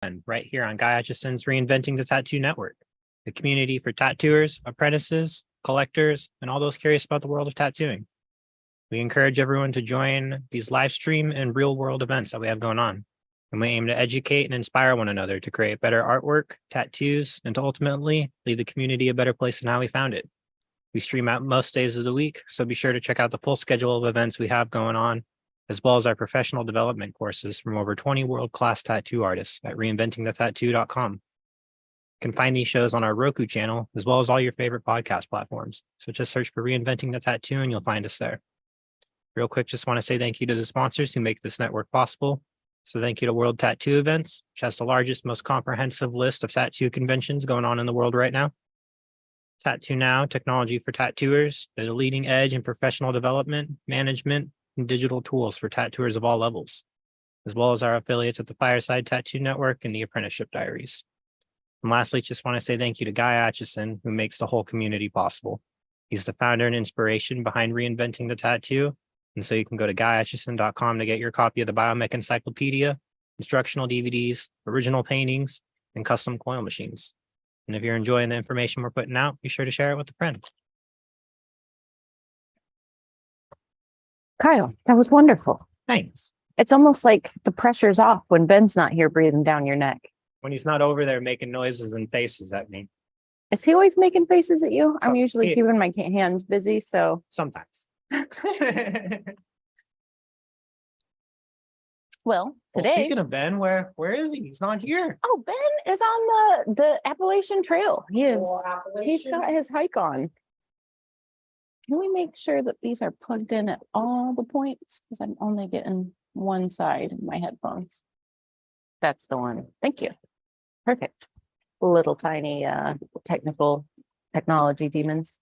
And right here on Guy Atchison's Reinventing the Tattoo Network, the community for tattooers, apprentices, collectors, and all those curious about the world of tattooing. We encourage everyone to join these live stream and real world events that we have going on. And we aim to educate and inspire one another to create better artwork, tattoos, and to ultimately leave the community a better place than how we found it. We stream out most days of the week, so be sure to check out the full schedule of events we have going on, as well as our professional development courses from over 20 world-class tattoo artists at reinventingthetattoo.com. You can find these shows on our Roku channel, as well as all your favorite podcast platforms. So just search for Reinventing the Tattoo and you'll find us there. Real quick, just want to say thank you to the sponsors who make this network possible. So thank you to World Tattoo Events, which has the largest, most comprehensive list of tattoo conventions going on in the world right now. Tattoo Now, technology for tattooers, the leading edge in professional development, management, and digital tools for tattooers of all levels, as well as our affiliates at the Fireside Tattoo Network and the Apprenticeship Diaries. And lastly, just want to say thank you to Guy Atchison, who makes the whole community possible. He's the founder and inspiration behind Reinventing the Tattoo. And so you can go to guyatchison.com to get your copy of the Biomech Encyclopedia, instructional DVDs, original paintings, and custom coil machines. And if you're enjoying the information we're putting out, be sure to share it with a friend. Kyle, that was wonderful. Thanks. It's almost like the pressure's off when Ben's not here breathing down your neck. When he's not over there making noises and faces at me. Is he always making faces at you? I'm usually yeah. keeping my hands busy, so. Sometimes. Well, today. Speaking of Ben, where is he? He's not here. Oh, Ben is on the Appalachian Trail. He's got his hike on. Can we make sure that these are plugged in at all the points? Because I'm only getting one side of my headphones. That's the one. Thank you. Perfect. Little tiny technology demons.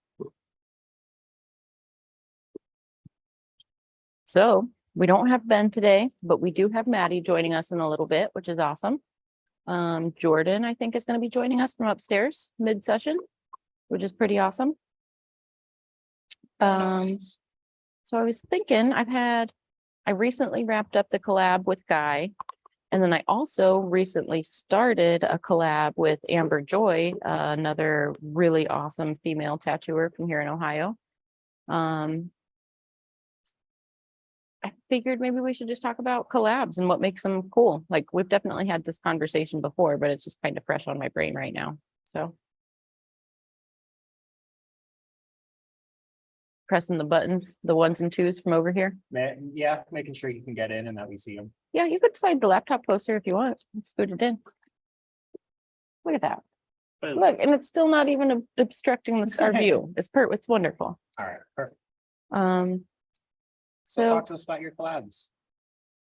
So we don't have Ben today, but we do have Maddie joining us in a little bit, which is awesome. Jordan, I think, is going to be joining us from upstairs mid-session, which is pretty awesome. So I was thinking I recently wrapped up the collab with Guy, and then I also recently started a collab with Amber Joy, another really awesome female tattooer from here in Ohio. I figured maybe we should just talk about collabs and what makes them cool. Like, we've definitely had this conversation before, but it's just kind of fresh on my brain right now. So pressing the buttons, the ones and twos from over here. Yeah, making sure you can get in and that we see them. Yeah, you could slide the laptop closer if you want. Scoot it in. Look at that. Boom. Look, and it's still not even obstructing our view. It's wonderful. All right, perfect. So talk to us about your collabs.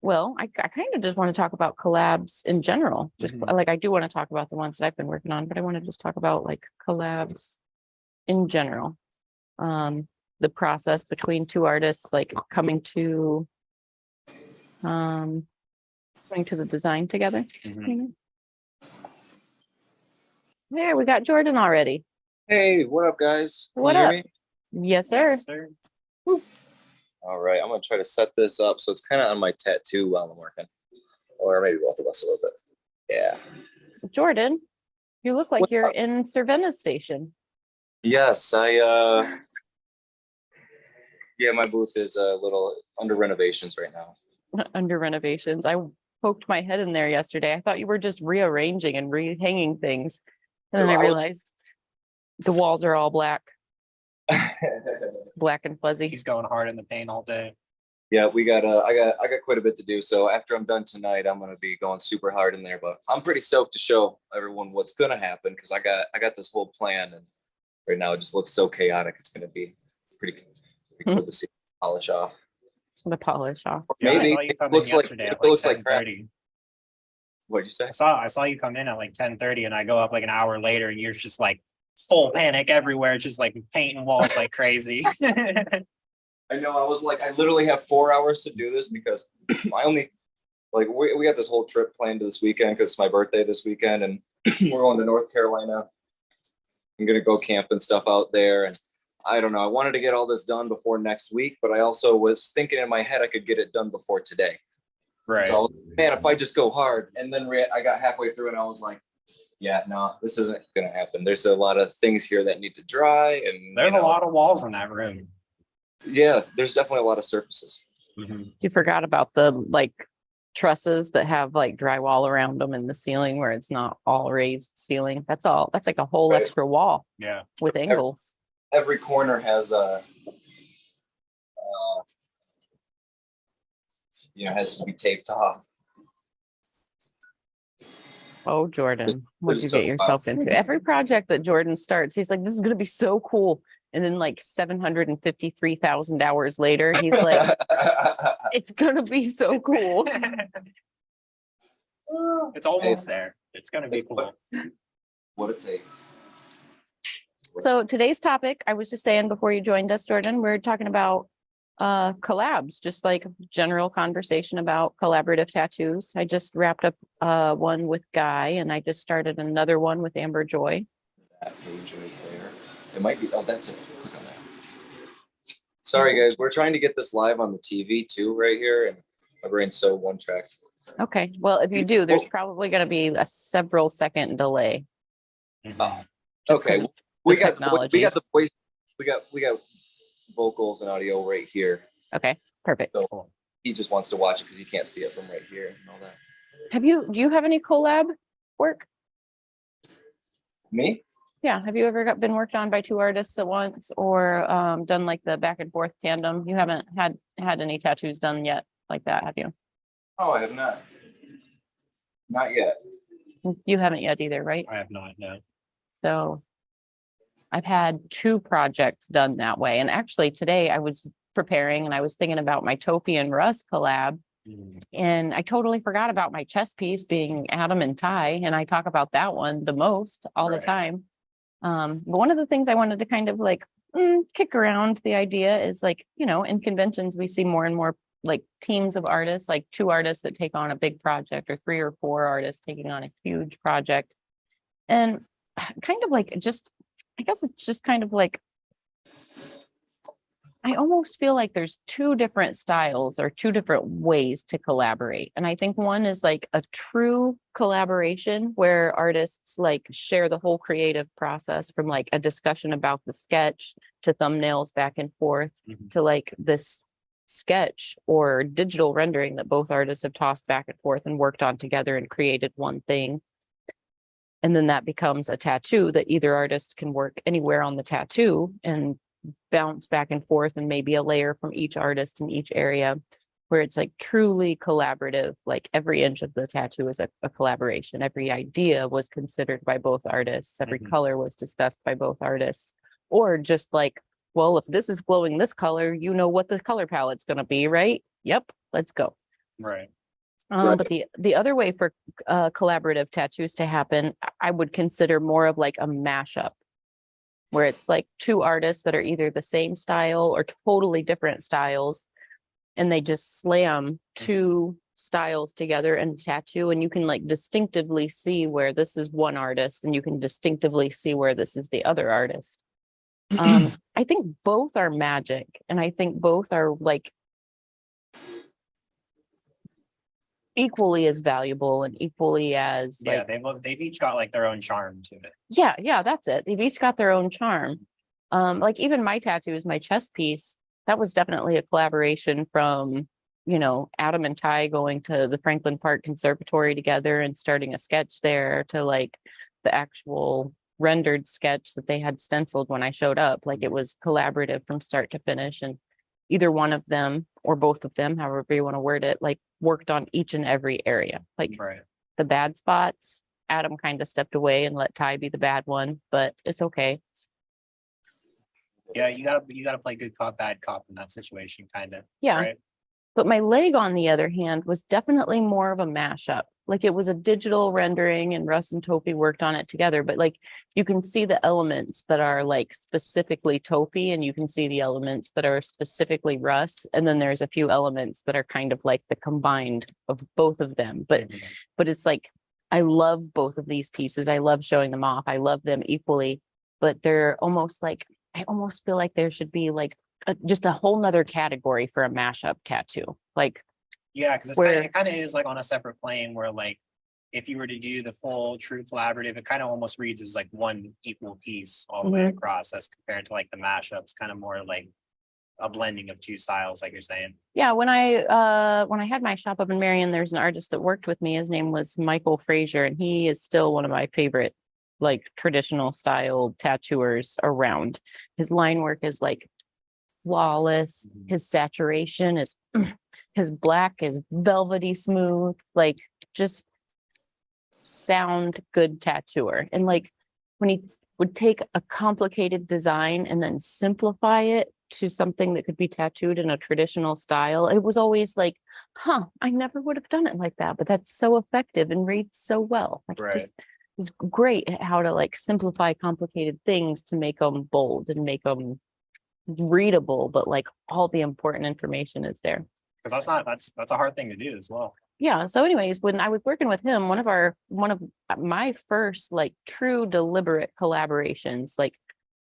Well, I kind of just want to talk about collabs in general. Just like, I do want to talk about the ones that I've been working on, but I want to just talk about like collabs in general. The process between two artists, like coming to the design together. There, we got Jordan already. Hey, what up, guys? Can What you hear up? me? Yes, sir. Yes, sir. All right, I'm gonna try to set this up so it's kind of on my tattoo while I'm working, or maybe both of us a little bit. Yeah. Jordan, you look like What you're up? in Cervena Station. Yes, yeah, my booth is a little under renovations right now. Under renovations. I poked my head in there yesterday. I thought you were just rearranging and rehanging things. And then I realized the walls are all black and fuzzy. He's going hard in the paint all day. Yeah, I got quite a bit to do. So after I'm done tonight, I'm gonna be going super hard in there. But I'm pretty stoked to show everyone what's gonna happen because I got this whole plan, and right now it just looks so chaotic. It's gonna be pretty cool to see polish off. The polish off. Maybe I saw you it come in looks like yesterday it at looks like crap. 10:30. What'd you say? I saw you come in at like 10:30 and I go up like an hour later and you're just like full panic everywhere, just like painting walls like crazy. I know. I was like, I literally have 4 hours to do this because I only we got this whole trip planned to this weekend because it's my birthday this weekend, and we're going to North Carolina. I'm gonna go camp and stuff out there, and I don't know. I wanted to get all this done before next week, but I also was thinking in my head I could get it done before today. Right. So, man, if I just go hard, and then I got halfway through and I was like, yeah, no, this isn't gonna happen. There's a lot of things here that need to dry, and There's a lot of walls in that room. Yeah, there's definitely a lot of surfaces. You forgot about the like trusses that have like drywall around them in the ceiling where it's not all raised ceiling. That's all. That's like a whole Right. extra wall Yeah. with angles. Every corner has has to be taped off. Oh, Jordan, what did you so get yourself into? Every project that Jordan starts, he's like, this is going to be so cool. And then like 753,000 hours later, he's like, it's going to be so cool. It's almost there. It's gonna be cool. What it takes. So today's topic, I was just saying before you joined us, Jordan, we're talking about collabs, just like general conversation about collaborative tattoos. I just wrapped up one with Guy, and I just started another one with Amber Joy. That page right there. It might be. Oh, that's it. Click on that. Sorry, guys. We're trying to get this live on the TV too, right here, and my brain's so one track. Okay, well, if you do, there's probably going to be a several second delay. Oh, just okay. 'cause We the got the technologies. voice. We got vocals and audio right here. Okay, perfect. So he just wants to watch it because he can't see it from right here and all that. Do you have any collab work? Me? Yeah, have you ever been worked on by two artists at once, or done like the back and forth tandem? You haven't had any tattoos done yet like that, have you? Oh, I have not. Not yet. You haven't yet either, right? I have not, no. So I've had two projects done that way. And actually today I was preparing and I was thinking about my Topi and Russ collab, and I totally forgot about my chess piece being Adam and Ty. And I talk about that one the most all the Right. time. But one of the things I wanted to kind of like kick around the idea is like, in conventions, we see more and more like teams of artists, like two artists that take on a big project, or three or four artists taking on a huge project. And kind of like I guess it's just kind of like, I almost feel like there's two different styles or two different ways to collaborate. And I think one is like a true collaboration where artists like share the whole creative process, from like a discussion about the sketch to thumbnails back and forth to like this sketch or digital rendering that both artists have tossed back and forth and worked on together and created one thing. And then that becomes a tattoo that either artist can work anywhere on the tattoo and bounce back and forth, and maybe a layer from each artist in each area, where it's like truly collaborative. Like every inch of the tattoo is a collaboration. Every idea was considered by both artists. Every color was discussed by both artists. Or just like, well, if this is glowing this color, you know what the color palette's going to be, right? Yep, let's go. Right. Right. But the other way for collaborative tattoos to happen, I would consider more of like a mashup, where it's like two artists that are either the same style or totally different styles, and they just slam two styles together in a tattoo, and you can like distinctively see where this is one artist, and you can distinctively see where this is the other artist. I think both are magic, and I think both are like equally as valuable and equally as like, they've each got like their own charm to it. yeah, that's it. They've each got their own charm. Like even my tattoos, my chest piece, that was definitely a collaboration from, Adam and Ty going to the Franklin Park Conservatory together and starting a sketch there, to like the actual rendered sketch that they had stenciled when I showed up. Like it was collaborative from start to finish, and either one of them or both of them, however you want to word it, like worked on each and every area. Like the bad spots, Adam kind of stepped away and let Ty be the bad one, but it's okay. Yeah, you gotta play good cop, bad cop in that situation, kind of. Yeah. Right? But my leg, on the other hand, was definitely more of a mashup. Like it was a digital rendering, and Russ and Topi worked on it together. But like you can see the elements that are like specifically Topi, and you can see the elements that are specifically Russ. And then there's a few elements that are kind of like the combined of both of them. But it's like, I love both of these pieces. I love showing them off. I love them equally, but they're almost like, I almost feel like there should be like just a whole nother category for a mashup tattoo. Like Yeah, because Where- it kind of is like on a separate plane where like, if you were to do the full true collaborative, it kind of almost reads as like one equal piece all the way Mhm. across as compared to like the mashups, kind of more like a blending of two styles, like you're saying. Yeah, when I had my shop up in Marion, there's an artist that worked with me. His name was Michael Frazier, and he is still one of my favorite like traditional style tattooers around. His line work is like flawless. Mhm. His saturation is his black is velvety smooth, like just sound good tattooer. And like when he would take a complicated design and then simplify it to something that could be tattooed in a traditional style, it was always like, huh, I never would have done it like that, but that's so effective and reads so well. Like Right. he's great at how to like simplify complicated things to make them bold and make them readable, but like all the important information is there. Because that's a hard thing to do as well. Yeah. So anyways, when I was working with him, one of my first like true deliberate collaborations, like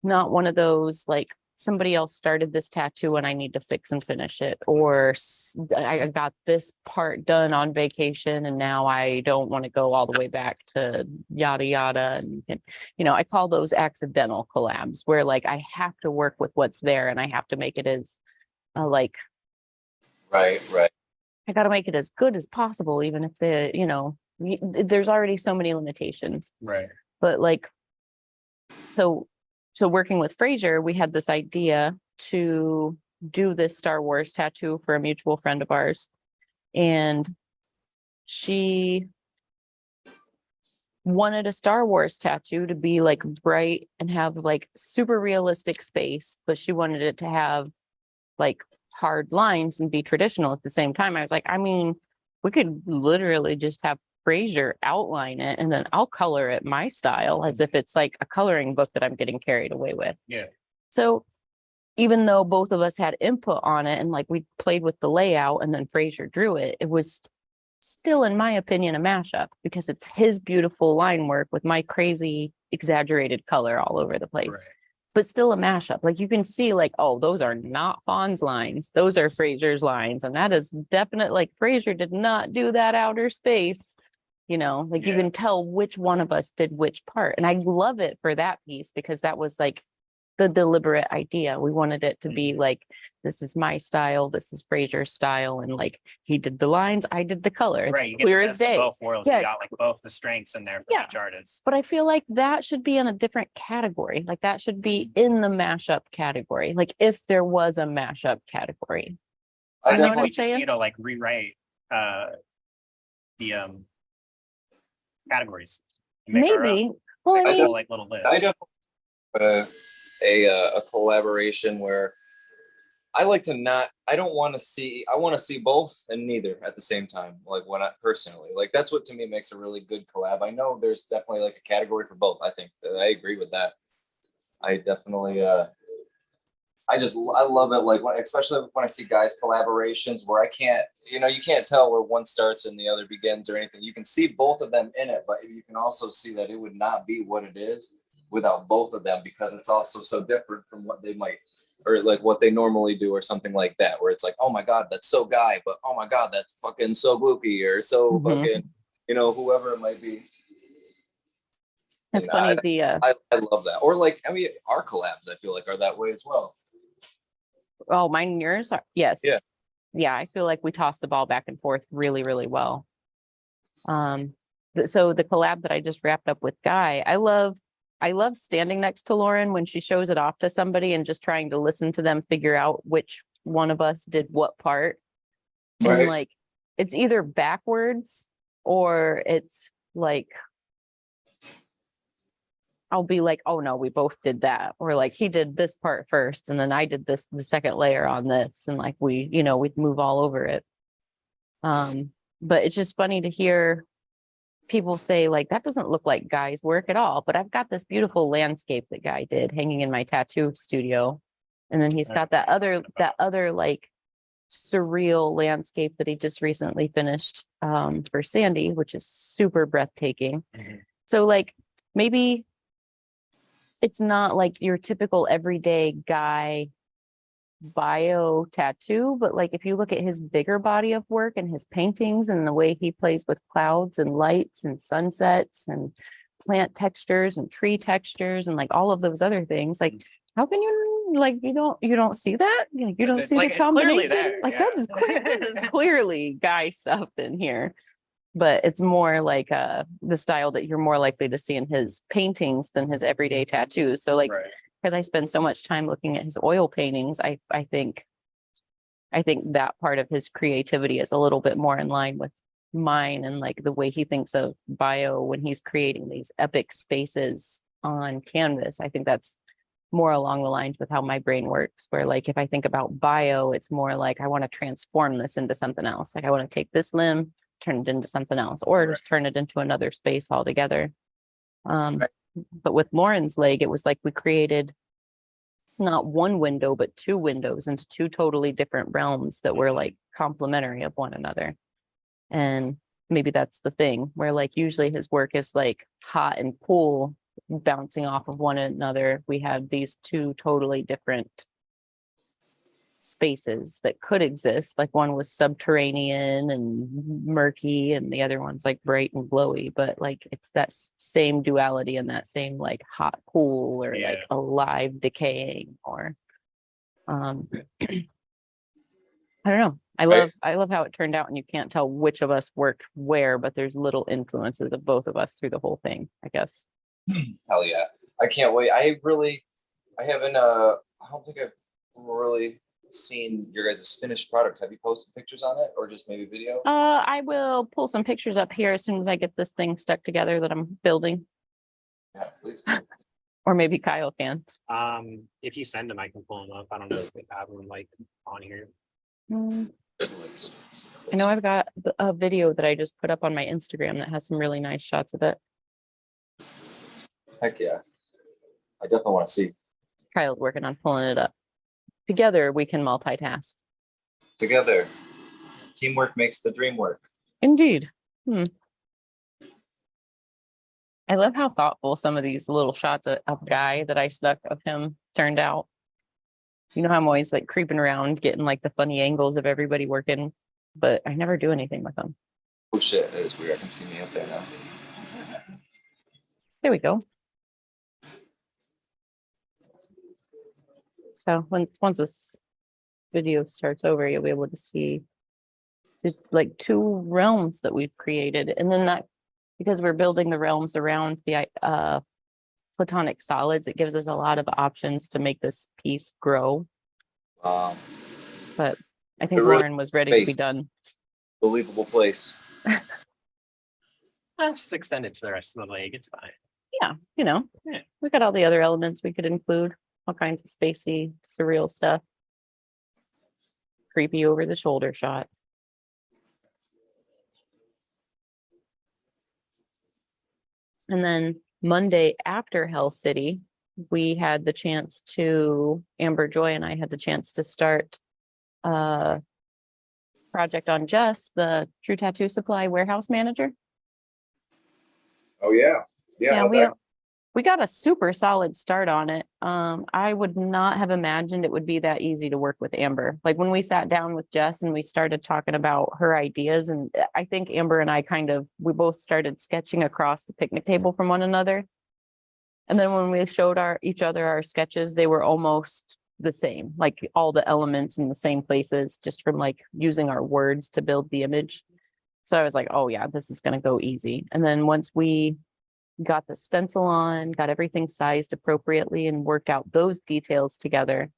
not one of those like somebody else started this tattoo and I need to fix and finish it, or I got this part done on vacation and now I don't want to go all the way back to yada yada. And you know, I call those accidental collabs where like I have to work with what's there and I have to make it as like Right. I got to make it as good as possible, even if there's already so many limitations. Right. But like, so working with Frazier, we had this idea to do this Star Wars tattoo for a mutual friend of ours. And she wanted a Star Wars tattoo to be like bright and have like super realistic space, but she wanted it to have like hard lines and be traditional at the same time. I was like, I mean, we could literally just have Frazier outline it and then I'll color it my style as if it's like a coloring book that I'm getting carried away with. Yeah. So even though both of us had input on it and like we played with the layout and then Frazier drew it, it was still, in my opinion, a mashup because it's his beautiful line work with my crazy exaggerated color all over the place. Right. But still a mashup. Like you can see like, oh, those are not Fawn's lines. Those are Frazier's lines. And that is definite, like Frazier did not do that outer space. You know, like you Yeah. can tell which one of us did which part. And I love it for that piece because that was like the deliberate idea. We wanted it to be like, this is my style, this is Frazier's style. And like he did the lines, I did the color. It's Right. You get clear the as best of day. both worlds. Yeah, You it's got like both the strengths in there for Yeah. each artist. But I feel like that should be in a different category. Like that should be in the mashup category. Like if there was a mashup category. I You know what definitely I'm We just saying? need to like rewrite the categories. and make our own, Maybe. Well, I I mean, don't- like little lists. I definitely a collaboration where I like to not. I don't want to see. I want to see both and neither at the same time. Like when I personally, like that's what to me makes a really good collab. I know there's definitely like a category for both. I think I agree with that. I definitely. I love it. Like especially when I see guys collaborations where I can't. You can't tell where one starts and the other begins or anything. You can see both of them in it, but you can also see that it would not be what it is without both of them because it's also so different from what they might or like what they normally do or something like that where it's like, oh my god, that's so guy, but oh my god, that's fucking so Blooky or so Mhm. fucking whoever it might be. it's And funny. I love that. Or like our collabs I feel like are that way as well. Oh, mine and yours are, yes. Yeah. Yeah, I feel like we toss the ball back and forth really, really well. So the collab that I just wrapped up with Guy, I love standing next to Lauren when she shows it off to somebody and just trying to listen to them figure out which one of us did what part. And Right. like it's either backwards or it's like I'll be like, oh no, we both did that. Or like he did this part first and then I did the second layer on this. And like we'd move all over it. But it's just funny to hear people say like, that doesn't look like Guy's work at all. But I've got this beautiful landscape that Guy did hanging in my tattoo studio. And then he's got that other like surreal landscape that he just recently finished for Sandy, which is super breathtaking. Mhm. So like maybe it's not like your typical everyday Guy bio tattoo, but like if you look at his bigger body of work and his paintings and the way he plays with clouds and lights and sunsets and plant textures and tree textures and like all of those other things, like how can you like you don't see that? Like, you don't It's see like, the it's clearly combination? there, Like yeah. that is clearly guy stuff in here. But it's more like the style that you're more likely to see in his paintings than his everyday tattoos. So like Right. because I spend so much time looking at his oil paintings, I think that part of his creativity is a little bit more in line with mine and like the way he thinks of bio when he's creating these epic spaces on canvas. I think that's more along the lines with how my brain works, where like if I think about bio, it's more like I want to transform this into something else. Like I want to take this limb, turn it into something else, or just turn it into another space altogether. But with Lauren's leg, it was like we created not one window, but two windows into two totally different realms that were like complementary of one another. And maybe that's the thing where like usually his work is like hot and cool, bouncing off of one another. We have these two totally different spaces that could exist. Like one was subterranean and murky and the other one's like bright and glowy, but like it's that same duality and that same like hot cool or Yeah. like alive decaying or I don't know. I love how it turned out and you can't tell which of us worked where, but there's little influences of both of us through the whole thing, I guess. Hell yeah. I can't wait. I haven't I don't think I've really seen your guys' finished product. Have you posted pictures on it or just maybe video? I will pull some pictures up here as soon as I get this thing stuck together that I'm building, Yeah, please. or maybe Kyle can. If you send them, I can pull them up. I don't know if we have them like on here. I know I've got a video that I just put up on my Instagram that has some really nice shots of it. Heck yeah. I definitely want to see. Kyle's working on pulling it up. Together we can multitask. Together. Teamwork makes the dream work. Indeed. I love how thoughtful some of these little shots of Guy that I stuck of him turned out. You know how I'm always like creeping around, getting like the funny angles of everybody working, but I never do anything with them. Oh shit, that is weird. I can see me up there now. There we go. So once this video starts over, you'll be able to see it's like two realms that we've created. And then that, because we're building the realms around the platonic solids, it gives us a lot of options to make this piece grow. But I think really Lauren was ready to be based. done. Believable place. I'll just extend it to the rest of the leg. It's fine. Yeah, you know, Yeah. we got all the other elements we could include, all kinds of spacey, surreal stuff. Creepy over the shoulder shot. And then Monday after Hell City, we had the chance to, Amber Joy and I had the chance to start a project on Jess, the True Tattoo Supply warehouse manager. Oh yeah. Yeah, we got a super solid start on it. I would not have imagined it would be that easy to work with Amber. Like when we sat down with Jess and we started talking about her ideas, and I think Amber and I we both started sketching across the picnic table from one another. And then when we showed each other our sketches, they were almost the same, like all the elements in the same places, just from like using our words to build the image. So I was like, oh yeah, this is going to go easy. And then once we got the stencil on, got everything sized appropriately and worked out those details together.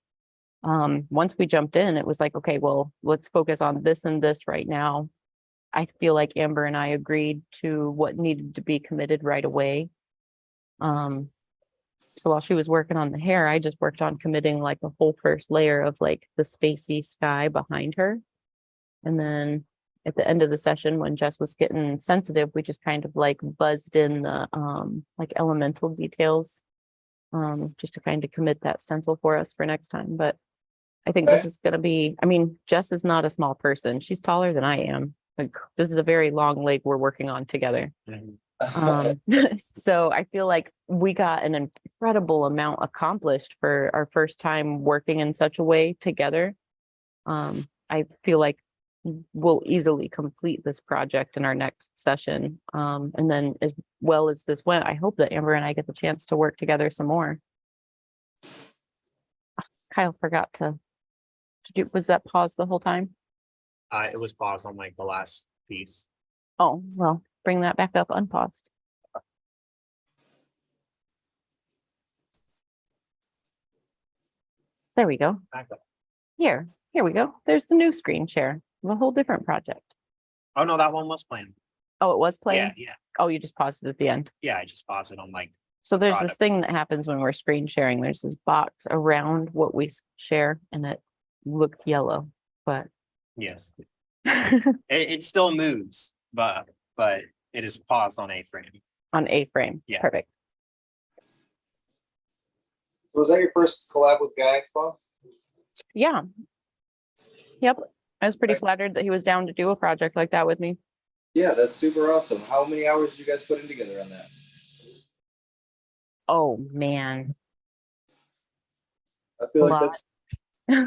Once we jumped in, it was like, okay, well, let's focus on this and this right now. I feel like Amber and I agreed to what needed to be committed right away. So while she was working on the hair, I just worked on committing like a whole first layer of like the spacey sky behind her. And then at the end of the session, when Jess was getting sensitive, we just kind of like buzzed in the like elemental details, just to kind of commit that stencil for us for next time. But I think this is going to be, I mean, Jess is not a small person. She's taller than I am. Like this is a very long leg we're working on together. So I feel like we got an incredible amount accomplished for our first time working in such a way together. I feel like we'll easily complete this project in our next session. And then as well as this went, I hope that Amber and I get the chance to work together some more. Kyle forgot to do, was that pause the whole time? It was paused on like the last piece. Oh, well, bring that back up unpaused. There we go. Back up. Here we go. There's the new screen share of a whole different project. Oh, no, that one was planned. Oh, it was playing? Yeah, Oh, you just paused it at the end. I just paused it on like, So there's this Product. thing that happens when we're screen sharing. There's this box around what we share and it looked yellow, but yes. It still moves, but it is paused on A-frame. on A-frame. Yeah. Perfect. So was that your first collab with Guy, Paul? Yeah. Yep. I was pretty flattered that he was down to do a project like that with me. Yeah, that's super awesome. How many hours did you guys put in together on that? Oh, man. I feel A like lot. that's,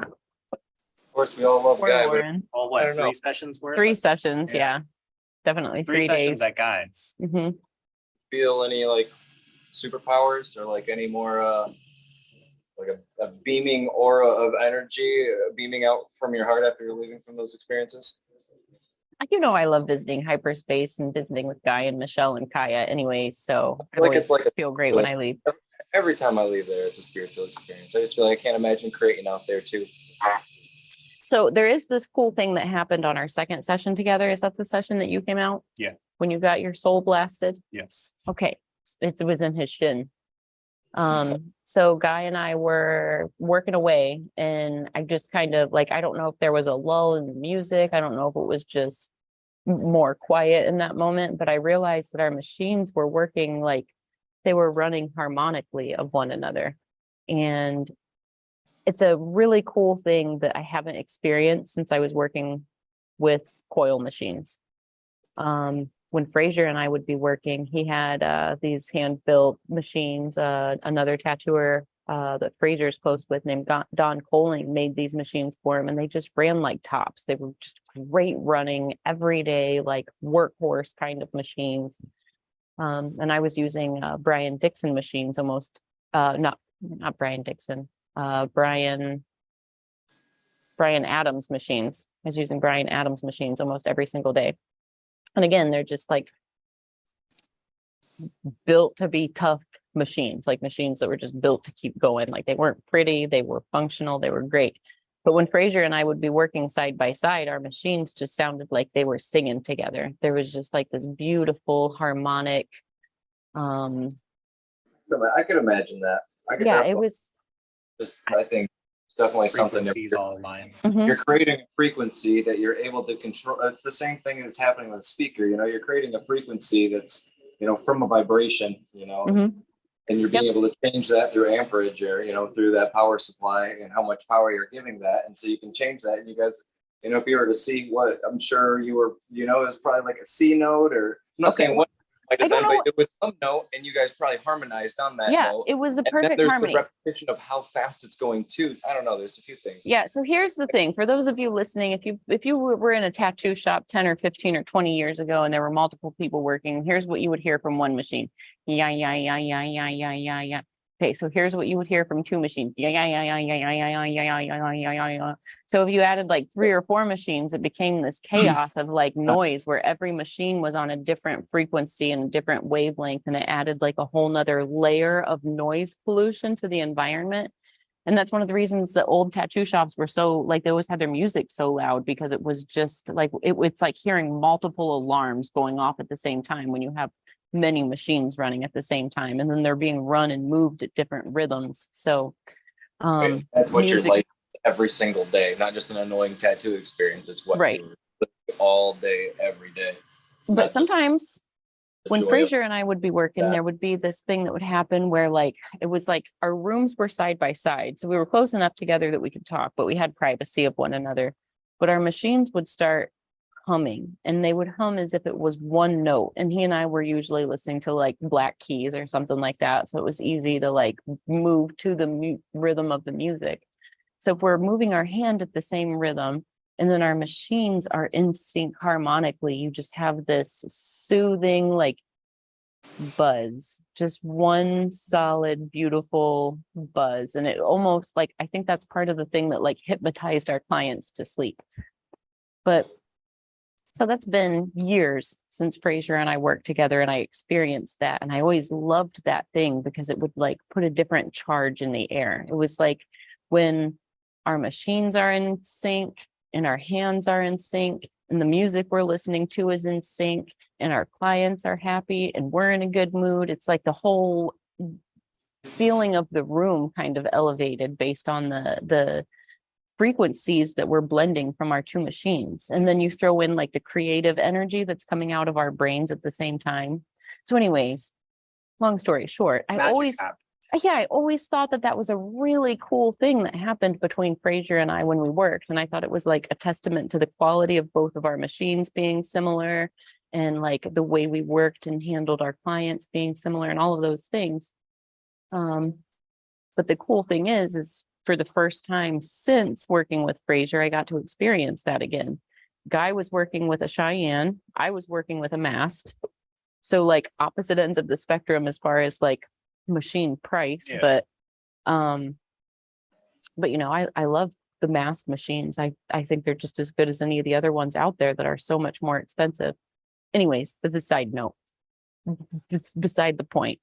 of course, we all love Poor Guy, but Lauren. Oh, I what, don't know. 3 sessions worth? 3 sessions. Yeah. Yeah. Definitely 3 3 sessions days. at Guides. Mhm. feel any like superpowers or like any more like a beaming aura of energy beaming out from your heart after you're leaving from those experiences? You know, I love visiting hyperspace and visiting with Guy and Michelle and Kaya anyway. So I Like it's always like a- feel great when I leave. Every time I leave there, it's a spiritual experience. I just feel like I can't imagine creating out there too. So there is this cool thing that happened on our second session together. Is that the session that you came out? Yeah. When you got your soul blasted? Yes. Okay. It was in his shin. So Guy and I were working away and I just kind of like, I don't know if there was a lull in the music. I don't know if it was just more quiet in that moment, but I realized that our machines were working like they were running harmonically of one another. And it's a really cool thing that I haven't experienced since I was working with coil machines. When Frazier and I would be working, he had these hand-built machines. Another tattooer that Frazier's close with named Don Coling made these machines for him, and they just ran like tops. They were just great running, everyday, like workhorse kind of machines. And I was using Brian Dixon machines almost, not Brian Dixon, Brian Adams machines. I was using Brian Adams machines almost every single day. And again, they're just like built to be tough machines, like machines that were just built to keep going. Like they weren't pretty, they were functional, they were great. But when Frazier and I would be working side by side, our machines just sounded like they were singing together. There was just like this beautiful harmonic. I could imagine that. Yeah, it was. I think it's definitely something that Frequencies all aligned. Mhm. you're creating a frequency that you're able to control. It's the same thing that's happening with a speaker. You're creating a frequency that's, from a vibration, Mhm. and you're being able to change that through amperage or, through that power supply and how much power you're giving that. And so you can change that. And you guys, if you were to see what I'm sure you were, it was probably like a C note, or I'm not saying what might have I don't been, know. but it was some note and you guys probably harmonized on that Yeah, note. it was a And then perfect there's harmony. the repetition of how fast it's going too. I don't know. There's a few things. Yeah, so here's the thing. For those of you listening, if you were in a tattoo shop 10 or 15 or 20 years ago and there were multiple people working, here's what you would hear from one machine. Yeah, yeah, yeah, yeah, yeah, yeah, yeah, yeah. Okay, so here's what you would hear from 2 machines. Yeah, yeah, yeah, yeah, yeah, yeah, yeah, yeah, yeah, yeah, yeah, yeah, yeah. So if you added like 3 or 4 machines, it became this chaos of like noise where every machine was on a different frequency and a different wavelength, and it added like a whole nother layer of noise pollution to the environment. And that's one of the reasons that old tattoo shops were so like they always had their music so loud, because it was just like it's like hearing multiple alarms going off at the same time when you have many machines running at the same time, and then they're being run and moved at different rhythms. So That's what music- you're like every single day, not just an annoying tattoo experience. It's what Right. you live all day, every day. It's not but just sometimes the when joy of- Frazier and I would be working, that. there would be this thing that would happen where like it was like our rooms were side by side. So we were close enough together that we could talk, but we had privacy of one another. But our machines would start humming, and they would hum as if it was one note. And he and I were usually listening to like Black Keys or something like that. So it was easy to like move to the rhythm of the music. So if we're moving our hand at the same rhythm, and then our machines are in sync harmonically, you just have this soothing, like buzz, just one solid, beautiful buzz. And it almost like, I think that's part of the thing that like hypnotized our clients to sleep. But so that's been years since Fraser and I worked together, and I experienced that. And I always loved that thing because it would like put a different charge in the air. It was like when our machines are in sync and our hands are in sync and the music we're listening to is in sync and our clients are happy and we're in a good mood. It's like the whole feeling of the room kind of elevated based on the frequencies that we're blending from our two machines. And then you throw in like the creative energy that's coming out of our brains at the same time. So anyways, long story short, I always thought that that was a really cool thing that happened between Fraser and I when we worked. And I thought it was like a testament to the quality of both of our machines being similar, and like the way we worked and handled our clients being similar, and all of those things. But the cool thing is for the first time since working with Fraser, I got to experience that again. Guy was working with a Cheyenne. I was working with a Mast. So like opposite ends of the spectrum as far as like machine price. Yeah. But you know, I love the Mast machines. I think they're just as good as any of the other ones out there that are so much more expensive. Anyways, that's a side note. Beside the point.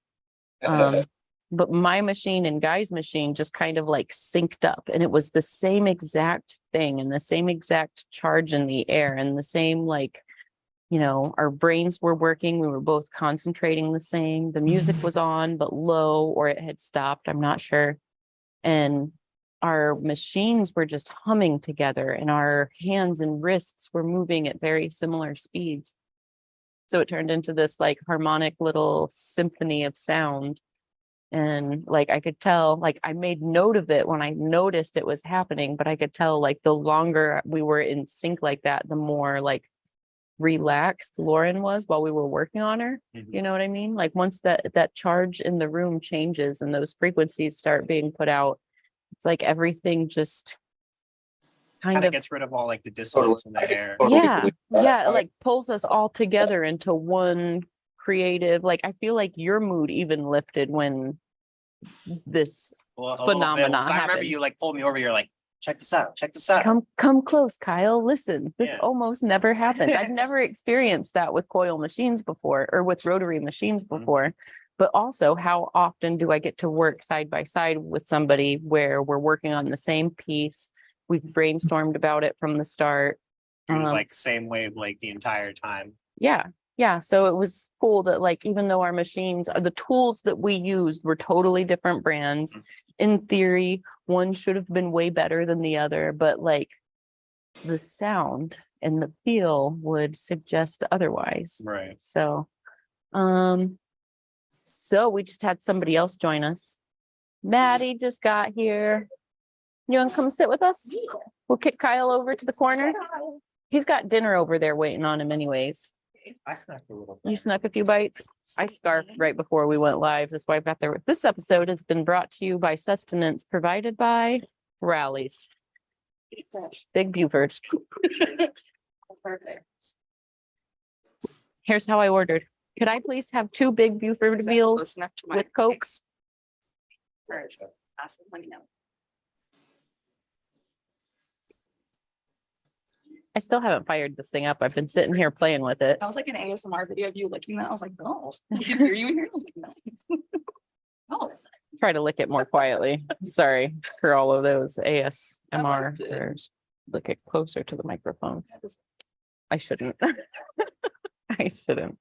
But my machine and Guy's machine just kind of like synced up, and it was the same exact thing and the same exact charge in the air and the same, like, you know, our brains were working. We were both concentrating the same. The music was on, but low, or it had stopped. I'm not sure. And our machines were just humming together, and our hands and wrists were moving at very similar speeds. So it turned into this like harmonic little symphony of sound. And like, I could tell, like, I made note of it when I noticed it was happening, but I could tell like the longer we were in sync like that, the more like relaxed Lauren was while we were working on her. You know what I mean? Like once that charge in the room changes and those frequencies start being put out, it's like everything just kind of gets rid of all like the dissonance in the air. yeah, it like pulls us all together into one creative, like I feel like your mood even lifted when this phenomena I remember happened. you like pulled me over. You're like, check this out. Check this out. Come close, Kyle. Listen, this Yeah. almost never happened. I've never experienced that with coil machines before, or with rotary machines before. But also, how often do I get to work side by side with somebody where we're working on the same piece? We've brainstormed about it from the start. It was like same wave like the entire time. Yeah. So it was cool that like, even though our machines are the tools that we used were totally different brands, in theory, one should have been way better than the other, but like the sound and the feel would suggest otherwise. Right. So, so we just had somebody else join us. Maddie just got here. You want to come sit with us? We'll kick Kyle over to the corner. He's got dinner over there waiting on him anyways. I snuck a little. You snuck a few bites. I scarfed right before we went live. That's why I've got there. This episode has been brought to you by sustenance provided by Rallies. Big Buford. Perfect. Here's how I ordered. Could I please have 2 big Buford meals with Cokes? Awesome. Let me know. I still haven't fired this thing up. I've been sitting here playing with it. That was like an ASMR video of you licking that. I was like, no, I can hear you in here. I was like, no. Oh, Try to lick it more quietly. Sorry for all of those ASMR. liked it. or Lick it closer to the microphone. that was- I shouldn't. I shouldn't.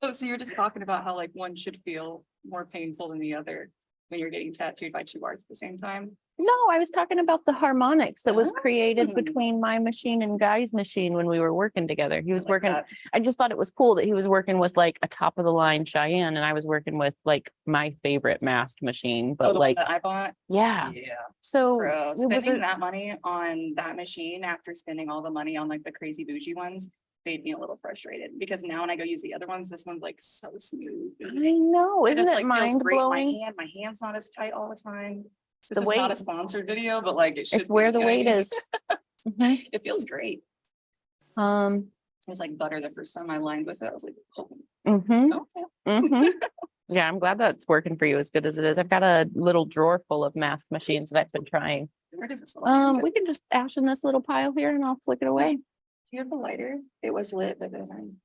oh, so you're just talking about how like one should feel more painful than the other. when you're getting tattooed by two artists at the same time? No, I was talking about the harmonics that was created Oh. between my machine and Guy's machine when we were working together. He was Like working, that. I just thought it was cool that he was working with like a top of the line Cheyenne and I was working with like my favorite masked machine, Oh, but the one like, that I bought. yeah. Yeah. So Bro, it was spending a, that money on that machine after spending all the money on like the crazy bougie ones made me a little frustrated because now when I go use the other ones, this one's like so smooth. I know, isn't it mind blowing? My hand's not as tight all the time. This The is not a weight. sponsored video, but like it should. It's where be, the you know what I weight mean? is. Mhm. It feels great. Um, It was like butter the first time I lined with it. I was like, oh, mhm, okay. mhm. Yeah, I'm glad that's working for you as good as it is. I've got a little drawer full of mask machines that I've been trying. Where does this lie? We can just ash in this little pile here and I'll flick it away. Do you have a lighter? It was lit, but then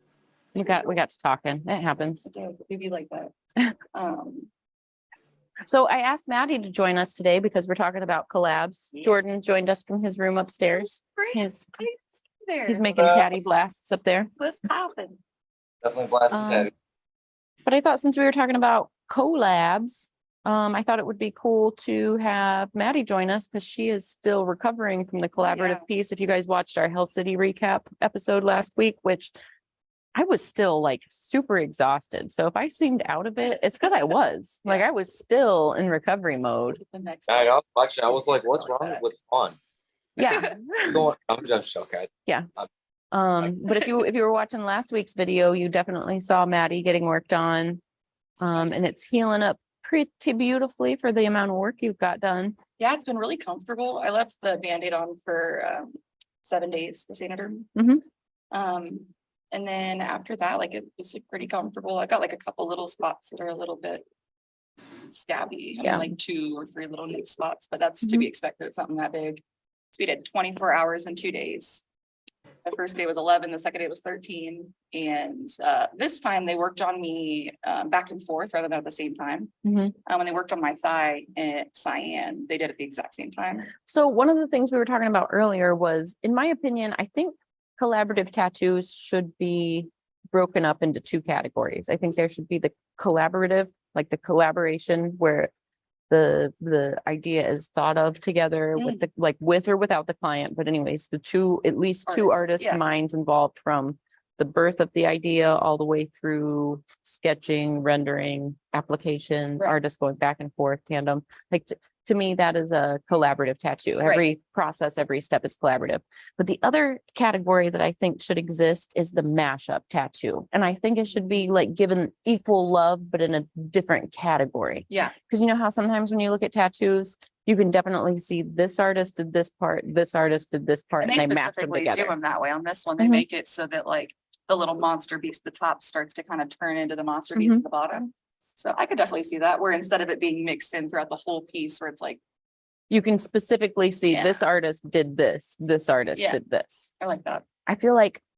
We got to talking. It happens. maybe like that. So I asked Maddie to join us today because we're talking about collabs. Yes. Jordan joined us from his room upstairs. He's There. he's making caddy blasts up there. What's popping? Definitely blasted Um, heavy. But I thought since we were talking about collabs, I thought it would be cool to have Maddie join us because she is still recovering from the collaborative yeah. piece. If you guys watched our Hell City recap episode last week, which I was still like super exhausted. So if I seemed out of it, it's because I was like, I was still in recovery mode. The next. I know. Actually, I was like, what's wrong with fun? Yeah. I'm just okay. But if you were watching last week's video, you definitely saw Maddie getting worked on. And it's healing up pretty beautifully for the amount of work you've got done. Yeah, it's been really comfortable. I left the Band-Aid on for 7 days, the Sanader. Mhm. And then after that, like it was like pretty comfortable. I got like a couple little spots that are a little bit scabby. I mean, Yeah. like 2 or 3 little nick spots, but that's to be expected. It's something that big. So we did 24 hours in 2 days. The first day was 11, the second day was 13. And this time they worked on me back and forth rather than at the same time. Mhm. When they worked on my thigh and cyan, they did it at the exact same time. So one of the things we were talking about earlier was, in my opinion, I think collaborative tattoos should be broken up into 2 categories. I think there should be the collaborative, like the collaboration where the idea is thought of together with the, like with or without the client. But anyways, at least 2 Artists, artists' yeah. minds involved from the birth of the idea all the way through sketching, rendering, application, Right. artists going back and forth, tandem. Like to me, that is a collaborative tattoo. Right. Every process, every step is collaborative. But the other category that I think should exist is the mashup tattoo. And I think it should be like given equal love, but in a different category. Yeah. Because you know how sometimes when you look at tattoos, you can definitely see this artist did this part, this artist did this part, And and they they match them specifically do together. them that way. On this one, they Mhm. make it so that like the little monster beast at the top starts to kind of turn into the monster beast Mhm. at the bottom. So I could definitely see that, where instead of it being mixed in throughout the whole piece, where it's like, You can specifically see Yeah. this artist did this artist Yeah. did this. I like that. I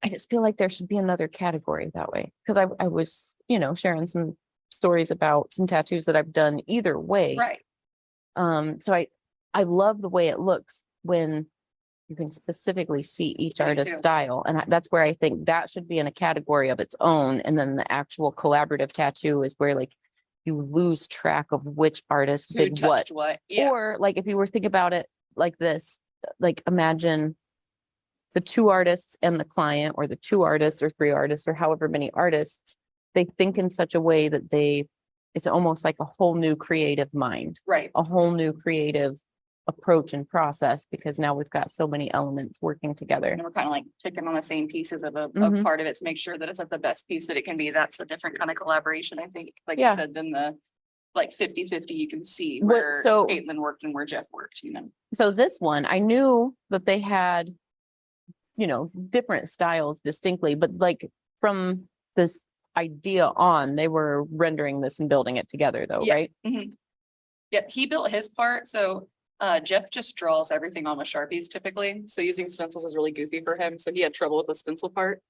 just feel like there should be another category that way. Because I was, sharing some stories about some tattoos that I've done either way. Right. So I love the way it looks when you can specifically see each I do artist's too. style. And that's where I think that should be in a category of its own. And then the actual collaborative tattoo is where like you lose track of which artist Who did what. touched what? Yeah. Or like if you were think about it like this, like imagine the 2 artists and the client, or the 2 artists or 3 artists or however many artists, they think in such a way that it's almost like a whole new creative mind, Right. a whole new creative approach and process, because now we've got so many elements working together. And we're kind of like picking on the same pieces of a Mhm. part of it to make sure that it's like the best piece that it can be. That's a different kind of collaboration, I think. Like Yeah. you said, than the like 50-50, you can see What- where so- Caitlin worked and where Jeff worked, So this one, I knew that they had, different styles distinctly, but like from this idea on, they were rendering this and building it together though, Yeah. right? Yep, he built his part, so Jeff just draws everything on with Sharpies typically, so using stencils is really goofy for him, so he had trouble with the stencil part.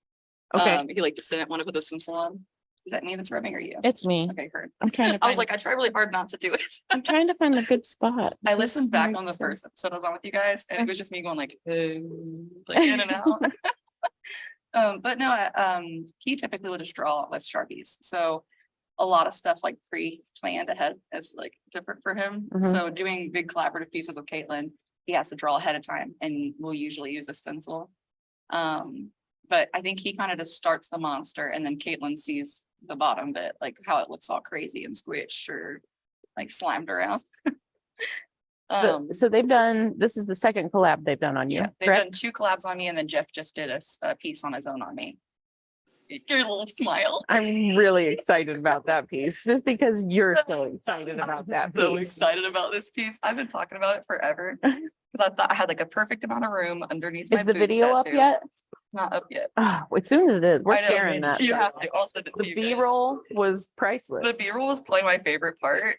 Okay, He like just didn't want to put the stencil on. Is that me that's rubbing or you? it's me. Okay, heard. I'm trying to I was find, like, I try really hard not to do it. I'm trying to find a good spot. I This listened is back hard on the to say. first episode I was on with you guys, and it was just me going like in and out. But no, he typically would just draw with Sharpies. So a lot of stuff like pre-planned ahead is like different for him. Mhm. So doing big collaborative pieces with Caitlin, he has to draw ahead of time and we'll usually use a stencil. But I think he kind of just starts the monster and then Caitlin sees the bottom bit, like how it looks all crazy and squished or like slimed around. So they've done, this is the second collab they've done on you, Yeah, they've correct? done 2 collabs on me and then Jeff just did a piece on his own on me. Your little smile. I'm really excited about that piece, just because you're so excited about that I'm so piece. excited about this piece. I've been talking about it forever. Because I thought I had like a perfect amount of room underneath. Is my the boob video up tattoo. yet? Not up yet. Oh, as soon as it is, we're I know, sharing that. You have to. I'll send it to The you guys. B-roll was priceless. The B-roll was probably my favorite part.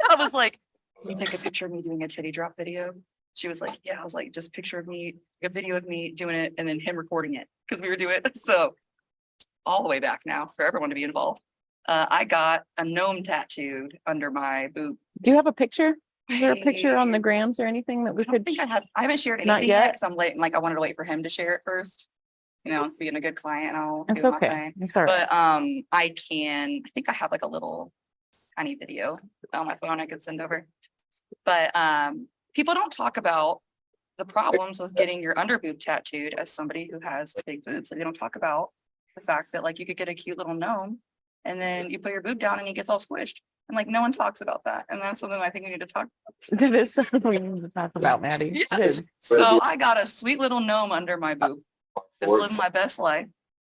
I was like, can you take a picture of me doing a titty drop video? She was like, yeah. I was like, just picture of me, a video of me doing it and then him recording it because we were doing it. So all the way back now for everyone to be involved. I got a gnome tattooed under my boob. Do you have a picture? Is there a picture on the I grams or anything that we don't could? think I haven't shared Not anything yet yet? because I'm late. Like I wanted to wait for him to share it first. You know, being a good client, I'll It's do my okay. thing. It's all right. But I think I have like a little tiny video on my phone I could send over. But people don't talk about the problems with getting your underboob tattooed as somebody who has big boobs. They don't talk about the fact that like you could get a cute little gnome and then you put your boob down and it gets all squished. And like no one talks about that. And that's something I think we need to talk about. That is something we need to talk about, Maddie. It Yes. is. So I got a sweet little gnome under my boob. Just living my best life.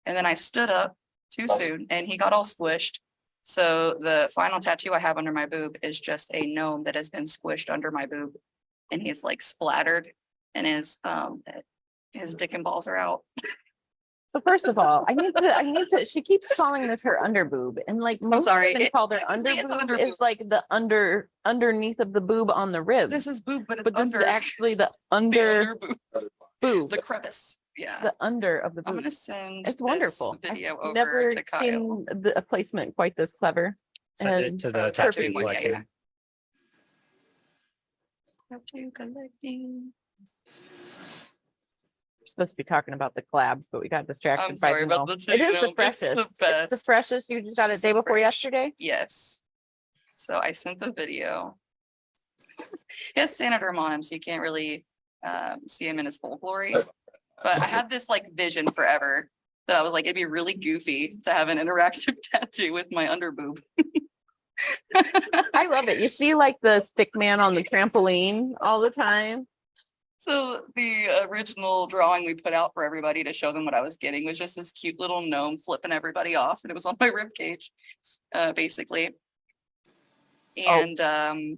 And then I stood up too soon and he got all squished. So the final tattoo I have under my boob is just a gnome that has been squished under my boob. And he's like splattered and his dick and balls are out. But first of all, I need to, she keeps calling this her underboob and like most sorry, women call their technically it's underboob underboob. is like the underneath of the boob on the rib. This is boob, but it's But this is under actually the the under boob, boob, the crevice. Yeah. the under of the I'm boob. gonna send It's this wonderful. video I've over never to Kyle. seen a placement quite this clever. Send it And to the Oh, tattoo tattooing one, yeah, collector. yeah. Tattoo collecting. we're supposed to be talking about the collabs, but we got distracted I'm by sorry the about gnome. the It is gnome. the It's freshest. the It's the best. freshest. You just got it It's day so before fresh. yesterday. Yes. So I sent the video. He has Senator on him, so you can't really see him in his full glory. But I had this like vision forever that I was like, it'd be really goofy to have an interactive tattoo with my underboob. I love it. You see like the stick man on the trampoline all the time. So the original drawing we put out for everybody to show them what I was getting was just this cute little gnome flipping everybody off, and it was on my rib cage, basically. And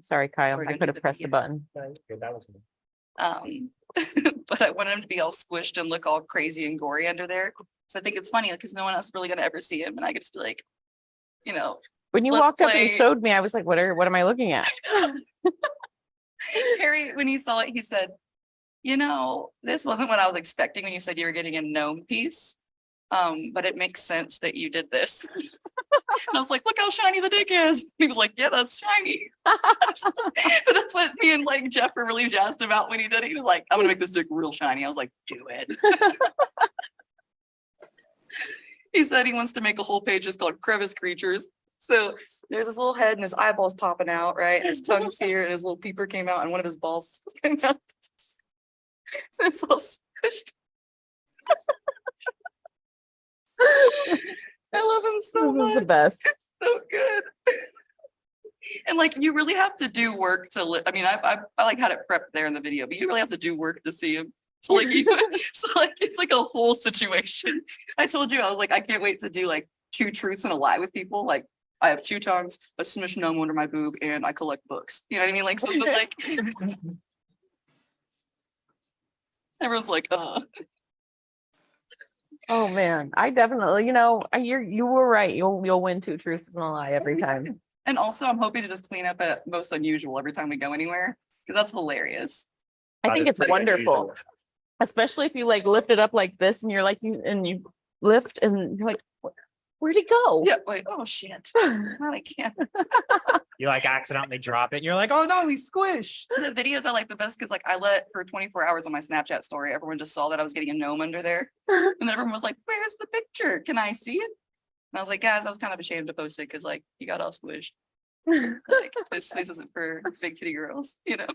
Sorry, Kyle. We're I gonna could do have the pressed a video. button. but I want him to be all squished and look all crazy and gory under there. So I think it's funny because no one else is really gonna ever see him, and I could just be like, you know, When you Let's walked up and play- showed me, I was like, what am I looking at? Harry, when he saw it, he said, you know, this wasn't what I was expecting when you said you were getting a gnome piece. But it makes sense that you did this. And I was like, look how shiny the dick is. He was like, yeah, that's shiny. But that's what me and like Jeff were really jazzed about when he did it. He was like, I'm gonna make this dick real shiny. I was like, do it. He said he wants to make a whole page just called Crevice Creatures. So there's this little head and his eyeballs popping out, right? And his tongue's here and his little peeper came out and one of his balls came out. It's all squished. I love him so This is the much. best. So good. And like you really have to do work to I mean, I like had it prepped there in the video, but you really have to do work to see him. So like so like it's like a whole situation. I told you I was like, I can't wait to do like 2 truths and a lie with people. Like I have 2 tongues, a smush gnome under my boob, and I collect books. You know what I mean? Like something like everyone's like, Oh man, I definitely, you were right. You'll win 2 truths and a lie every time. And also I'm hoping to just clean up at most unusual every time we go anywhere, because that's hilarious. I That think is it's pretty wonderful, unusual. especially if you like lift it up like this and you're like, you lift and you're like, where'd it go? Yeah, like, oh shit. I can't. You like accidentally drop it and you're like, oh no, we squished. The videos I like the best because like I let for 24 hours on my Snapchat story, everyone just saw that I was getting a gnome under there. And then everyone was like, where's the picture? Can I see it? And I was like, guys, I was kind of ashamed to post it because like you got all squished. Like this isn't for big titty girls, you know?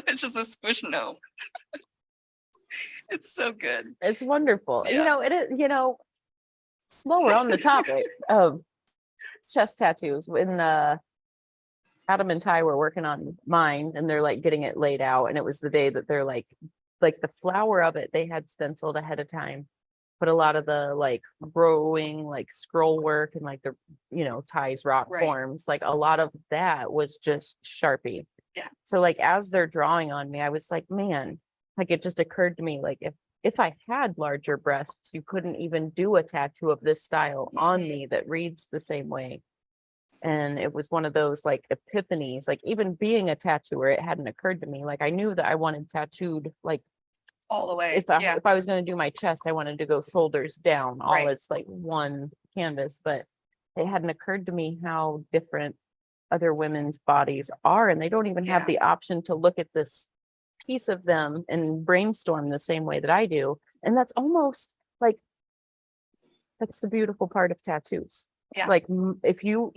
It's just a squish no. It's so good. It's wonderful. You Yeah. know, it is, while we're on the topic of chest tattoos, when Adam and Ty were working on mine and they're like getting it laid out, and it was the day that they're like the flower of it, they had stenciled ahead of time. But a lot of the like growing, like scroll work and like the, Ty's rock Right. forms, like a lot of that was just Sharpie. Yeah. So like as they're drawing on me, I was like, man, like it just occurred to me, like if I had larger breasts, you couldn't even do a tattoo of this style on me that reads the same way. And it was one of those like epiphanies, like even being a tattooer, it hadn't occurred to me. Like I knew that I wanted tattooed, like All the way. if I Yeah. if I was going to do my chest, I wanted to go shoulders down, all Right. as like one canvas. But it hadn't occurred to me how different other women's bodies are, and they don't even have Yeah. the option to look at this piece of them and brainstorm the same way that I do. And that's almost like that's the beautiful part of tattoos. Yeah. Like if you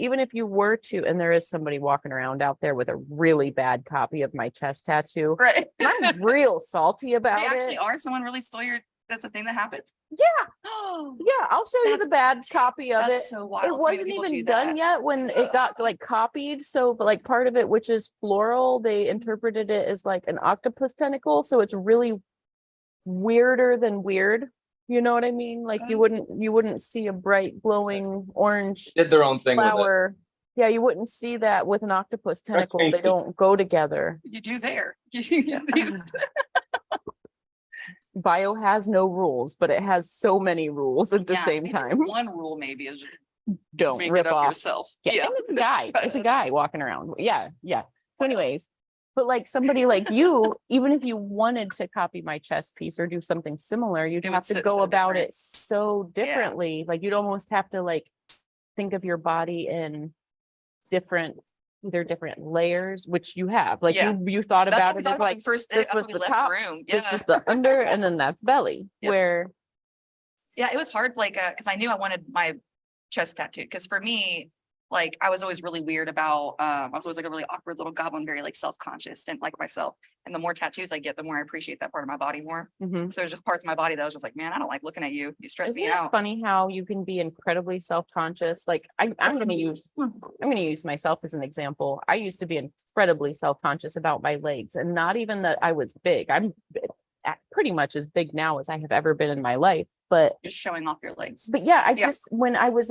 were to, and there is somebody walking around out there with a really bad copy of my chest tattoo, Right. I'm real salty about They actually it. are. Someone really stole your, that's a thing that happens. Yeah, Oh, yeah, I'll show you That's the bad copy of it. that's so wild. It to me that wasn't people even do done that. yet when it got like copied. So, but like part of it, which is floral, they interpreted it as like an octopus tentacle. So it's really weirder than weird. You know what I mean? Like you wouldn't see a bright glowing orange Did their own thing with it. flower. Yeah, you wouldn't see that with an octopus tentacle. They changed it. don't go together. You do there. Bio has no rules, but it has so many rules at the Yeah, same maybe time. One rule maybe is just Don't make rip it up off. yourself. Yeah, and it's a guy. It's a guy walking around. Yeah, yeah. So anyways, but like somebody like you, even if you wanted to copy my chest piece or do something similar, you'd It would have to sit go so about different. it so differently. Like you'd almost have to like think of your body in either different layers, which you have. Like Yeah. you thought That's about what we it thought as about like when first this after was we the left top, the room. this Yeah. is the under, and then that's belly. Yep. Where Yeah, it was hard, like, because I knew I wanted my chest tattooed. Because for me, like, I was always really weird about, I was always like a really awkward little goblin, very like self-conscious and like myself. And the more tattoos I get, the more I appreciate that part of my body more. Mhm. So there's just parts of my body that I was just like, man, I don't like looking at you. You stress Isn't me it out. funny how you can be incredibly self-conscious? Like I'm gonna use myself as an example. I used to be incredibly self-conscious about my legs, and not even that I was big. I'm pretty much as big now as I have ever been in my life. But Just showing off your legs. yeah, I Yeah. just when I was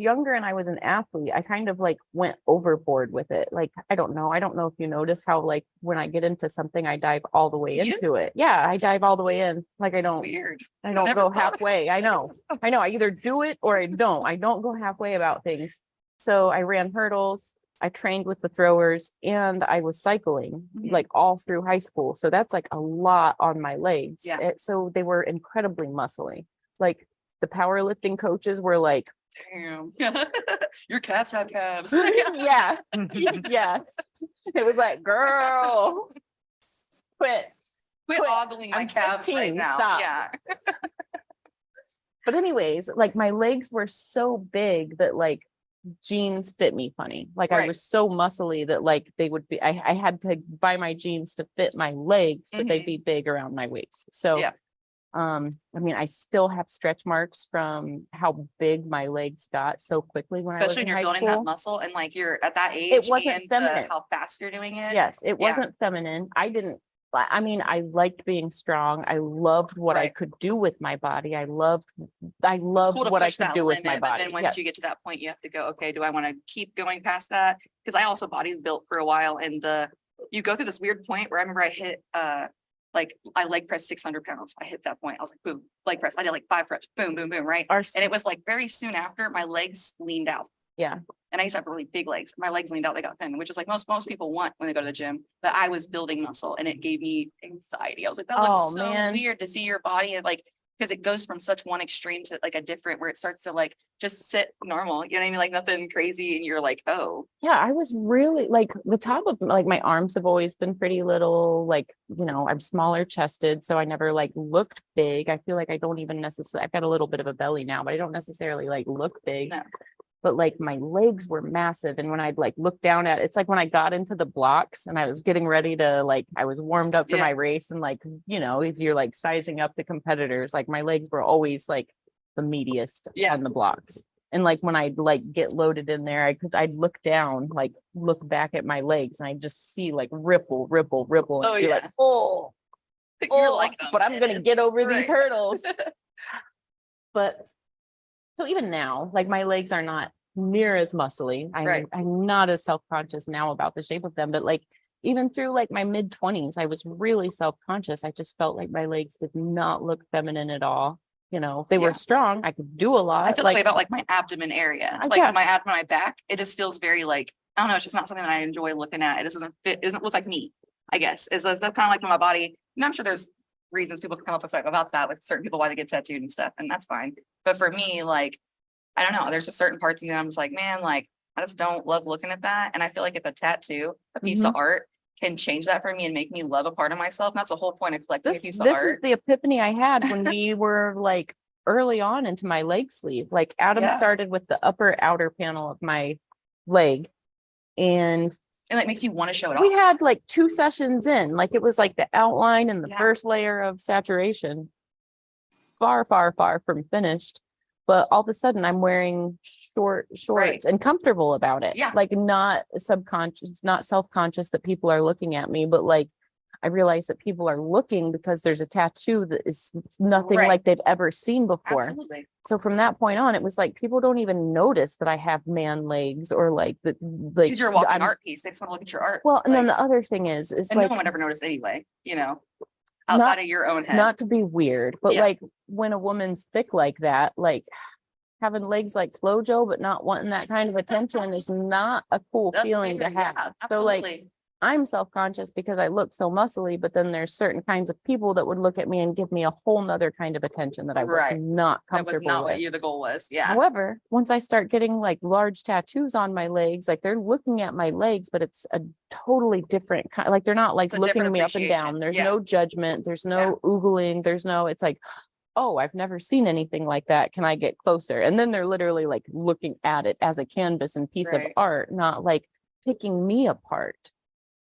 younger and I was an athlete, I kind of like went overboard with it. Like I don't know if you notice how like when I get into something, I dive all the way You? into it. Yeah, I dive all the way in. Like I don't Weird. go never thought- halfway. I know. I either do it or I don't. I don't go halfway about things. So I ran hurdles. I trained with the throwers, and I was cycling Mhm. like all through high school. So that's like a lot on my legs. Yeah. So they were incredibly muscly. Like the powerlifting coaches were like, Damn. Your calves have calves. yeah, yeah. It was like, girl, quit. Quit Quit. ogling my I'm calves right 15, now. stop. Yeah. But anyways, like my legs were so big that like jeans fit me funny. Like I Right. was so muscly that like they would be, I had to buy my jeans to fit my legs, but they'd Mhm. be big around my waist. So, Yeah. I mean, I still have stretch marks from how big my legs got so quickly when I was Especially in when you're high building that school. muscle and like you're at that age wasn't and feminine. how fast you're doing it. Yes, it Yeah. wasn't feminine. I mean, I liked being strong. I loved what I Right. could do with my body. I loved It's what cool to I push could that do with my limit, but body. then once Yes. you get to that point, you have to go, okay, do I want to keep going past that? Because I also body built for a while and you go through this weird point where I remember I hit like I leg pressed 600 pounds. I hit that point. I was like, boom, leg press. I did like 5 reps, boom, boom, boom, right? Our And it was like very soon after my legs leaned out. Yeah. And I used to have really big legs. My legs leaned out, they got thin, which is like most people want when they go to the gym. But I was building muscle and it gave me anxiety. I was like, that looks Oh, so man. weird to see your body and like Because it goes from such one extreme to like a different, where it starts to like just sit normal, you know what I mean? Like nothing crazy and you're like, oh, Yeah, I was really like the top of like my arms have always been pretty little, like, I'm smaller chested, so I never like looked big. I feel like I don't even necessarily, I've got a little bit of a belly now, but I don't necessarily like look big. No. But like my legs were massive. And when I'd like look down at it's like when I got into the blocks and I was getting ready to like, I was warmed up for Yeah. my race and like, as you're like sizing up the competitors, like my legs were always like the meatiest Yeah. on the blocks. And like when I'd like get loaded in there, I'd look down, like look back at my legs and I just see like ripple. And Oh, be like, yeah. oh, You're like, but I'm gonna get over these Right. hurdles. But so even now, like my legs are not near as muscly. Right. I'm not as self-conscious now about the shape of them, but like even through like my mid-20s, I was really self-conscious. I just felt like my legs did not look feminine at all. They were Yeah. strong. I could do a lot. I feel that way about like my abdomen area, like yeah. my abdomen, my back, it just feels very like, I don't know, it's just not something that I enjoy looking at. It just doesn't fit, it doesn't look like me, I guess. That's kind of like my body. And I'm sure there's reasons people can come up with about that with certain people, why they get tattooed and stuff, and that's fine. But for me, like, I don't know, there's just certain parts of me that I'm just like, man, like, I just don't love looking at that. And I feel like if a tattoo, a piece of art can change that for me and make me love a part of myself, and that's the whole point of collecting a piece of This art. is the epiphany I had when we were like early on into my leg sleeve. Like Adam Yeah. started with the upper outer panel of my leg. And It like makes you want to show it we off. had like 2 sessions in, like it was like the outline and the Yeah. first layer of saturation. Far from finished. But all of a sudden I'm wearing shorts Right. and comfortable about it. Yeah. Like not subconscious, not self-conscious that people are looking at me, but like I realize that people are looking because there's a tattoo that is nothing Right. like they've ever seen before. Absolutely. So from that point on, it was like people don't even notice that I have man legs or like that. Like Because you're a walking I'm- art piece. They just want to look at your art. Well, and then Like, the other thing is and like no one would ever notice anyway, outside of your own head. not to be weird, but Yeah. like when a woman's thick like that, like having legs like Flojo, but not wanting that kind of attention is not a cool That's feeling to bigger, yeah, have. So like absolutely. I'm self-conscious because I look so muscly, but then there's certain kinds of people that would look at me and give me a whole nother kind of attention that I was Right. not That was comfortable not with. what the goal was. Yeah. However, once I start getting like large tattoos on my legs, like they're looking at my legs, but it's a totally different kind, like they're not like It's a looking different me up and down. appreciation. There's Yeah. no judgment. There's no Yeah. oogling. It's like, oh, I've never seen anything like that. Can I get closer? And then they're literally like looking at it as a canvas and piece of Right. art, not like picking me apart.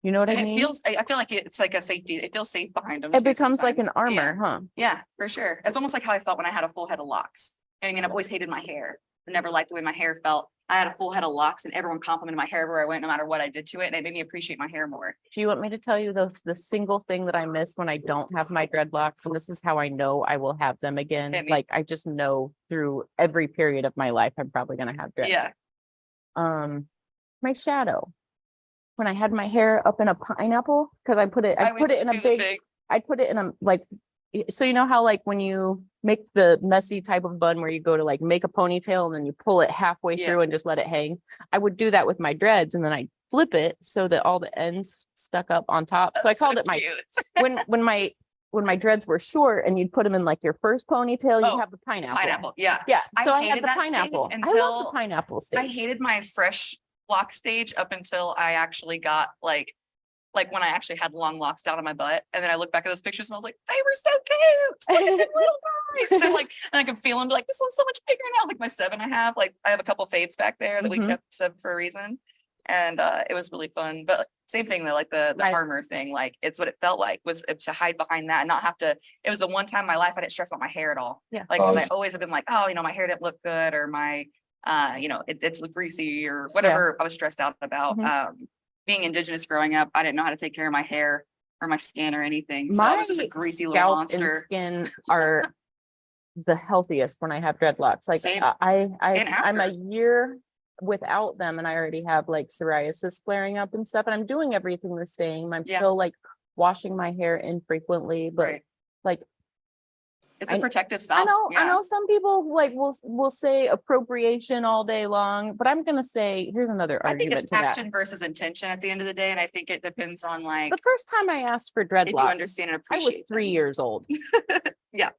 You know what And I it mean? feels, I feel like it's like a safety. It feels safe behind them. It too becomes like an sometimes. armor, Yeah. huh? Yeah, for sure. It's almost like how I felt when I had a full head of locks. I mean, I've always hated my hair. I never liked the way my hair felt. I had a full head of locks and everyone complimented my hair everywhere I went, no matter what I did to it. And it made me appreciate my hair more. Do you want me to tell you the single thing that I miss when I don't have my dreadlocks? And this is how I know I will have them again. Hit me. Like I just know through every period of my life, I'm probably gonna have dreads. Yeah. My shadow. When I had my hair up in a pineapple, because I put it in a big, I put it in a like, so you know how like when you make the messy type of bun where you go to like make a ponytail and then you pull it halfway Yeah. through and just let it hang. I would do that with my dreads and then I flip it so that all the ends stuck up on top. So I called it my when my dreads were short and you'd put them in like your first ponytail, Oh, you'd have the pineapple. pineapple. Yeah. Yeah. I So I had hated the that stage pineapple. I love until the pineapple I stage. hated my fresh lock stage up until I actually got like when I actually had long locks down on my butt. And then I look back at those pictures and I was like, they were so cute. Look at them little guys. And I'm like, and I can feel them be like, this one's so much bigger now. Like my 7 I have, like I have a couple fades back there that we Mhm. kept 7 for a reason. And it was really fun. But same thing though, like the I- armor thing, like it's what it felt like was to hide behind that and not have to, it was the one time in my life I didn't stress about my hair at all. Yeah. Like 'cause I always have been like, oh, my hair didn't look good or my it's greasy or whatever I was stressed out about. Mhm. Being indigenous growing up, I didn't know how to take care of my hair or my skin or anything. So I My was just a greasy little scalp monster. and skin are the healthiest when I have dreadlocks. Like Same. I'm a after. year without them and I already have like psoriasis flaring up and stuff. And I'm doing everything the same. I'm Yeah. still like washing my hair infrequently, but Right. like It's a I- protective I style. know Yeah. some people like will say appropriation all day long, but I'm gonna say here's another I think argument it's to that. action versus intention at the end of the day. And I think it depends on like The first time I asked for if dreadlocks, you understand and I was appreciate 3 them. years old. Yeah.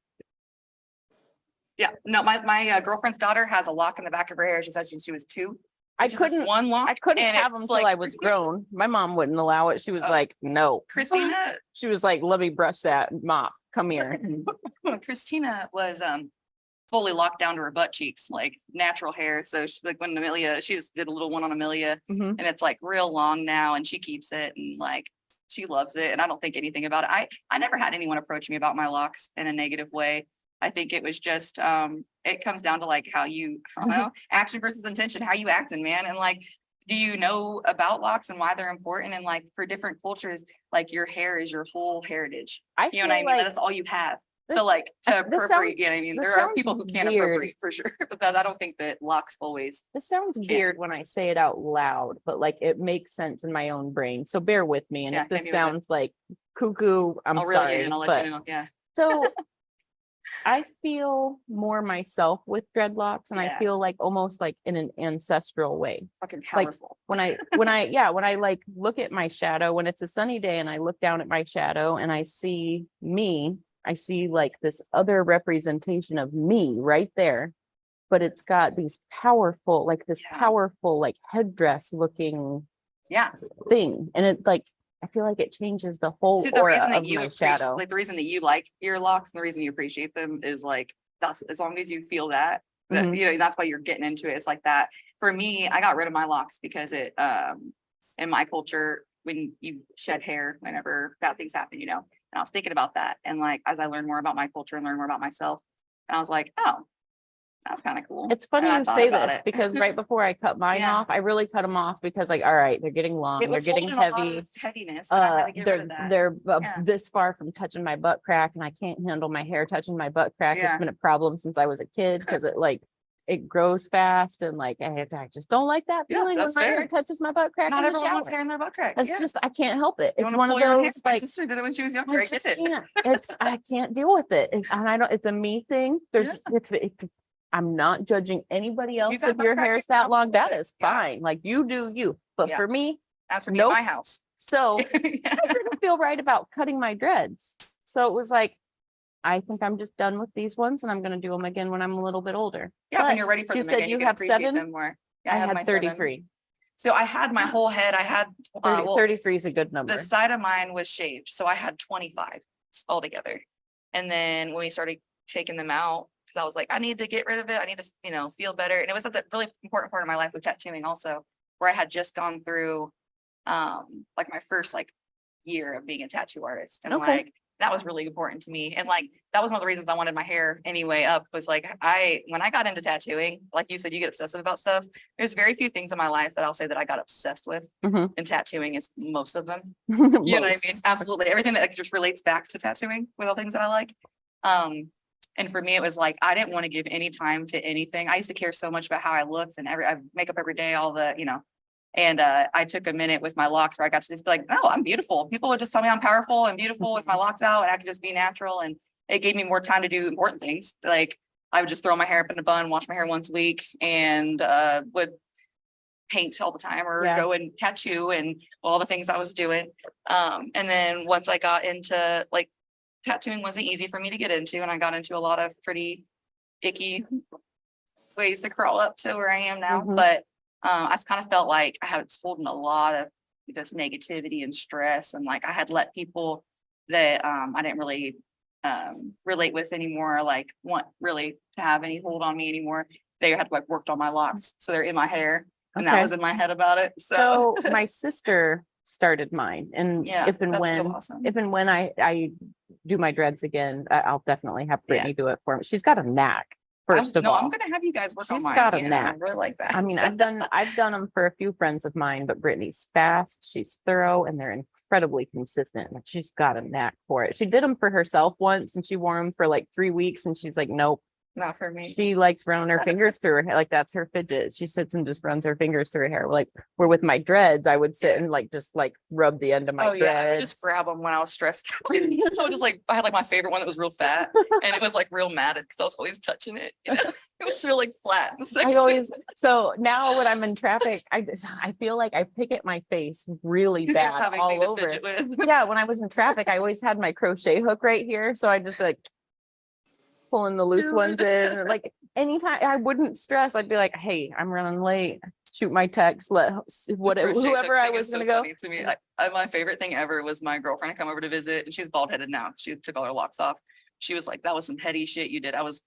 Yeah, no, my girlfriend's daughter has a lock in the back of her hair. She said since she was 2. I It's just this couldn't, one lock. I couldn't and have them it's till like- I was grown. My mom wouldn't allow it. She was Oh. like, no. Christina, She was like, let me brush that mop. Come here. Christina was fully locked down to her butt cheeks, like natural hair. So she, like when Amelia, she just did a little one on Amelia, Mhm. and it's like real long now, and she keeps it and like she loves it. And I don't think anything about it. I never had anyone approach me about my locks in a negative way. I think it was just it comes down to like how you, I don't know, action versus intention, how you acting, man. And like, do you know about locks and why they're important? And like for different cultures, like your hair is your whole heritage. I You know what I feel mean? like That's all you have. this- So like to this appropriate, you know sounds- what I mean? this There are sounds people who can't weird. appropriate for sure, but that I don't think that locks always. this sounds Can't. weird when I say it out loud, but like it makes sense in my own brain. So bear with me. And Yeah, if this hit me with it. sounds like cuckoo, I'm I'll reel you sorry. in, I'll let But you know. Yeah. so I feel more myself with dreadlocks, and I Yeah. feel like almost like in an ancestral way. Fucking Like, powerful. when I when I like look at my shadow when it's a sunny day and I look down at my shadow and I see me, I see like this other representation of me right there, but it's got these powerful, like this Yeah. powerful, like headdress looking Yeah. thing. And it like, I feel like it changes the whole See, the aura reason that of you my appreciate, shadow. like the reason that you like your locks and the reason you appreciate them is like, that's as long as you feel that, Mhm. you know, that's why you're getting into it. It's like that. For me, I got rid of my locks because it, in my culture, when you shed hair, whenever bad things happen, you know, and I was thinking about that. And like, as I learned more about my culture and learned more about myself, and I was like, oh, that's kind of cool. It's funny And I you thought say about this it. because right before I cut mine Yeah. off, I really cut them off because like, all right, they're getting long, It they're was getting holding a lot heavy. of heaviness and I had to get rid of that. They're Yeah. this far from touching my butt crack, and I can't handle my hair touching my butt crack. Yeah. It's been a problem since I was a kid because it like it grows fast, and like I just don't like that Yeah, feeling when that's my hair fair. touches my butt crack Not in the everyone wants shower. hair in their butt crack. It's Yeah. just I can't help it. You It's wanna one of pull your hair? those My like sister did it when she was younger. I I just get it. can't. It's I can't deal with it, and I don't. It's a me thing. There's if I'm not judging anybody else got if your butt crack, hair's you can that long. have That it. is Yeah. fine. Like you do you. But Yeah. for me, As for me, Nope. my house. so I didn't feel right about cutting my dreads. So it was like, I think I'm just done with these ones, and I'm gonna do them again when I'm a little bit older. Yeah, when But you're ready for you them said again, you you can have appreciate 7? them more. Yeah, I have my had 7. 33. So I had my whole head. I had 33 is a good number. the side of mine was shaved, so I had 25 altogether. And then when we started taking them out, because I was like, I need to get rid of it. I need to, you know, feel better. And it was a really important part of my life with tattooing also, where I had just gone through like my first like year of being a tattoo artist. And Okay. like that was really important to me. And like that was one of the reasons I wanted my hair anyway up was like when I got into tattooing, like you said, you get obsessive about stuff. There's very few things in my life that I'll say that I got obsessed with. Mhm. And tattooing is most of them. You know what I mean? Most. Absolutely. Everything that like, just relates back to tattooing with all things that I like. And for me, it was like, I didn't want to give any time to anything. I used to care so much about how I looked and I make up every day, all the, you know, and I took a minute with my locks where I got to just be like, oh, I'm beautiful. People would just tell me I'm powerful and beautiful with my locks out and I could just be natural. And it gave me more time to do important things. Like I would just throw my hair up in a bun, wash my hair once a week and would paint all the time or Yeah. go and tattoo and all the things I was doing. And then once I got into like tattooing wasn't easy for me to get into and I got into a lot of pretty icky ways to crawl up to where I am now. Mhm. But I just kind of felt like I was holding a lot of just negativity and stress and like I had let people that I didn't really relate with anymore, like want really to have any hold on me anymore. They had like worked on my locks. So they're in my hair. And that Okay. was in my head about it. So my sister started mine, and yeah, if and that's when still awesome. if and when I do my dreads again, I'll definitely have Yeah. Brittany do it for me. She's got a knack. First of no, all, I'm gonna have you guys work on She's mine. got a Yeah, knack. I really like that. I mean, I've done them for a few friends of mine, but Brittany's fast, she's thorough, and they're incredibly consistent. And she's got a knack for it. She did them for herself once, and she wore them for like 3 weeks, and she's like, nope. Not for me. She likes running her fingers through her hair. Like that's her fidget. She sits and just runs her fingers through her hair. Like where with my dreads, I would sit Yeah. and like just like rub the end of my Oh yeah, I would dreads. just grab them when I was stressed out. I would just like I had like my favorite one that was real fat and it was like real matted because I was always touching it. You know? It was real like flat. And I sexy. always so now when I'm in traffic, I feel like I pick at my face really 'Cause you're bad having all me to over. fidget with. Yeah, when I was in traffic, I always had my crochet hook right here. So I just like pulling the loose Dude. ones in. Like anytime I wouldn't stress, I'd be like, hey, I'm running late. Shoot my text, whoever I was gonna go. To me, my favorite thing ever was my girlfriend come over to visit, and she's bald headed now. She took all her locks off. She was like, "That was some heady shit you did." I was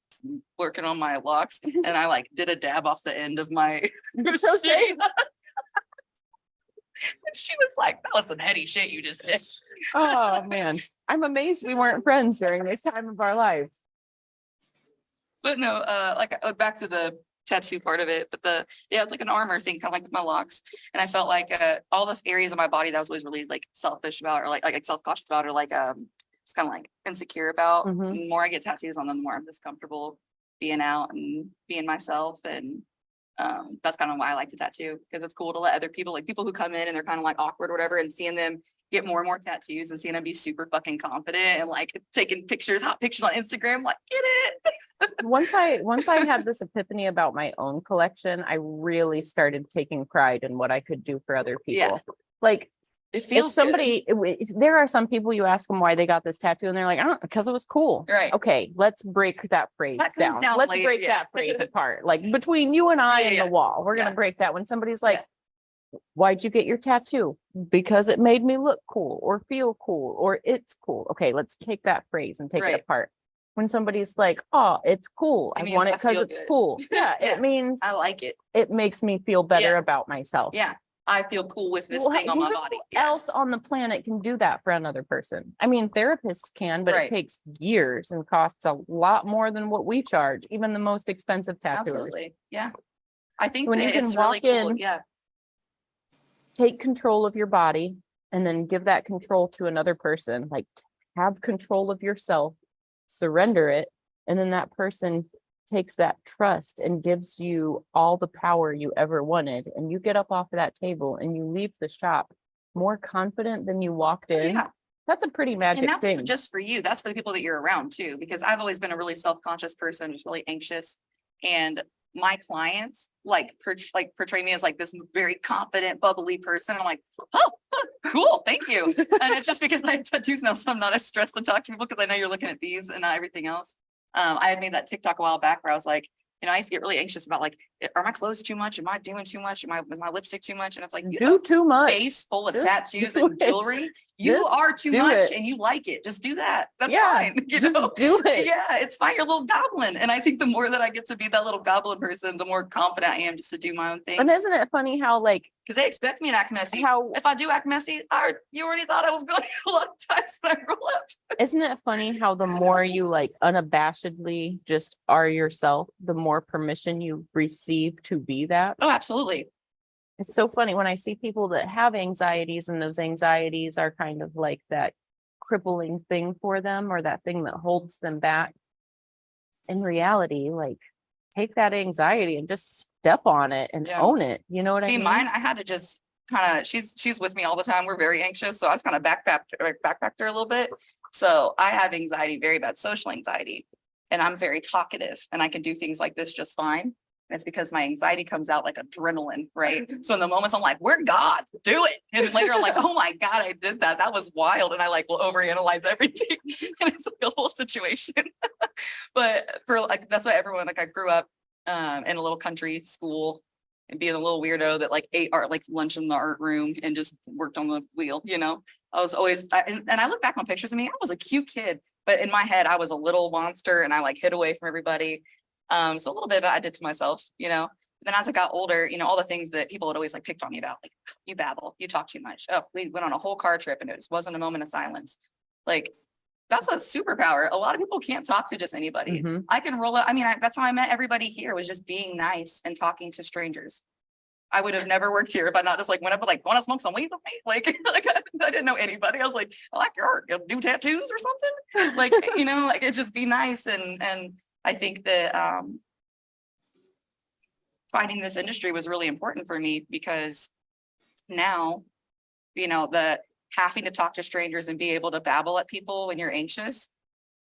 working on my locks, and I like did a dab off the end of my Crochet. And she was like, "That was some heady shit you just did." Oh man, I'm amazed we weren't friends during this time of our lives. But no, back to the tattoo part of it, but it's like an armor thing, kind of like with my locks. And I felt like all those areas of my body that I was always really like selfish about, or like self-cautious about, or like just kind of like insecure about. Mhm. The more I get tattoos on them, the more I'm just comfortable being out and being myself. And that's kind of why I like to tattoo, because it's cool to let other people, like people who come in and they're kind of like awkward or whatever, and seeing them get more and more tattoos and seeing them be super fucking confident and like taking pictures, hot pictures on Instagram, like get it. Once I had this epiphany about my own collection, I really started taking pride in what I could do for other people. Yeah. Like It if feels somebody, there are some people you ask them why they got this tattoo and they're like, I don't, because it was cool. good. Right. Okay, let's break that phrase That comes down. down Let's later, break yeah. that phrase apart. Like between you and I Yeah, and yeah. the wall, we're gonna Yeah. break that. When somebody's like, why'd you get your tattoo? Because it made me look cool or feel cool or it's cool. Okay, let's take that phrase and take Right. it apart. When somebody's like, oh, it's cool. It I means want I it because feel it's good. cool. Yeah, Yeah. it means I like it. it makes me feel better Yeah. about myself. Yeah. I feel cool with this Well, thing on my who body. Yeah. else on the planet can do that for another person? I mean, therapists can, but Right. it takes years and costs a lot more than what we charge, even the most expensive tattooers. Absolutely. Yeah. I think When you that can it's really walk cool. in- Yeah. Take control of your body and then give that control to another person. Like have control of yourself, surrender it, and then that person takes that trust and gives you all the power you ever wanted. And you get up off of that table and you leave the shop more confident than you walked in. Yeah. That's a pretty magic And that's thing. just for you. That's for the people that you're around too, because I've always been a really self-conscious person, just really anxious. And my clients portray me as like this very confident, bubbly person. I'm like, oh, cool, thank you. And it's just because I have tattoos now, so I'm not as stressed to talk to people because I know you're looking at these and not everything else. I had made that TikTok a while back where I was like, I used to get really anxious about like, are my clothes too much? Am I doing too much? Is my lipstick too much? And it's like, you Do have too a much. face full of Just tattoos do and it. jewelry. You Just are too do much it. and you like it. Just do that. That's Yeah, fine. You Just know? do it. Yeah, it's fine. You're a little goblin. And I think the more that I get to be that little goblin person, the more confident I am just to do my own things. And isn't it funny how like Because they expect me to act messy. how If I do act messy, you already thought I was going to a lot of times when I roll up. isn't it funny how the more you like unabashedly just are yourself, the more permission you receive to be that? Oh, absolutely. It's so funny when I see people that have anxieties and those anxieties are kind of like that crippling thing for them or that thing that holds them back. In reality, like take that anxiety and just step on it and Yeah. own it. You know what I See, mean? mine, I had to just kind of, she's with me all the time. We're very anxious. So I just kind of backpacked her a little bit. So I have anxiety, very bad social anxiety, and I'm very talkative and I can do things like this just fine. And it's because my anxiety comes out like adrenaline, right? So in the moments I'm like, we're God, do it. And later I'm like, oh my God, I did that. That was wild. And I like will overanalyze everything. And it's like a whole situation. But for like, that's why everyone, like I grew up in a little country school and being a little weirdo that like ate art, like lunch in the art room and just worked on the wheel, I was always, and I look back on pictures of me, I was a cute kid, but in my head, I was a little monster and I like hid away from everybody. So a little bit of it I did to myself, Then as I got older, all the things that people had always like picked on me about, like you babble, you talk too much. Oh, we went on a whole car trip and it just wasn't a moment of silence. Like that's a superpower. A lot of people can't talk to just anybody. Mhm. I can roll up. I mean, that's how I met everybody here, was just being nice and talking to strangers. I would have never worked here if I not just like went up and like, want to smoke some weed with me? Like I didn't know anybody. I was like, I like your art. You do tattoos or something? Like, like it just be nice. And I think that finding this industry was really important for me because now, the having to talk to strangers and be able to babble at people when you're anxious,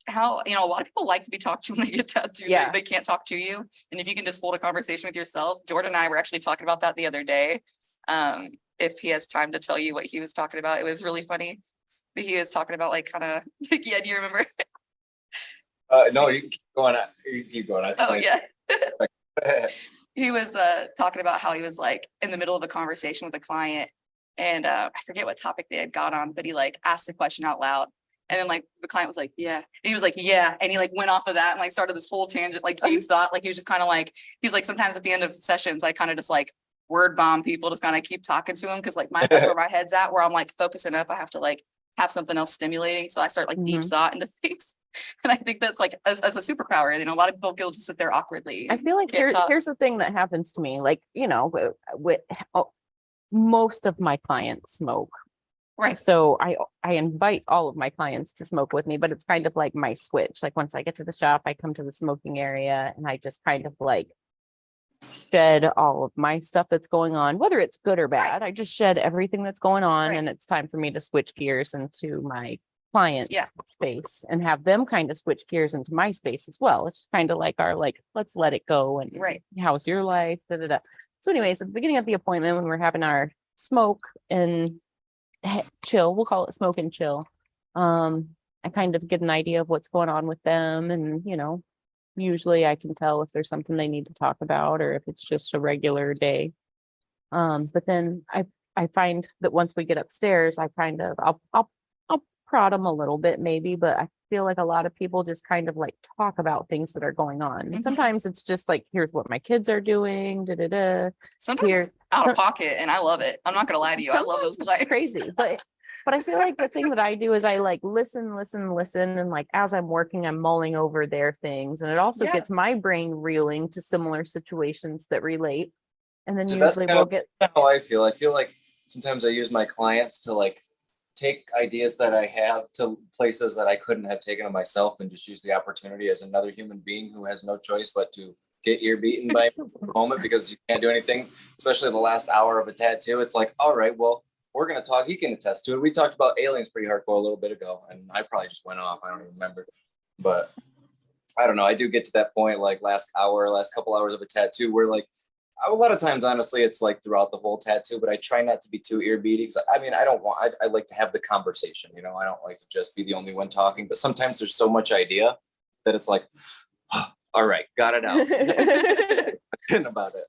how, a lot of people like to be talked to when they get tattooed. Yeah. They can't talk to you. And if you can just hold a conversation with yourself, Jordan and I were actually talking about that the other day. If he has time to tell you what he was talking about, it was really funny. But he was talking about like kind of, yeah, do you remember? No, you keep going. You keep going. I Oh, explained. yeah. He was talking about how he was like in the middle of a conversation with a client and I forget what topic they had got on, but he like asked a question out loud. And then like the client was like, yeah. And he was like, yeah. And he like went off of that and like started this whole tangent, like deep thought. Like he was just kind of like, he's like, sometimes at the end of sessions, I kind of just like word bomb people, just kind of keep talking to him. Cause like that's where my head's at, where I'm like focusing up. I have to like have something else stimulating. So I start like deep thought into things. And I think that's like as a superpower. You know, a lot of people feel just sit there awkwardly. I feel like can't talk. here's the thing that happens to me, like, you know, with most of my clients smoke. Right. So I invite all of my clients to smoke with me, but it's kind of like my switch. Like once I get to the shop, I come to the smoking area and I just kind of like shed all of my stuff that's going on, whether it's good or bad. I just shed everything that's going on, Right. and it's time for me to switch gears into my client's Yeah. space and have them kind of switch gears into my space as well. It's just kind of like our like, let's let it go and Right. how's your life? Da, da, da. So anyways, at the beginning of the appointment, when we're having our smoke and chill, we'll call it smoke and chill. I kind of get an idea of what's going on with them, and you know, usually I can tell if there's something they need to talk about or if it's just a regular day. But then I find that once we get upstairs, I kind of I'll prod them a little bit maybe, but I feel like a lot of people just kind of like talk about things that are going on. And Mhm. sometimes it's just like, here's what my kids are doing, da da da. Sometimes Here, it's out of pocket and I love it. I'm not gonna lie to you. I love those sometimes it's clients. crazy, but I feel like the thing that I do is I like listen, and like as I'm working, I'm mulling over their things, and it also Yeah. gets my brain reeling to similar situations that relate. And then So that's usually kind we'll of get how I feel. I feel like sometimes I use my clients to like take ideas that I have to places that I couldn't have taken them myself, and just use the opportunity as another human being who has no choice but to get ear beaten by a moment because you can't do anything, especially the last hour of a tattoo. It's like, all right, well, we're going to talk. He can attest to it. We talked about aliens pretty hardcore a little bit ago, and I probably just went off. I don't even remember, but I don't know. I do get to that point, like last couple hours of a tattoo where like, a lot of times, honestly, it's like throughout the whole tattoo, but I try not to be too ear beating. Because I mean, I like to have the conversation, you know, I don't like to just be the only one talking, but sometimes there's so much idea that it's like, all right, got it out about it.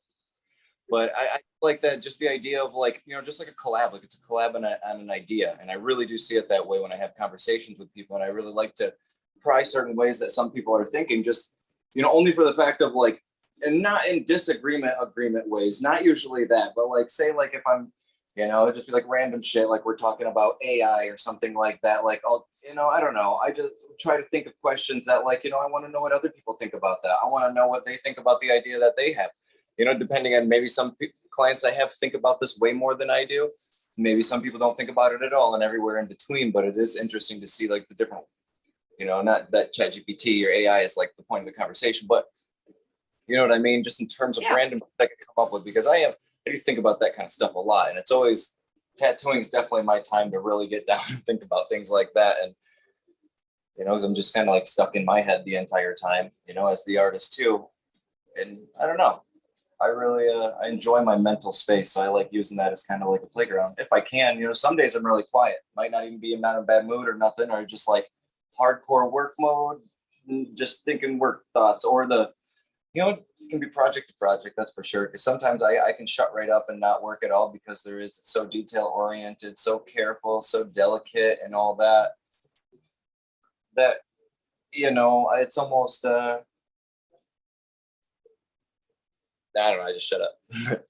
But I like that, just the idea of like, you know, just like a collab, like it's a collab on an idea. And I really do see it that way when I have conversations with people. And I really like to pry certain ways that some people are thinking, just, you know, only for the fact of like, and not in agreement ways, not usually that, but like, say like if I'm, you know, it'd just be like random shit, like we're talking about AI or something like that. Like, oh, you know, I don't know. I just try to think of questions that like, you know, I want to know what other people think about that. I want to know what they think about the idea that they have, you know, depending on maybe some clients I have think about this way more than I do. Maybe some people don't think about it at all, and everywhere in between, but it is interesting to see like the different, you know, not that ChatGPT or AI is like the point of the conversation, but you know what I mean? Just in terms of Yeah. random that I could come up with, because I do think about that kind of stuff a lot. And it's always, tattooing is definitely my time to really get down and think about things like that. And, you know, I'm just kind of like stuck in my head the entire time, you know, as the artist too. And I don't know, I really, I enjoy my mental space. So I like using that as kind of like a playground if I can. You know, some days I'm really quiet, might not even be in a bad mood or nothing, or just like hardcore work mode, just thinking work thoughts, or you know, it can be project to project, that's for sure. Because sometimes I can shut right up and not work at all because there is so detail oriented, so careful, so delicate and all that, that, you know, it's almost, I don't know, I just shut up.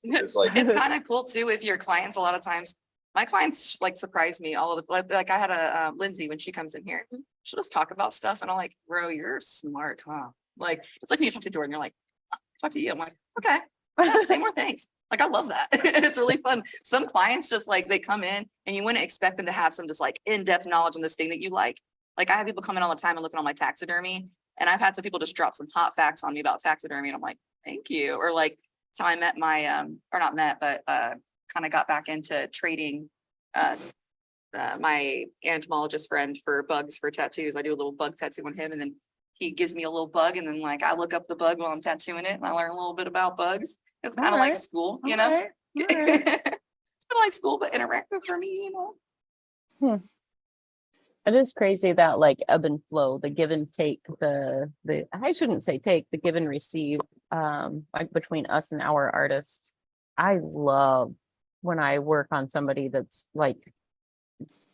It's like, It's kind of cool too with your clients. A lot of times, my clients like surprise me. All of the like I had a Lindsay when she comes in here. She'll just talk about stuff, and I'm like, bro, you're smart, huh? Like it's like when you talk to Jordan, you're like, oh, talk to you. I'm like, okay, yeah, say more things. Like I love that. It's really fun. Some clients just like they come in and you wouldn't expect them to have some just like in-depth knowledge on this thing that you like. Like I have people come in all the time and looking on my taxidermy, and I've had some people just drop some hot facts on me about taxidermy, and I'm like, thank you. Or like it's how I met my or not met, but kind of got back into trading my entomologist friend for bugs for tattoos. I do a little bug tattoo on him, and then he gives me a little bug, and then like I look up the bug while I'm tattooing it, and I learn a little bit about bugs. It's kind of like Alright. school, you know. Alright. It's kind of like school, but interactive for me, you know. It is crazy that like ebb and flow, the give and take, I shouldn't say take, the give and receive, like between us and our artists. I love when I work on somebody that's like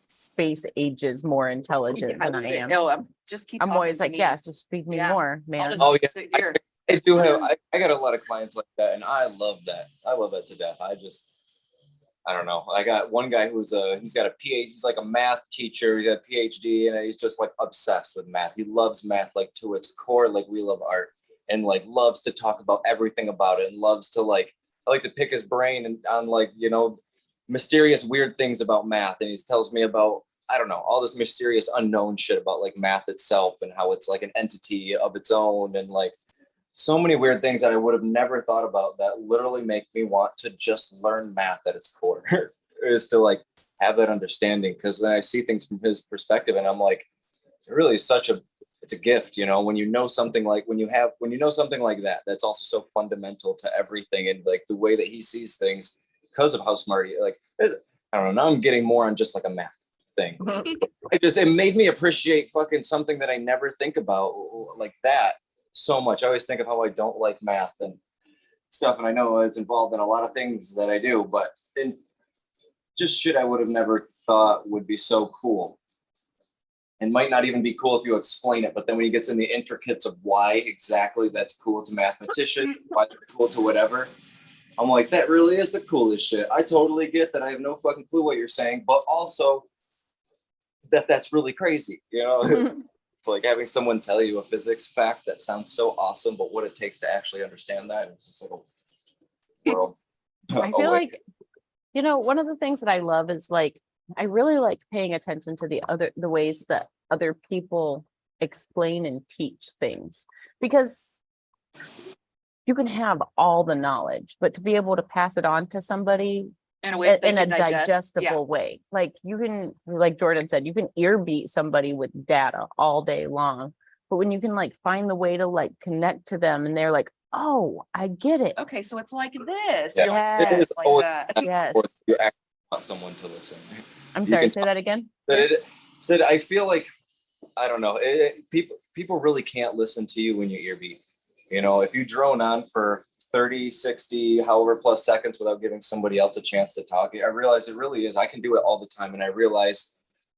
space ages more intelligent than I am. Oh, just keep. I'm talking always to like, me. yeah, just feed me Yeah. more, I'll man. just Oh, yeah. sit here. I do have, I got a lot of clients like that and I love that. I love that to death. I don't know. I got one guy he's got a PhD, he's like a math teacher, he got a PhD and he's just like obsessed with math. He loves math like to its core, like we love art and like loves to talk about everything about it and loves to like, I like to pick his brain and on like, you know, mysterious weird things about math. And he tells me about, I don't know, all this mysterious unknown shit about like math itself and how it's like an entity of its own and like so many weird things that I would have never thought about that literally make me want to just learn math at its core is to like have that understanding. Cause then I see things from his perspective and I'm like, it really is it's a gift, you know, when you know something like when you know something like that, that's also so fundamental to everything and like the way that he sees things because of how smart he like, I don't know, now I'm getting more on just like a math thing. It made me appreciate fucking something that I never think about like that so much. I always think of how I don't like math and stuff, and I know it's involved in a lot of things that I do, but in just shit I would have never thought would be so cool. And might not even be cool if you explain it, but then when he gets in the intricates of why exactly that's cool to mathematicians, why it's cool to whatever, I'm like, that really is the coolest shit. I totally get that I have no fucking clue what you're saying, but also that's really crazy, you know? It's like having someone tell you a physics fact that sounds so awesome, but what it takes to actually understand that is just like a world. I feel like, you know, one of the things that I love is like, I really like paying attention to the ways that other people explain and teach things, because you can have all the knowledge, but to be able to pass it on to somebody In a way that they in a can digest. Yeah. digestible way. Like you can, like Jordan said, you can ear beat somebody with data all day long, but when you can like find the way to like connect to them and they're like, oh, I get it. Okay, so it's like this. Yeah. You're like, It yes, is like always- that. Yes. Or you actually want someone to listen. I'm You sorry, can say that again. Said I feel like I don't know. People really can't listen to you when you ear beat. You know, if you drone on for 30, 60, however plus seconds without giving somebody else a chance to talk, I realize it really is. I can do it all the time. And I realize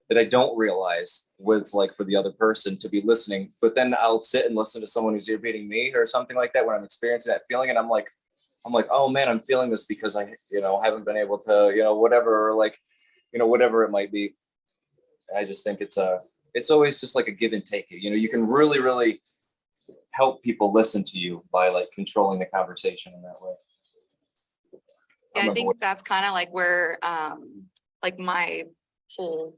that I don't realize what it's like for the other person to be listening. But then I'll sit and listen to someone who's ear beating me or something like that when I'm experiencing that feeling. And I'm like, oh man, I'm feeling this because I, you know, haven't been able to, you know, whatever, or like, you know, whatever it might be. I just think it's always just like a give and take. You know, you can really, really help people listen to you by like controlling the conversation in that way. Yeah, I remember think that's kind of like where, like my whole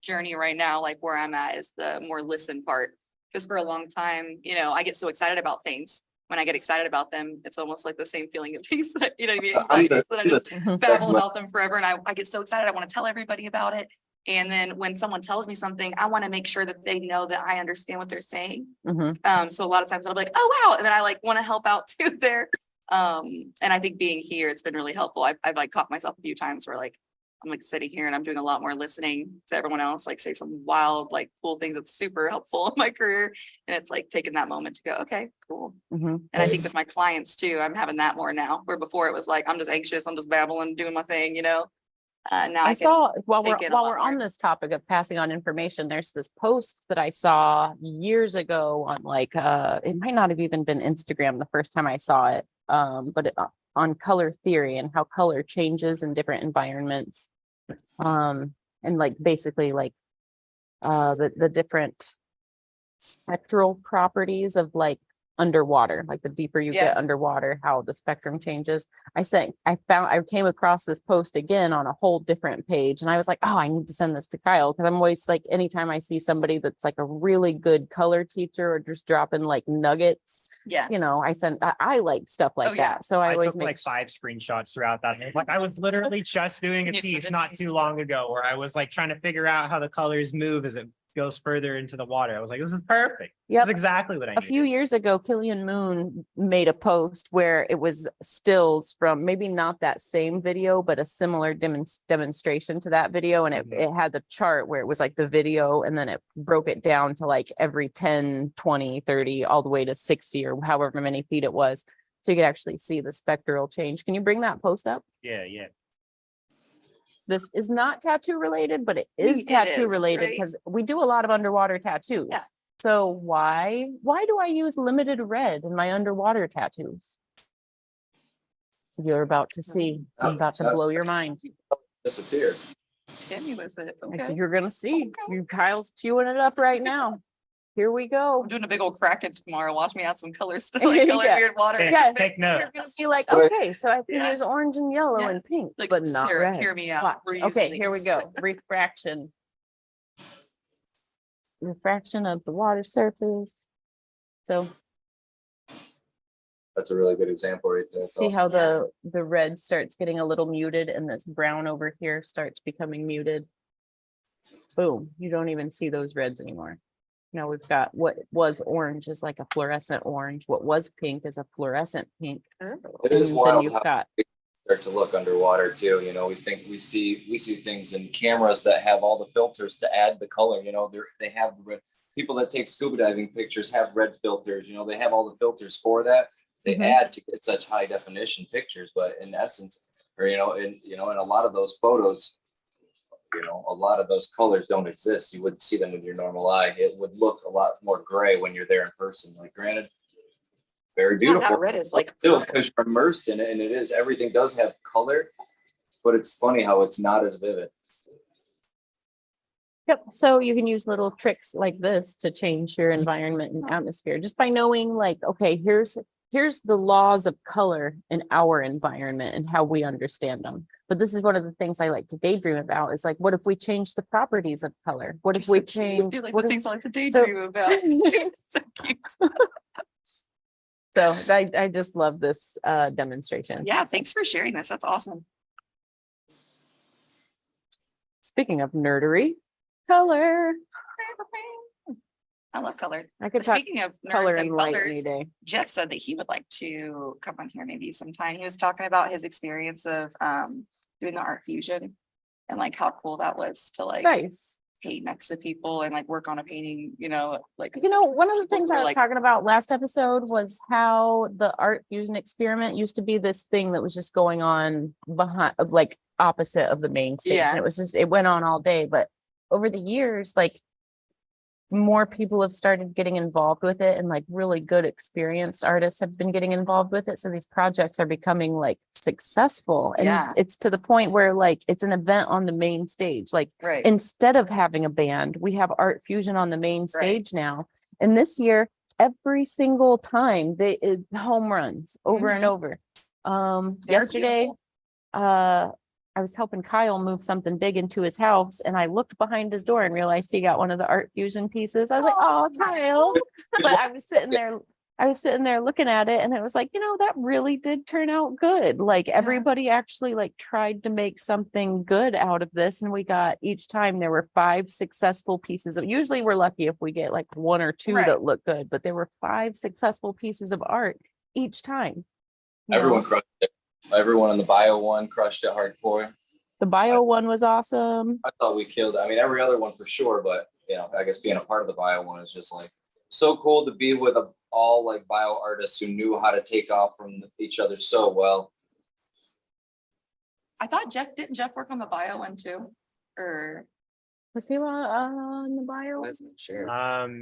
journey right now, like where I'm at is the more listen part. Because for a long time, you know, I get so excited about things. When I get excited about them, it's almost like the same feeling of peace. You know what I mean? Excited, so that I just babble about them forever. And I get so excited. I want to tell everybody about it. And then when someone tells me something, I want to make sure that they know that I understand what they're saying. Mhm. So a lot of times I'll be like, oh, wow. And then I like want to help out too there. And I think being here, it's been really helpful. I've like caught myself a few times where like, I'm like sitting here and I'm doing a lot more listening to everyone else, like say some wild, like cool things that's super helpful in my career. And it's like taking that moment to go, okay, cool. Mhm. And I think with my clients too, I'm having that more now, where before it was like, I'm just anxious, I'm just babbling, doing my thing, you know? Now I I can, saw while take in a while lot we're on more. this topic of passing on information, there's this post that I saw years ago on like it might not have even been Instagram the first time I saw it, but on color theory and how color changes in different environments, and like basically like the different spectral properties of like underwater, like the deeper you Yeah. get underwater, how the spectrum changes. I came across this post again on a whole different page and I was like, oh, I need to send this to Kyle. Cause I'm always like, anytime I see somebody that's like a really good color teacher or just dropping like nuggets, Yeah. you know, I like stuff like Oh, yeah. that. So I I always took make like 5 screenshots throughout that. Like I was literally just doing a You sent piece it to not me. too long ago where I was like trying to figure out how the colors move as it goes further into the water. I was like, this is perfect. Yep. That's exactly what I A few needed. years ago, Killian Moon made a post where it was stills from maybe not that same video, but a similar demonstration to that video. And Mhm. it had the chart where it was like the video and then it broke it down to like every 10, 20, 30, all the way to 60 or however many feet it was. So you could actually see the spectral change. Can you bring that post up? Yeah, yeah. This is not tattoo related, but it mean, is it tattoo is, related right? because we do a lot of underwater tattoos. Yeah. So why do I use limited red in my underwater tattoos? You're about to see. I'm about to blow your mind. Disappeared. Hit me with it. Actually, Okay. you're gonna see. Okay. You Kyle's queuing it up right now. Here we go. I'm doing a big old Kraken tomorrow. Watch me add some colors to like color Yeah. weird water. Take- Yes, take note. you're gonna be like, Right. okay, so I can Yeah. use orange and yellow Yeah. and pink, Like, but not Sarah, red. hear me out. Watch. We're Okay, using here we these. go. Refraction. Refraction of the water surface. So That's a really good example right there. It's see awesome. how the red starts getting a little muted and this brown over here starts becoming muted. Boom, you don't even see those reds anymore. Now we've got what was orange is like a fluorescent orange. What was pink is a fluorescent pink. Oh. It is And then wild you've how got, start to look underwater too. You know, we think we see things in cameras that have all the filters to add the color. You know, they have the red. People that take scuba diving pictures have red filters. You know, they have all the filters for that. They Mhm. add to get such high definition pictures, but in essence, or in a lot of those photos, a lot of those colors don't exist. You wouldn't see them with your normal eye. It would look a lot more gray when you're there in person. Like, granted, very Yeah, beautiful. that red is like Still, purple. because you're immersed in it, and it is, everything does have color, but it's funny how it's not as vivid. yep, so you can use little tricks like this to change your environment and atmosphere just by knowing like, okay, here's the laws of color in our environment and how we understand them. But this is one of the things I like to daydream about is like, what if we change the properties of color? What if we change? You're like what the if- things I like to so- daydream about. So cute. So I just love this demonstration. Yeah, thanks for sharing this. That's awesome. Speaking of nerdery, color. I love colors. I could But talk speaking of color nerds and and light any colors, day. Jeff said that he would like to come on here maybe sometime. He was talking about his experience of doing the art fusion and like how cool that was to like Nice. paint next to people and like work on a painting, like One of the people things were, I was like- talking about last episode was how the art fusion experiment used to be this thing that was just going on behind, like opposite of the main stage. Yeah. And it went on all day, but over the years, like more people have started getting involved with it and like really good experienced artists have been getting involved with it. So these projects are becoming like successful. And Yeah. it's to the point where like it's an event on the main stage. Like right. instead of having a band, we have art fusion on the main Right. stage now. And this year, every single time home runs over and over. They're Yesterday, I was helping Kyle move something big into his house and I looked behind his door and realized he got one of the art fusion pieces. I was like, oh, Kyle. But I was sitting there looking at it and it was like, that really did turn out good. Like everybody actually like tried to make something good out of this. And we got each time there were 5 successful pieces of, usually we're lucky if we get like 1 or 2 Right. that look good, but there were 5 successful pieces of art each time. You know, Everyone crushed it. Everyone on the bio one crushed it hardcore. the bio one was awesome. I thought we killed it. I mean, every other one for sure, but I guess being a part of the bio one is just like so cool to be with all like bio artists who knew how to take off from each other so well. I thought didn't Jeff work on the bio one too? Or Was he on the I bio? wasn't sure.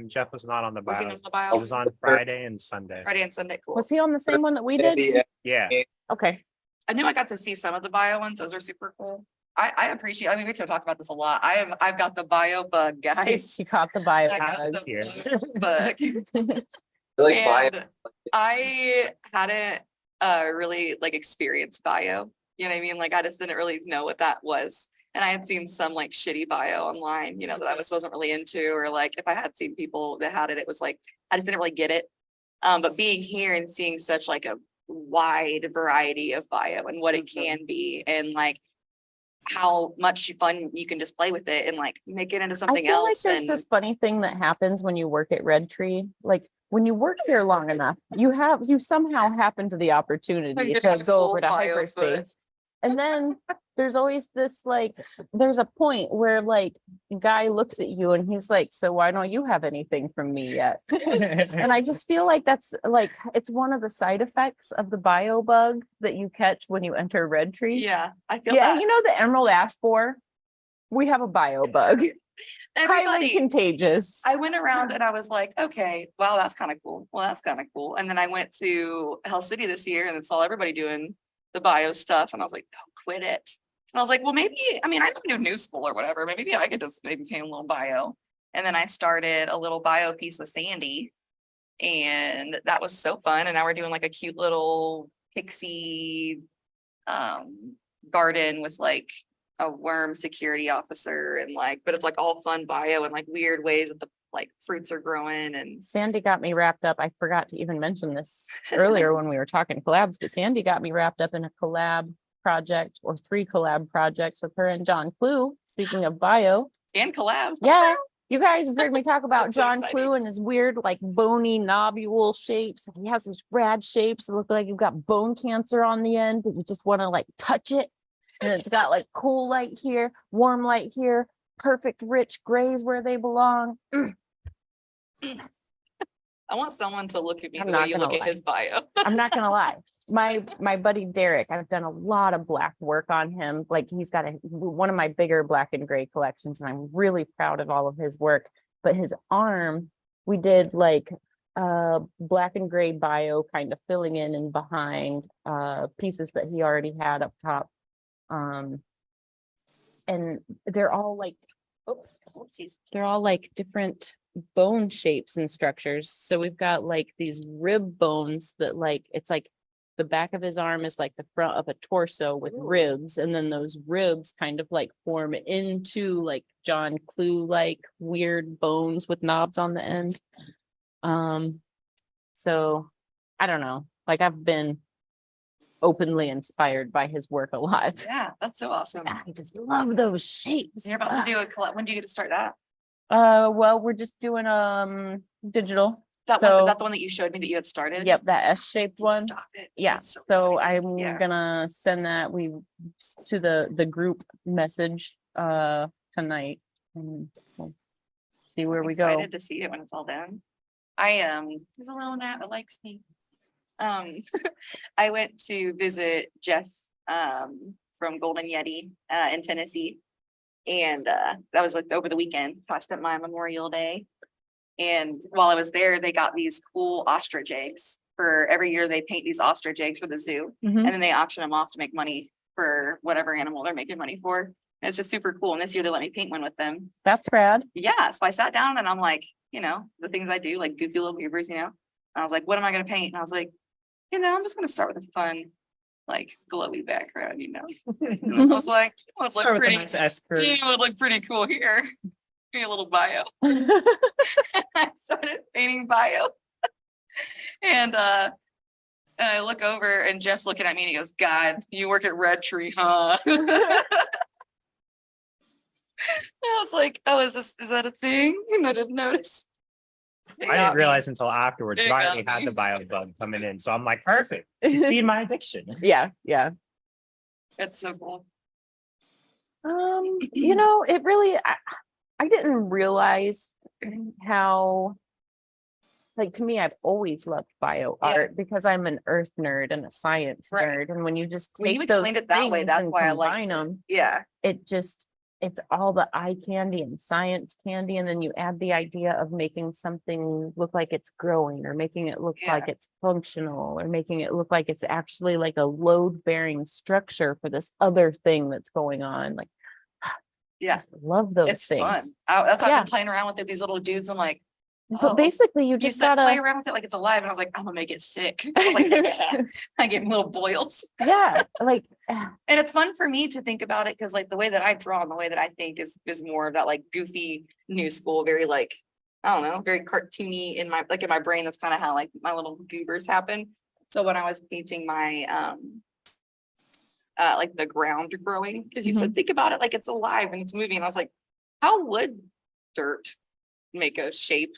Jeff was not on the Was he bio. on the bio? He was on Friday and Sunday. Friday and Sunday, cool. Was he on the same one that we did? Yeah. Okay. I knew I got to see some of the bio ones. Those are super cool. I appreciate, we talked about this a lot. I've got the bio bug, guys. She caught the bio. I got bug. the here. bio bug. Like bio, And I hadn't really like experienced bio. You know what I mean? Like I just didn't really know what that was. And I had seen some like shitty bio online, that I wasn't really into, or like if I had seen people that had it, it was like, I just didn't really get it. But being here and seeing such like a wide variety of bio and what it can be, and like how much fun you can just play with it and like make it into I something feel like else. there's And this funny thing that happens when you work at Red Tree. Like when you work there long enough, you somehow happen to the opportunity get to a go over full to bio hyperspace. And then there's always this like, there's a point where like guy looks at you and he's like, so why don't you have anything from me yet? And I just feel like that's like, it's one of the side effects of the bio bug that you catch when you enter Red Tree. yeah, I feel Yeah, that. you know the emerald ash borer? We have a bio bug. Highly Everybody, contagious. I went around and I was like, okay, wow, that's kind of cool. Well, that's kind of cool. And then I went to Hell City this year and saw everybody doing the bio stuff. And I was like, don't quit it. And I was like, well, maybe, I mean, I don't do new school or whatever. Maybe I could just maybe paint a little bio. And then I started a little bio piece with Sandy. And that was so fun. And now we're doing like a cute little pixie garden with like a worm security officer and like, but it's like all fun bio and like weird ways that the like fruits are growing. And Sandy got me wrapped up. I forgot to even mention this earlier when we were talking collabs, but Sandy got me wrapped up in a collab project or 3 collab projects with her and John Clue. Speaking of bio, and collabs. yeah, you guys have heard me talk about That's so John exciting. Clue and his weird, like bony nobule shapes. He has these rad shapes that look like you've got bone cancer on the end, but you just want to like touch it. And it's got like cool light here, warm light here, perfect rich grays where they belong. I want someone to look at me I'm the not way you gonna look at lie. his bio. I'm not gonna lie. My buddy Derek, I've done a lot of black work on him. Like he's got one of my bigger black and gray collections, and I'm really proud of all of his work. But his arm, we did like black and gray bio, kind of filling in and behind pieces that he already had up top. And they're all like, Oopsies. they're all like different bone shapes and structures. So we've got like these rib bones that like, it's like the back of his arm is like the front of a torso with ribs. And then those ribs kind of like form into like John Clue, like weird bones with knobs on the end. So I don't know, like I've been openly inspired by his work a lot. Yeah, that's so awesome. I just love those shapes. You're about to do a collab. When do you get to start that? Well, we're just doing digital. That one, So- is that the one that you showed me that you had started? Yep, that S-shaped one. Stop it. Yeah, That's so exciting. I'm Yeah. gonna send that to the group message tonight. And we'll see where we go. Excited to see it when it's all done. There's a little gnat that likes me. I went to visit Jeff from Golden Yeti in Tennessee. And that was like over the weekend. So I spent my Memorial Day. And while I was there, they got these cool ostrich eggs. For every year they paint these ostrich eggs for the zoo. Mhm. And then they auction them off to make money for whatever animal they're making money for. And it's just super cool. And this year they let me paint one with them. That's rad. Yeah, so I sat down and I'm like, you know, the things I do, like goofy little beavers, you know. I was like, what am I gonna paint? And I was like, you know, I'm just gonna start with a fun, like glowy background, you know. And I was like, it would Start look with a pretty, nice esper. it would look pretty cool here. Give me a little bio. I started painting bio. And I look over and Jeff's looking at me and he goes, God, you work at Red Tree, huh? I was like, oh, is that a thing? And I didn't notice. It I got didn't me. realize until afterwards, It but I got already had me. the bio bug coming in. So I'm like, perfect. Feed my addiction. Yeah, yeah. It's so cool. You know, it really, I didn't realize how, like, to me, I've always loved bio Yeah. art because I'm an earth nerd and a science Right. nerd. And when you just When you take those explained it that way, things that's and why I combine liked it. them, Yeah. it's all the eye candy and science candy. And then you add the idea of making something look like it's growing or making it look like it's functional or making it look like it's actually like a load bearing structure for this other thing that's going on. Like, Yeah. just love those It's things. fun. That's why Yeah. I've been playing around with it, these little dudes. I'm like, But oh, basically you you just said play gotta, around with it like it's alive. And I was like, I'm gonna make it sick. I'm like, I get little boils. yeah, like, And it's fun for me to think about it because like the way that I draw and the way that I think is more of that like goofy new school, very like, I don't know, very cartoony in my brain. That's kind of how like my little goobers happen. So when I was painting my like the ground growing, because you said, think about it like it's alive and it's moving. And I was like, how would dirt make a shape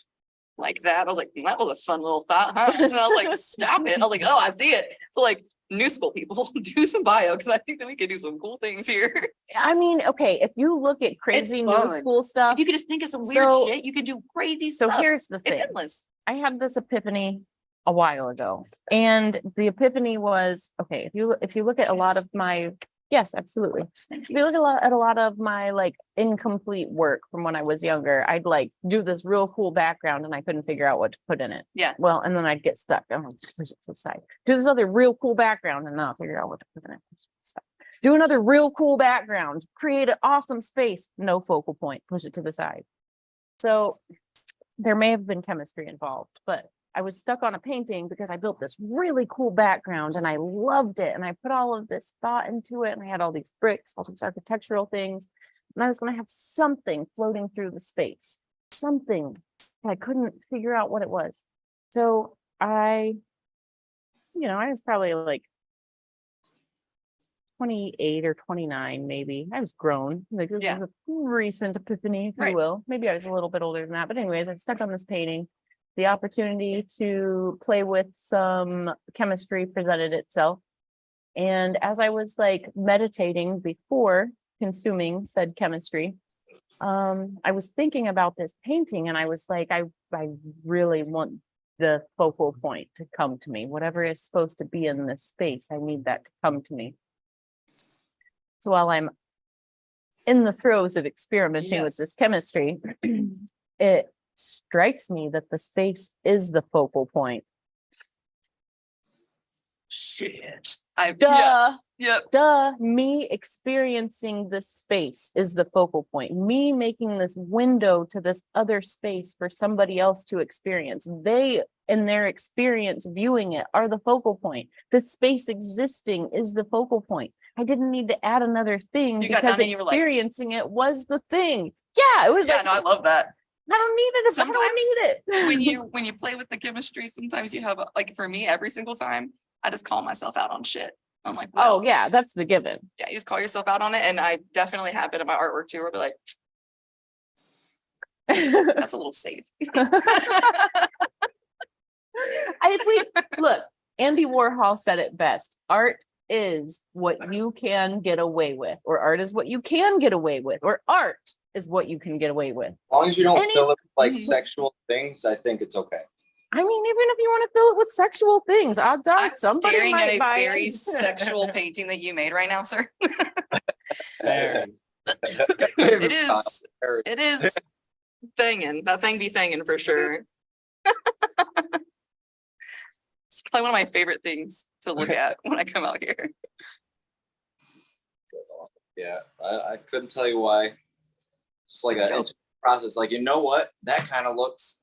like that? I was like, that was a fun little thought, huh? And I was like, stop it. I was like, oh, I see it. So like new school people do some bio, because I think that we could do some cool things here. I mean, okay, if you look at crazy new fun. school stuff, If you could just think of some weird So- shit, you could do crazy so stuff. here's the It's thing. endless. I had this epiphany a while ago, and the epiphany was, okay, if you look at a lot of my, yes, absolutely. If you look at a lot of my like incomplete work from when I was younger, I'd like do this real cool background and I couldn't figure out what to put in it. Yeah. Well, and then I'd get stuck. I'm like, push it to the side. Do this other real cool background and then I'll figure out what to put in it. Push it to the side. Do another real cool background, create an awesome space, no focal point, push it to the side. So there may have been chemistry involved, but I was stuck on a painting because I built this really cool background and I loved it. And I put all of this thought into it and I had all these bricks, all these architectural things. And I was going to have something floating through the space, something. I couldn't figure out what it was. So I was probably like 28 or 29, maybe. I was grown. Like this Yeah. was a recent epiphany, if Right. you will. Maybe I was a little bit older than that. But anyways, I stuck on this painting. The opportunity to play with some chemistry presented itself. And as I was like meditating before consuming said chemistry, I was thinking about this painting and I was like, I really want the focal point to come to me. Whatever is supposed to be in this space, I need that to come to me. So while I'm in the throes of experimenting with Yes. this chemistry, it strikes me that the space is the focal point. Shit. Duh. Yep. Duh, me experiencing this space is the focal point. Me making this window to this other space for somebody else to experience. They, in their experience viewing it, are the focal point. The space existing is the focal point. I didn't need to add another thing You got because done and you were like- experiencing it was the thing. Yeah, it was Yeah, like, no, I love that. I don't need it if I Sometimes don't need it. When you play with the chemistry, sometimes you have like, for me, every single time, I just call myself out on shit. I'm like, Oh, well, yeah, that's the given. yeah, you just call yourself out on it. And I definitely have it in my artwork too, where I'll be like, that's a little safe. Look, Andy Warhol said it best. Art is what you can get away with, or art is what you can get away with, or art is what you can get away with. As long as you don't Any- fill it with like Mhm. sexual things, I think it's okay. I mean, even if you want to fill it with sexual things, odds are I'm somebody staring at might a buy very it. sexual painting that you made right now, sir. There. It is, it is thingin', that thing be thingin' for sure. It's probably one of my favorite things to look at when I come out here. Yeah, I couldn't tell you why. Just like That's a dope. process, like, you know what? That kind of looks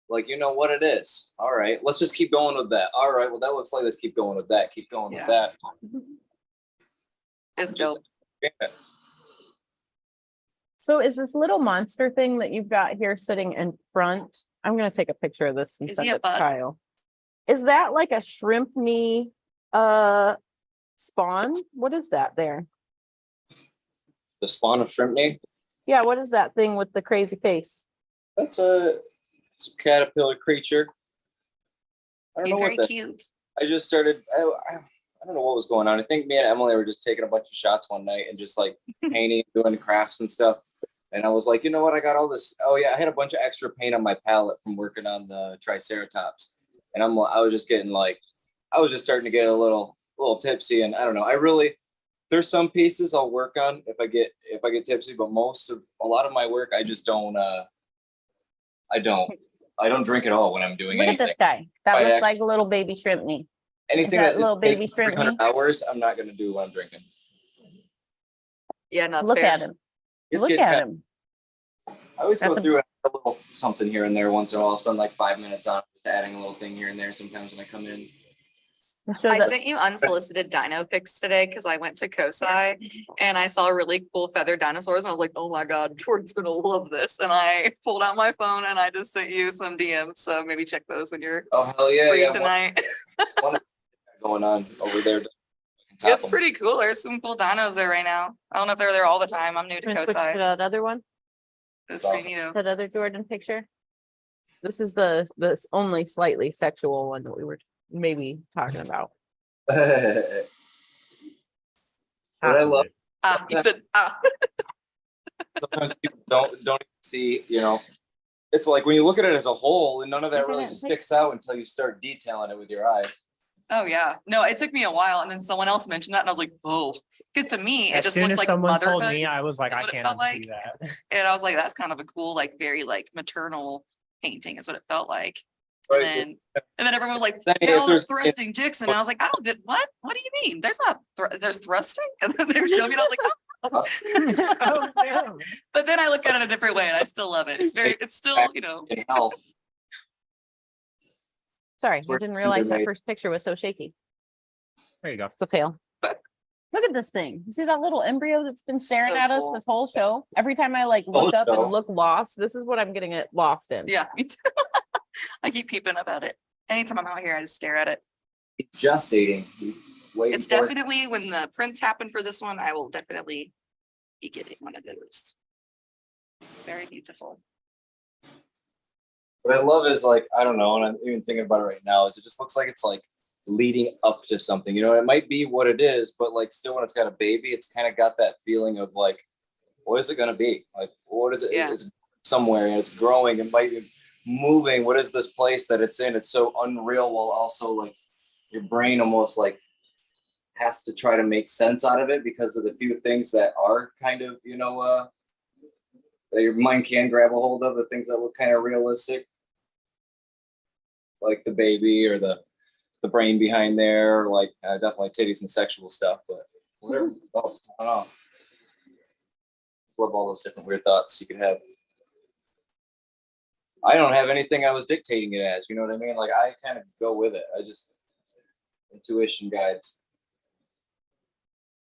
like, you know what it is. All right, let's just keep going with that. All right, well, that looks like, let's keep going with that. Keep going Yeah. with that. It's Just- dope. Yeah. So is this little monster thing that you've got here sitting in front? I'm gonna take a picture of this and Is send he a it to bug? Kyle. Is that like a shrimp knee spawn? What is that there? The spawn of shrimp knee. Yeah, what is that thing with the crazy face? That's it's a caterpillar creature. I don't You're know very what that. cute. I just started. I don't know what was going on. I think me and Emily were just taking a bunch of shots one night and just like painting, doing crafts and stuff. And I was like, you know what? I got all this. Oh yeah, I had a bunch of extra paint on my palette from working on the Triceratops. And I was just getting like, I was just starting to get a little tipsy. And I don't know. There's some pieces I'll work on if I get tipsy, but a lot of my work, I just don't. I don't drink at all when I'm doing Look at anything. this guy. That I looks act- like a little baby shrimp knee. Anything that that little is baby shrimp 300 knee? hours, I'm not gonna do when I'm drinking. Yeah, no, that's Look fair. at him. Just Look get at kind him. I always That's go a- through a little something here and there once in a while. I'll spend like 5 minutes on just adding a little thing here and there sometimes when I come in. I'm sure I that- sent you unsolicited dino pics today because I went to COSI and I saw really cool feathered dinosaurs and I was like, oh my God, Jordan's gonna love this. And I pulled out my phone and I just sent you some DMs. So maybe check those when you're Oh hell yeah, free yeah. tonight. One is going on over there. I can top It's them. pretty cool. There's some cool dinos there right now. I don't know if they're there all the time. I'm new to Can we switch to Cosi. that other one, It's That's pretty neat. that other Jordan picture? This is the only slightly sexual one that we were maybe talking about. What I love, You said, sometimes people don't even see, it's like when you look at it as a whole, and none of that really sticks out until you start detailing it with your eyes. oh yeah. No, it took me a while and then someone else mentioned that and I was like, oh, because to me, it As just soon looked as like someone told motherhood. me, I was like, is I what it can't felt unsee like. that. And I was like, that's kind of a cool, like very like maternal painting is what it felt like. Right. And then everyone was like, Then "Look at all the there's- thrusting dicks. And I was like, I don't get what? What do you mean? There's not, there's thrusting. And then they were showing me, and I was like, oh. Oh, no. But then I look at it a different way and I still love it. It's still, In hell. Sorry, I Where didn't they're realize that made. first picture was so shaky. There you go. It's a fail. Look at this thing. You see that little embryo that's been staring So at us cool. this whole show? Every time I like Whole look up show. and look lost, this is what I'm getting it lost in. yeah, me too. I keep peeping up at it. Anytime I'm out here, I just stare at it. He's gestating. He's waiting It's for it. definitely when the prints happen for this one, I will definitely be getting one of those. It's very beautiful. What I love is like, I don't know, and I'm even thinking about it right now, is it just looks like it's like leading up to something. It might be what it is, but like still when it's got a baby, it's kind of got that feeling of like, what is it gonna be? Like, what is it? Yeah. It's somewhere and it's growing and might be moving. What is this place that it's in? It's so unreal while also like your brain almost like has to try to make sense out of it because of the few things that are kind of, that your mind can grab a hold of, the things that look kind of realistic. Like the baby or the brain behind there, like definitely titties and sexual stuff, but whatever else, I don't know. Love all those different weird thoughts you could have. I don't have anything I was dictating it as, you know what I mean? Like I kind of go with it. I just intuition guides.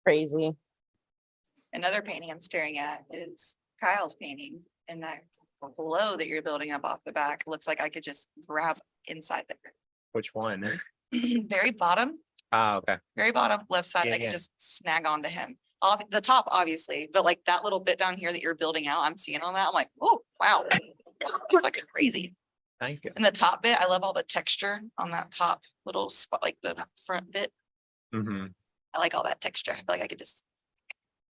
Crazy. Another painting I'm staring at is Kyle's painting, and that glow that you're building up off the back looks like I could just grab inside there. Which one? Very bottom, Okay. very bottom left side. Yeah, I could yeah. just snag onto him. Off the top, obviously, but like that little bit down here that you're building out, I'm seeing on that. I'm like, oh wow, it's fucking crazy. Thank you. And the top bit, I love all the texture on that top little spot, like the front bit. Mm-hmm. I like all that texture. I feel like I could just,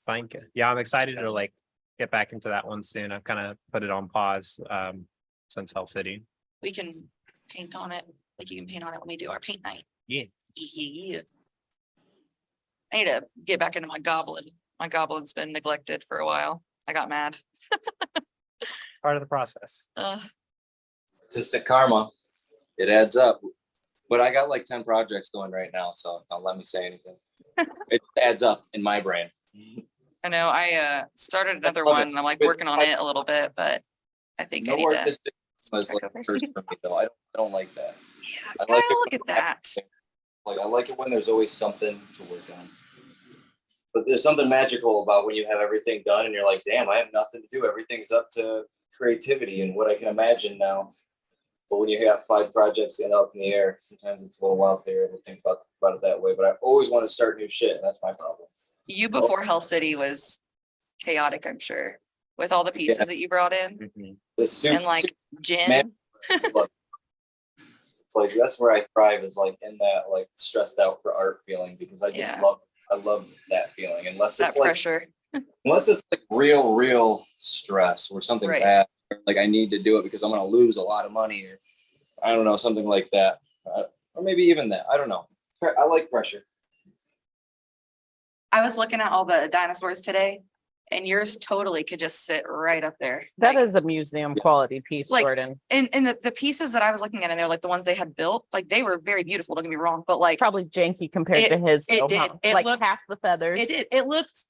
Thank you. Yeah, I'm excited to like get back into that one soon. I've kind of put it on pause since Hell City. we can paint on it. Like you can paint on it when we do our paint night. Yeah. Yeah. I need to get back into my goblin. My goblin's been neglected for a while. I got mad. Part of the process. Artistic karma, it adds up. But I got like 10 projects going right now, so don't let me say anything. It adds up in my brain. I know I started another love it. one and I'm like But working on it a little bit, but I think I No need to. artistic was check like over. first for me though. I don't like that. Yeah, I Kyle, like it look at that. Like I like it when there's always something to work on. But there's something magical about when you have everything done and you're like, damn, I have nothing to do. Everything's up to creativity and what I can imagine now. But when you have 5 projects in up in the air, sometimes it's a little wild to ever think about it that way. But I always want to start new shit, and that's my problem. You before Hell City was chaotic, I'm sure, with all the pieces that you brought in Mhm. It's super, and like gin. Man. It's like that's where I thrive is like in that like stressed out for art feeling because I just Yeah. love that feeling unless That it's like pressure. real stress or something Right. bad or like I need to do it because I'm gonna lose a lot of money or I don't know something like that or maybe even that I don't know. I like pressure. I was looking at all the dinosaurs today and yours totally could just sit right up there. That Like, is a museum quality piece, Like, Jordan. and the pieces that I was looking at and they're like the ones they had built, like they were very beautiful, don't get me wrong, but like Probably janky compared to his. it though, did. huh? It Like looks- half the feathers. it looked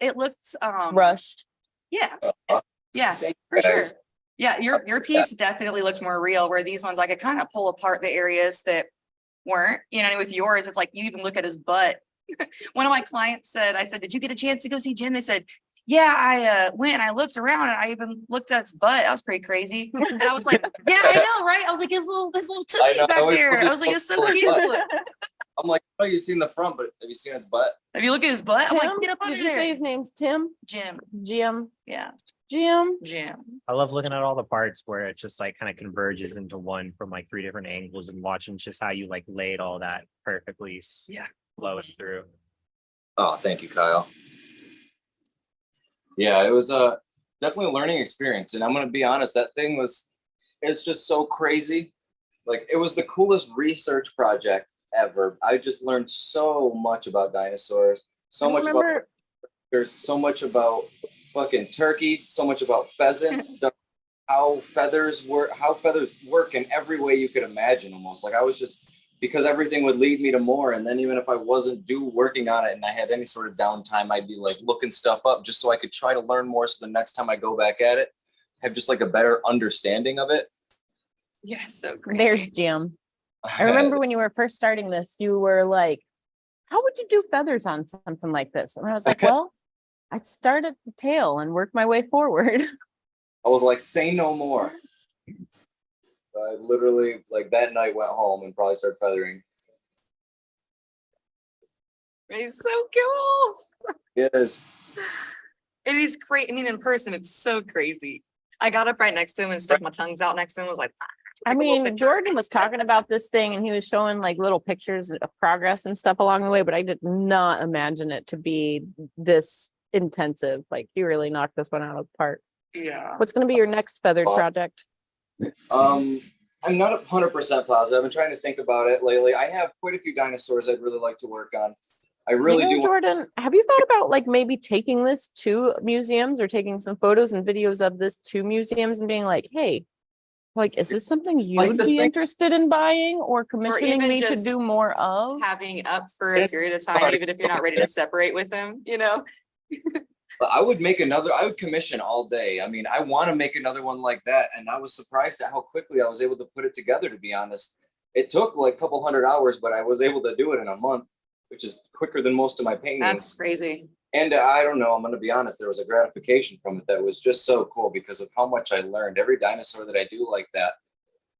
Rushed. yeah. Yeah, Thank for you, sure. guys. Yeah, your piece definitely looked more real, where these ones I could kind of pull apart the areas that weren't, and with yours, it's like you even look at his butt. One of my clients said, I said, did you get a chance to go see Jim? They said, yeah, I went and I looked around and I even looked at his butt. That was pretty crazy. And I was like, yeah, I know, right? I was like, his little tootsies know, I back always there. look I at was like, it's so those cute. butt. I'm like, oh, you've seen the front, but have you seen his butt? If you look at his butt, I'm like, Tim, get up under did you say there. his name's Tim? Jim, Jim, yeah, Jim. Jim. I love looking at all the parts where it just like kind of converges into one from like 3 different angles and watching just how you like laid all that perfectly. Yeah. Flowing through. Oh, thank you, Kyle. Yeah, it was definitely a learning experience. And I'm gonna be honest, it's just so crazy. Like it was the coolest research project ever. I just learned so much about dinosaurs, so I much about remember there's so much about fucking turkeys, so much about pheasants, how feathers work in every way you could imagine almost. Like I was just because everything would lead me to more. And then even if I wasn't working on it and I had any sort of downtime, I'd be like looking stuff up just so I could try to learn more. So the next time I go back at it, have just like a better understanding of it. Yeah, so crazy. there's Jim. I remember when you were first starting this, you were like, how would you do feathers on something like this? And I was like, well, I'd start at the tail and work my way forward. I was like, say no more. I literally like that night went home and probably started feathering. It's so cool. Yes. It is great. I mean, in person, it's so crazy. I got up right next to him and stuck my tongues out next to him. Was like, I take a little mean, picture. Jordan was talking about this thing and he was showing like little pictures of progress and stuff along the way, but I did not imagine it to be this intensive. Like you really knocked this one out of the park. Yeah. What's going to be your next feathered project? I'm not 100% positive. I've been trying to think about it lately. I have quite a few dinosaurs I'd really like to work on. I really You know, do. Jordan, have you thought about like maybe taking this to museums or taking some photos and videos of this to museums and being like, hey, like, is this something you'd this be thing- interested in buying or commissioning even me to just do more of? Having up for a period of time, even if you're not ready to separate with him, you know? But I would commission all day. I mean, I want to make another one like that. And I was surprised at how quickly I was able to put it together, to be honest. It took like a couple 100 hours, but I was able to do it in a month, which is quicker than most of my paintings. That's crazy. And I don't know, I'm going to be honest, there was a gratification from it that was just so cool because of how much I learned. Every dinosaur that I do like that,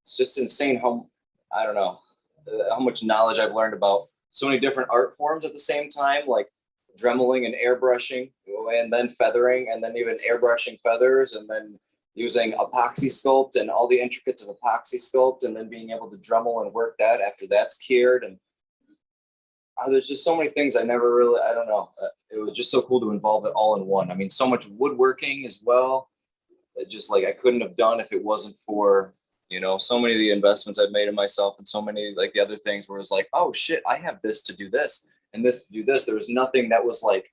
it's just insane how, I don't know, how much knowledge I've learned about so many different art forms at the same time, like dremeling and airbrushing, and then feathering, and then even airbrushing feathers, and then using epoxy sculpt and all the intricacies of epoxy sculpt, and then being able to Dremel and work that after that's cured. And there's just so many things I don't know. It was just so cool to involve it all in one. I mean, so much woodworking as well. It just like I couldn't have done if it wasn't for, you know, so many of the investments I've made in myself and so many like the other things where it's like, oh shit, I have this to do this and this to do this. There was nothing that was like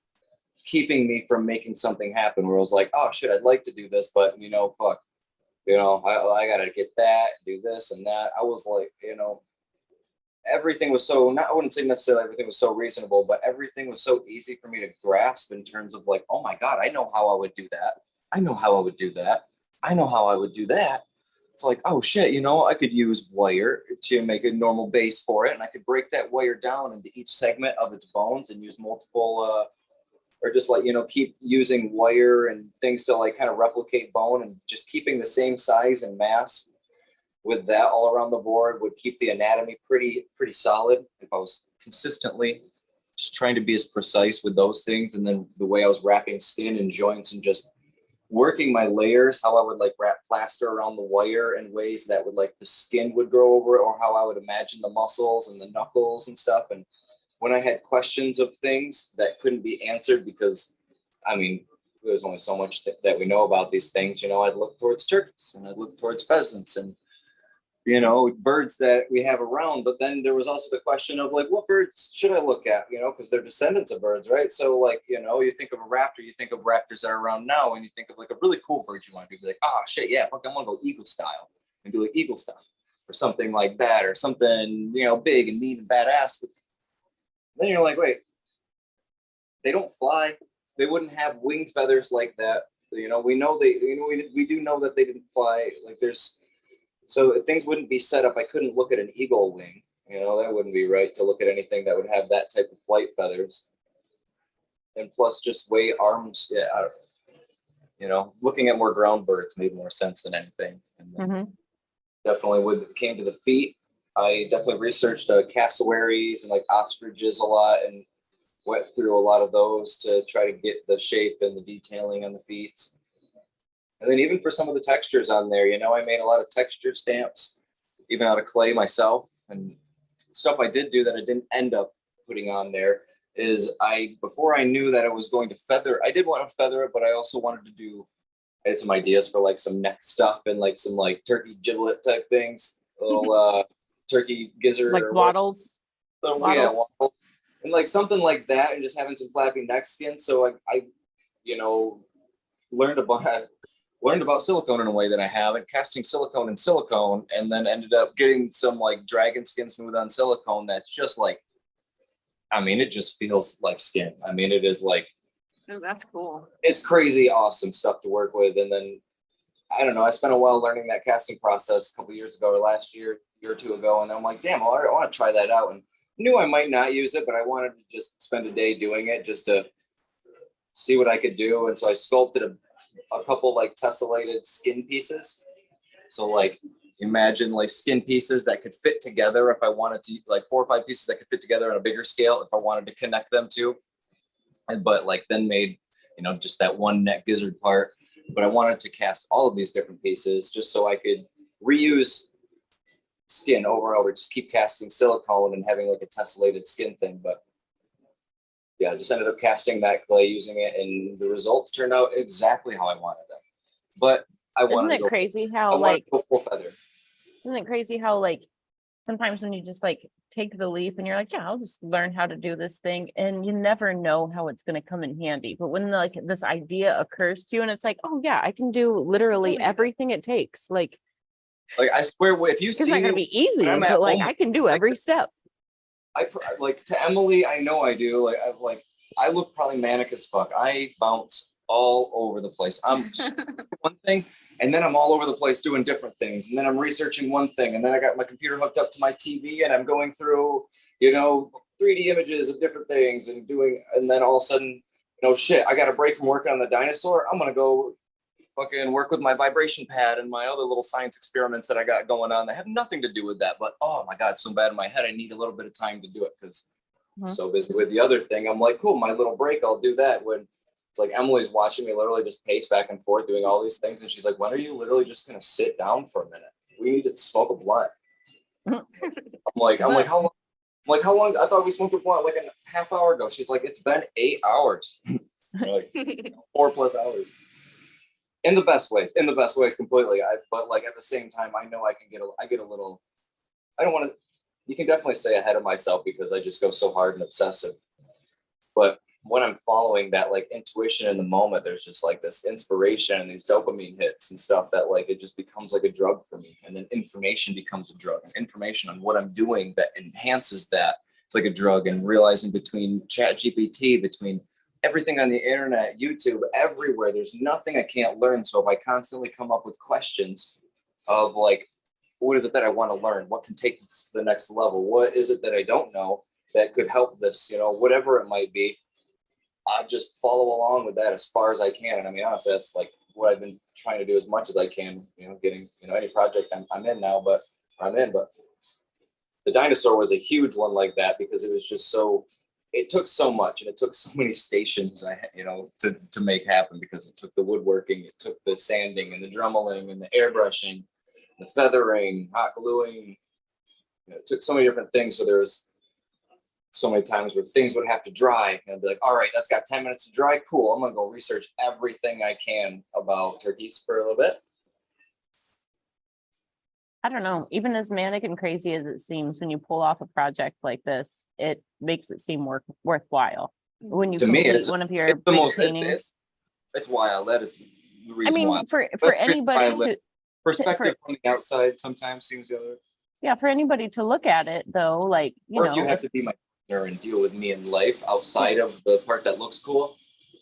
keeping me from making something happen where I was like, oh shit, I'd like to do this, but you know, fuck, you know, I gotta get that, do this and that. I was like, you know, everything was so not, I wouldn't say necessarily everything was so reasonable, but everything was so easy for me to grasp in terms of like, oh my God, I know how I would do that. I know how I would do that. I know how I would do that. It's like, oh shit, you know, I could use wire to make a normal base for it. And I could break that wire down into each segment of its bones and use multiple, or just like, you know, keep using wire and things to like kind of replicate bone and just keeping the same size and mass with that all around the board would keep the anatomy pretty solid if I was consistently just trying to be as precise with those things. And then the way I was wrapping skin and joints and just working my layers, how I would like wrap plaster around the wire in ways that would like the skin would grow over it, or how I would imagine the muscles and the knuckles and stuff. And when I had questions of things that couldn't be answered, because I mean, there's only so much that we know about these things, you know, I'd look towards turkeys and I'd look towards pheasants and, you know, birds that we have around. But then there was also the question of like, what birds should I look at, you know, because they're descendants of birds, right? So like, you know, you think of a raptor, you think of raptors that are around now, and you think of like a really cool bird you want to do, like, oh shit, yeah, fuck, I'm gonna go eagle style and do like eagle stuff or something like that, or something, you know, big and neat and badass. But then you're like, wait, they don't fly. They wouldn't have winged feathers like that. You know, we know they, you know, we do know that they didn't fly. Like there's, so things wouldn't be set up. I couldn't look at an eagle wing, you know, that wouldn't be right to look at anything that would have that type of flight feathers. And plus just weight, arms, yeah, I don't know. You know, looking at more ground birds made more sense than anything. And then definitely when it came to the feet, I definitely researched cassowaries and like ostriches a lot and went through a lot of those to try to get the shape and the detailing on the feet. And then even for some of the textures on there, you know, I made a lot of texture stamps, even out of clay myself. And stuff I did do that I didn't end up putting on there is before I knew that I was going to feather, I did want to feather it, but I also wanted to do, I had some ideas for like some neck stuff and like some like turkey giblet type things, little turkey gizzard. Like or waddles. so, yeah, Waddles. waffle. And like something like that, and just having some flappy neck skin. So I you know, learned about silicone in a way that I haven't, casting silicone in silicone, and then ended up getting some like dragon skin smooth on silicone. That's just like, I mean, it just feels like skin. I mean, it is like, Oh, that's cool. it's crazy awesome stuff to work with. And then I don't know, I spent a while learning that casting process a couple years ago or last year or two ago, and I'm like, damn, I want to try that out. And knew I might not use it, but I wanted to just spend a day doing it just to see what I could do. And so I sculpted a couple like tessellated skin pieces. So like imagine like skin pieces that could fit together if I wanted to, like 4 or 5 pieces that could fit together on a bigger scale if I wanted to connect them to. And but like then made, you know, just that one neck gizzard part. But I wanted to cast all of these different pieces just so I could reuse skin over and over, just keep casting silicone and having like a tessellated skin thing. But yeah, I just ended up casting that clay, using it, and the results turned out exactly how I wanted them. But I Isn't wanted it to go, crazy I how wanted like, to go full feather. isn't it crazy how like sometimes when you just like take the leap and you're like, yeah, I'll just learn how to do this thing, and you never know how it's going to come in handy. But when like this idea occurs to you and it's like, oh yeah, I can do literally everything it takes. Like Like I swear, if you it's see not going to me, be easy, when I'm at but like home, I can do every step. like to Emily, I know I do. I look probably manic as fuck. I bounce all over the place. I'm one thing, and then I'm all over the place doing different things, and then I'm researching one thing, and then I got my computer hooked up to my TV, and I'm going through, you know, 3D images of different things, and doing, and then all of a sudden, you know, shit, I got a break from working on the dinosaur. I'm gonna go fucking work with my vibration pad and my other little science experiments that I got going on that have nothing to do with that. But oh my God, so bad in my head. I need a little bit of time to do it because I'm so busy with the other thing. I'm like, cool, my little break, I'll do that. When it's like Emily's watching me literally just pace back and forth doing all these things. And she's like, when are you literally just gonna sit down for a minute? We need to smoke a blunt. I'm like, how long? I'm like, how long? I thought we smoked a blunt like a half hour ago. She's like, it's been 8 hours. Like 4+ hours. In the best ways completely. But like at the same time, I know I get a little, I don't want to, you can definitely say ahead of myself because I just go so hard and obsessive. But when I'm following that like intuition in the moment, there's just like this inspiration and these dopamine hits and stuff that like, it just becomes like a drug for me. And then information becomes a drug. Information on what I'm doing that enhances that. It's like a drug, and realizing between ChatGPT, between everything on the internet, YouTube, everywhere, there's nothing I can't learn. So if I constantly come up with questions of like, what is it that I want to learn? What can take this to the next level? What is it that I don't know that could help this, you know, whatever it might be, I just follow along with that as far as I can. And I mean, honestly, that's like what I've been trying to do as much as I can, you know, getting, you know, any project I'm in now, but the dinosaur was a huge one like that because it was just so, it took so much and it took so many stations to make happen, because it took the woodworking, it took the sanding and the dremeling and the airbrushing, the feathering, hot gluing. You know, it took so many different things. So there was so many times where things would have to dry and I'd be like, all right, that's got 10 minutes to dry. Cool. I'm going to go research everything I can about turkeys for a little bit. I don't know, even as manic and crazy as it seems, when you pull off a project like this, it makes it seem worthwhile. When you To me, complete it's- one of your it's the big most- it- paintings. That's wild. That is the I reason mean, why. for That's anybody why I to, perspective from the outside sometimes seems the other. yeah, for anybody to look at it though, like, you Or if you know, have to be my partner and deal with me in life outside of the part that looks cool,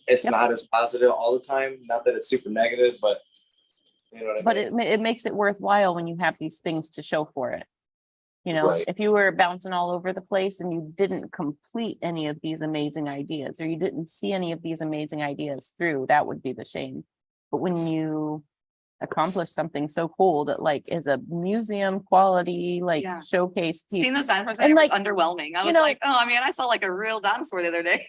it's Yep. not as positive all the time. Not that it's super negative, but you know what I but mean? it makes it worthwhile when you have these things to show for it. You know, Right. if you were bouncing all over the place and you didn't complete any of these amazing ideas, or you didn't see any of these amazing ideas through, that would be the shame. But when you accomplished something so cool that like is a museum quality, like Yeah. showcase piece. Seeing those dinosaurs, And, it was like, underwhelming. I you was know- like, oh, I mean, I saw like a real dinosaur the other day.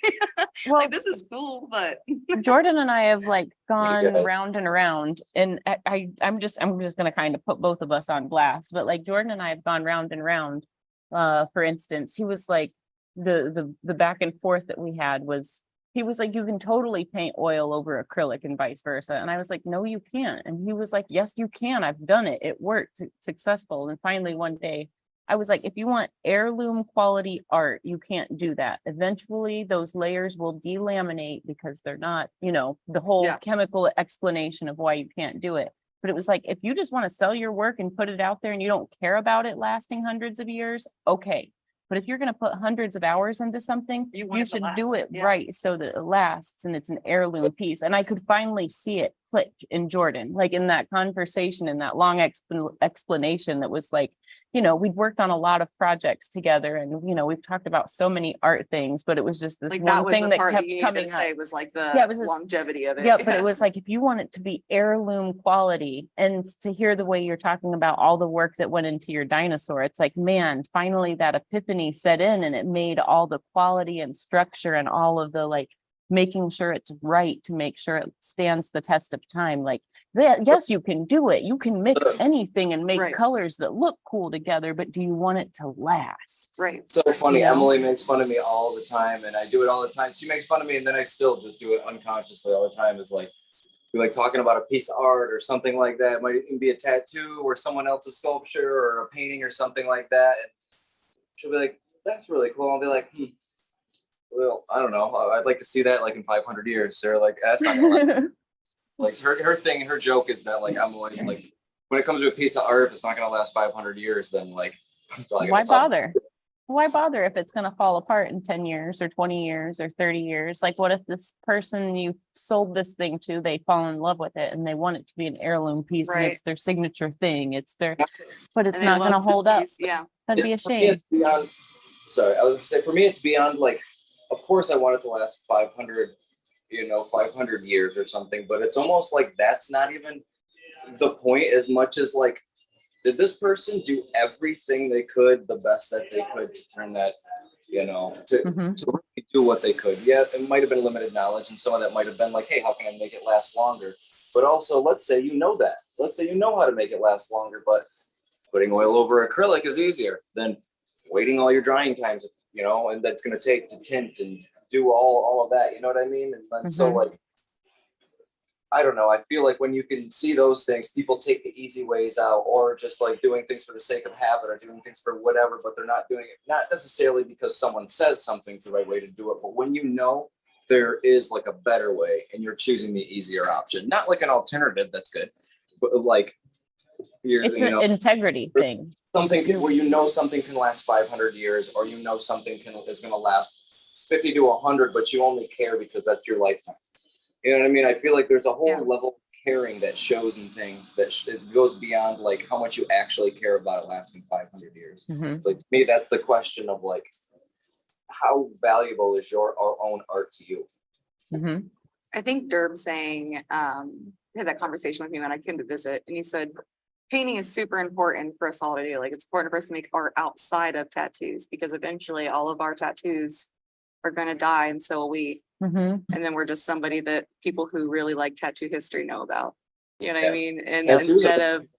Well, Like, this is cool, but Jordan and I have like gone Yeah. round and around, and I'm just gonna kind of put both of us on blast, but like Jordan and I have gone round and round. For instance, he was like the back and forth that we had was, he was like, you can totally paint oil over acrylic and vice versa. And I was like, no, you can't. And he was like, yes, you can. I've done it. It worked. It's successful. And finally one day I was like, if you want heirloom quality art, you can't do that. Eventually those layers will delaminate because they're not, you know, the whole Yeah. chemical explanation of why you can't do it. But it was like, if you just want to sell your work and put it out there and you don't care about it lasting hundreds of years, okay. But if you're going to put hundreds of hours into something, You want you it to should do last, it yeah. right so that it lasts and it's an heirloom piece. And I could finally see it click in Jordan, like in that conversation, in that long explanation that was like, you know, we'd worked on a lot of projects together and, you know, we've talked about so many art things, but it was just this like that one was thing the that part kept you needed to coming up. say was like the Yeah, it was just- longevity of it. Yeah, but it was like, if you want it to be heirloom quality and to hear the way you're talking about all the work that went into your dinosaur, it's like, man, finally that epiphany set in and it made all the quality and structure and all of the like making sure it's right to make sure it stands the test of time. Like, yes, you can do it. You can mix anything and make Right. colors that look cool together, but do you want it to last? Right. So funny. Yeah. Emily makes fun of me all the time, and I do it all the time. She makes fun of me, and then I still just do it unconsciously all the time. Is like, we like talking about a piece of art or something like that. It might even be a tattoo or someone else's sculpture or a painting or something like that. And she'll be like, "That's really cool." I'll be like, "Well, I don't know. I'd like to see that like in 500 years." They're like, "That's not gonna last." Like her thing, her joke is that like I'm always like, when it comes to a piece of art, if it's not gonna last 500 years, then like, I'm probably gonna Why stop. bother? Why bother if it's going to fall apart in 10 years or 20 years or 30 years? Like, what if this person you sold this thing to, they fall in love with it and they want it to be an heirloom piece and Right. it's their signature thing. It's their, but it's And they not going to loved this hold up. piece, yeah. That'd be a For me, shame. it's beyond, sorry, I was gonna say, for me, it's beyond like, of course I want it to last 500, 500 years or something, but it's almost like that's not even the point as much as like, did this person do everything they could, the best that they could to turn that, Mhm. to really do what they could. Yeah, it might have been limited knowledge, and some of that might have been like, hey, how can I make it last longer? But also, let's say you know that. Let's say you know how to make it last longer, but putting oil over acrylic is easier than waiting all your drying times, and that's going to take to tint and do all of that. You know what I mean? And then, so Mhm. like, I don't know. I feel like when you can see those things, people take the easy ways out, or just like doing things for the sake of habit or doing things for whatever, but they're not doing it, not necessarily because someone says something's the right way to do it, but when you know there is like a better way and you're choosing the easier option, not like an alternative that's good, but like you're, It's an integrity thing. something where something can last 500 years, or something is going to last 50 to 100, but you only care because that's your lifetime. You know what I mean? I feel like there's a whole Yeah. level of caring that shows in things that it goes beyond like how much you actually care about it lasting 500 years. Mhm. Like to me, that's the question of like, how valuable is our own art to you? Mhm. I think Derb saying, had that conversation with me when I came to visit, and he said, painting is super important for us all to do. Like, it's important for us to make art outside of tattoos, because eventually all of our tattoos are gonna die, and so will we. Mhm. And then we're just somebody that people who really like tattoo history know about. You know what Yeah. I mean? And Tattoos are- instead of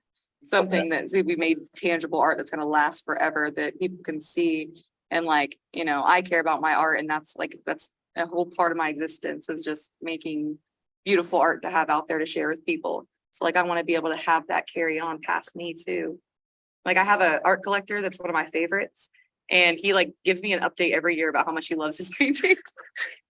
something that, see, we made tangible art that's gonna last forever, that people can see. And like, I care about my art, and that's a whole part of my existence, is just making beautiful art to have out there to share with people. So like, I want to be able to have that carry on past me too. Like, I have an art collector that's one of my favorites, and he like gives me an update every year about how much he loves his paintings.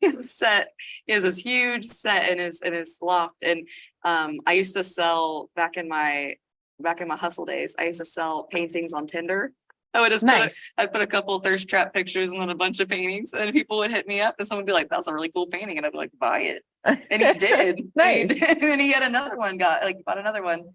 He has a set. He has this huge set in his loft. And I used to sell back in my hustle days, I used to sell paintings on Tinder. I would just Nice. I'd put a couple of thirst trap pictures and then a bunch of paintings, and people would hit me up, and someone would be like, "That's a really cool painting," and I'd be like, "Buy it." And he did. Nice. And then he had another one, bought another one.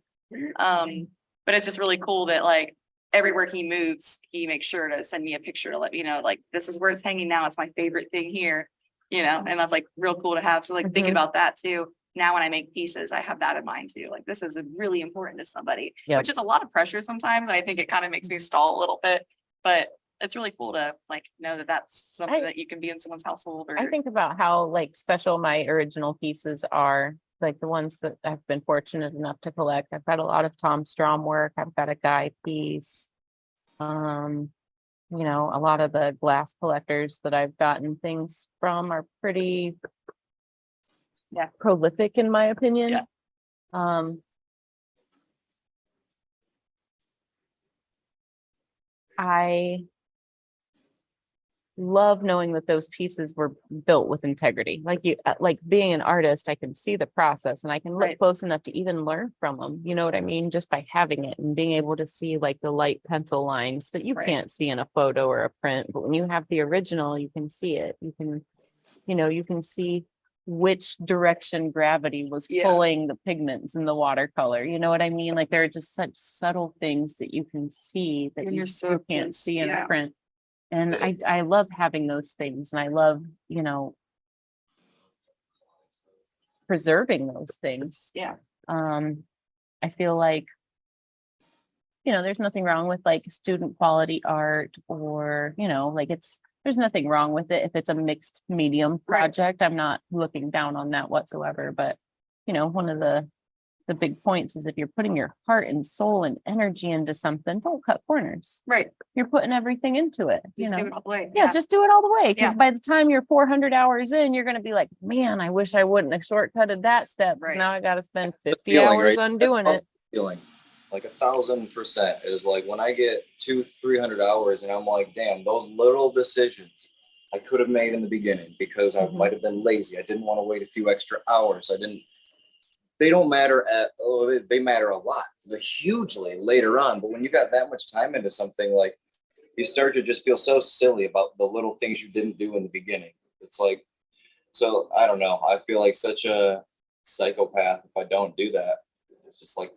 But it's just really cool that like everywhere he moves, he makes sure to send me a picture to let me know, like, this is where it's hanging now. It's my favorite thing here, and that's like real cool to have. So like thinking Mhm. about that too, now when I make pieces, I have that in mind too. Like, this is really important to somebody, Yep. which is a lot of pressure sometimes. I think it kind of makes me stall a little bit, but it's really cool to like know that that's something that you can be in someone's household or. I think about how like special my original pieces are, like the ones that I've been fortunate enough to collect. I've got a lot of Tom Strom work. I've got a Guy piece. You know, a lot of the glass collectors that I've gotten things from are pretty prolific in my opinion. Yeah. I love knowing that those pieces were built with integrity. Like you, like being an artist, I can see the process and I can look Right. close enough to even learn from them. You know what I mean? Just by having it and being able to see like the light pencil lines that you Right. can't see in a photo or a print. But when you have the original, you can see it. You can, you know, you can see which direction gravity was Yeah. pulling the pigments in the watercolor. You know what I mean? Like there are just such subtle things that you can see that When you you're so you can't kids, see in yeah. a print. And I love having those things and I love, you know, preserving those things. Yeah. I feel like, you know, there's nothing wrong with like student quality art or, you know, like there's nothing wrong with it if it's a mixed medium Right. project. I'm not looking down on that whatsoever, but you know, one of the big points is if you're putting your heart and soul and energy into something, don't cut corners. Right. You're putting everything into it, you Just know. give it all the way. Yeah, just do it all the way. Because Yeah. by the time you're 400 hours in, you're going to be like, man, I wish I wouldn't have shortcutted that step. Right. Now I got to spend 50 feeling, hours right? undoing That's it. Feeling like 1,000% is like when I get 200-300 hours and I'm like, damn, those little decisions I could have made in the beginning because I Mhm. might have been lazy. I didn't want to wait a few extra hours. They don't matter they matter a lot, hugely later on. But when you got that much time into something, like you start to just feel so silly about the little things you didn't do in the beginning. It's like, so I don't know. I feel like such a psychopath if I don't do that. It's just like,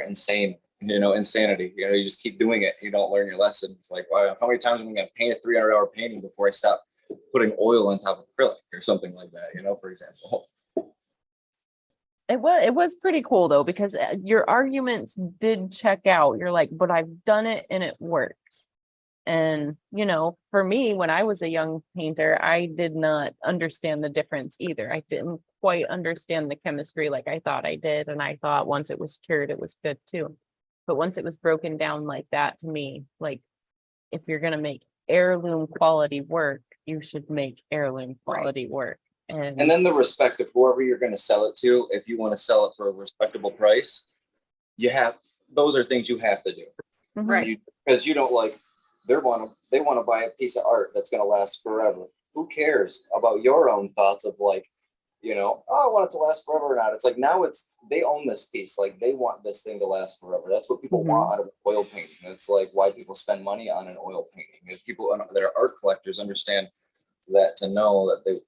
insane, insanity. You just keep doing it. You don't learn your lesson. It's like, wow, how many times am I going to paint a 300-hour painting before I stop putting oil on top of acrylic or something like that, for example. It was pretty cool though, because your arguments did check out. You're like, but I've done it and it works. And, you know, for me, when I was a young painter, I did not understand the difference either. I didn't quite understand the chemistry like I thought I did. And I thought once it was cured, it was good too. But once it was broken down like that to me, like if you're going to make heirloom quality work, you should make heirloom quality work. And then the respect of whoever you're going to sell it to, if you want to sell it for a respectable price, those are things you have to do. Mhm. Right. Because you don't like, they want to buy a piece of art that's going to last forever. Who cares about your own thoughts of like, oh, I want it to last forever or not. It's like now they own this piece. Like they want this thing to last forever. That's what people Mhm. want out of oil painting. It's like why people spend money on an oil painting. If people that are art collectors understand that, to know that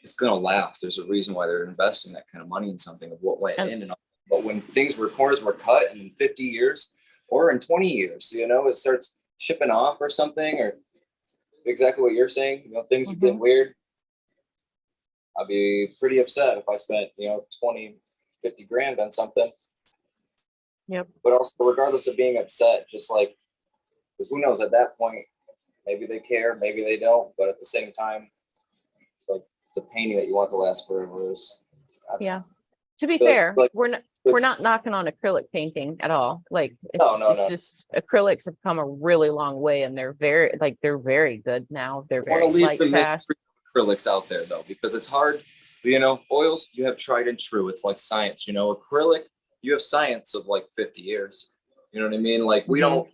it's going to last. There's a reason why they're investing that kind of money in something of what went in and all. But when corners were cut in 50 years or in 20 years, it starts chipping off or something, or exactly what you're saying, things are getting weird. I'd be pretty upset if I spent, 20, 50 grand on something. Yep. But also, regardless of being upset, just like, because who knows at that point, maybe they care, maybe they don't. But at the same time, it's like it's a painting that you want to last forever. Yeah. To be But, fair, like, we're not knocking on acrylic painting at all. Like No. it's just acrylics have come a really long way and they're very good now. They're I want very to leave light the fast. mystery of acrylics out there though, because it's hard. Oils, you have tried and true. It's like science, acrylic, you have science of like 50 years. You know what I mean? Like we don't,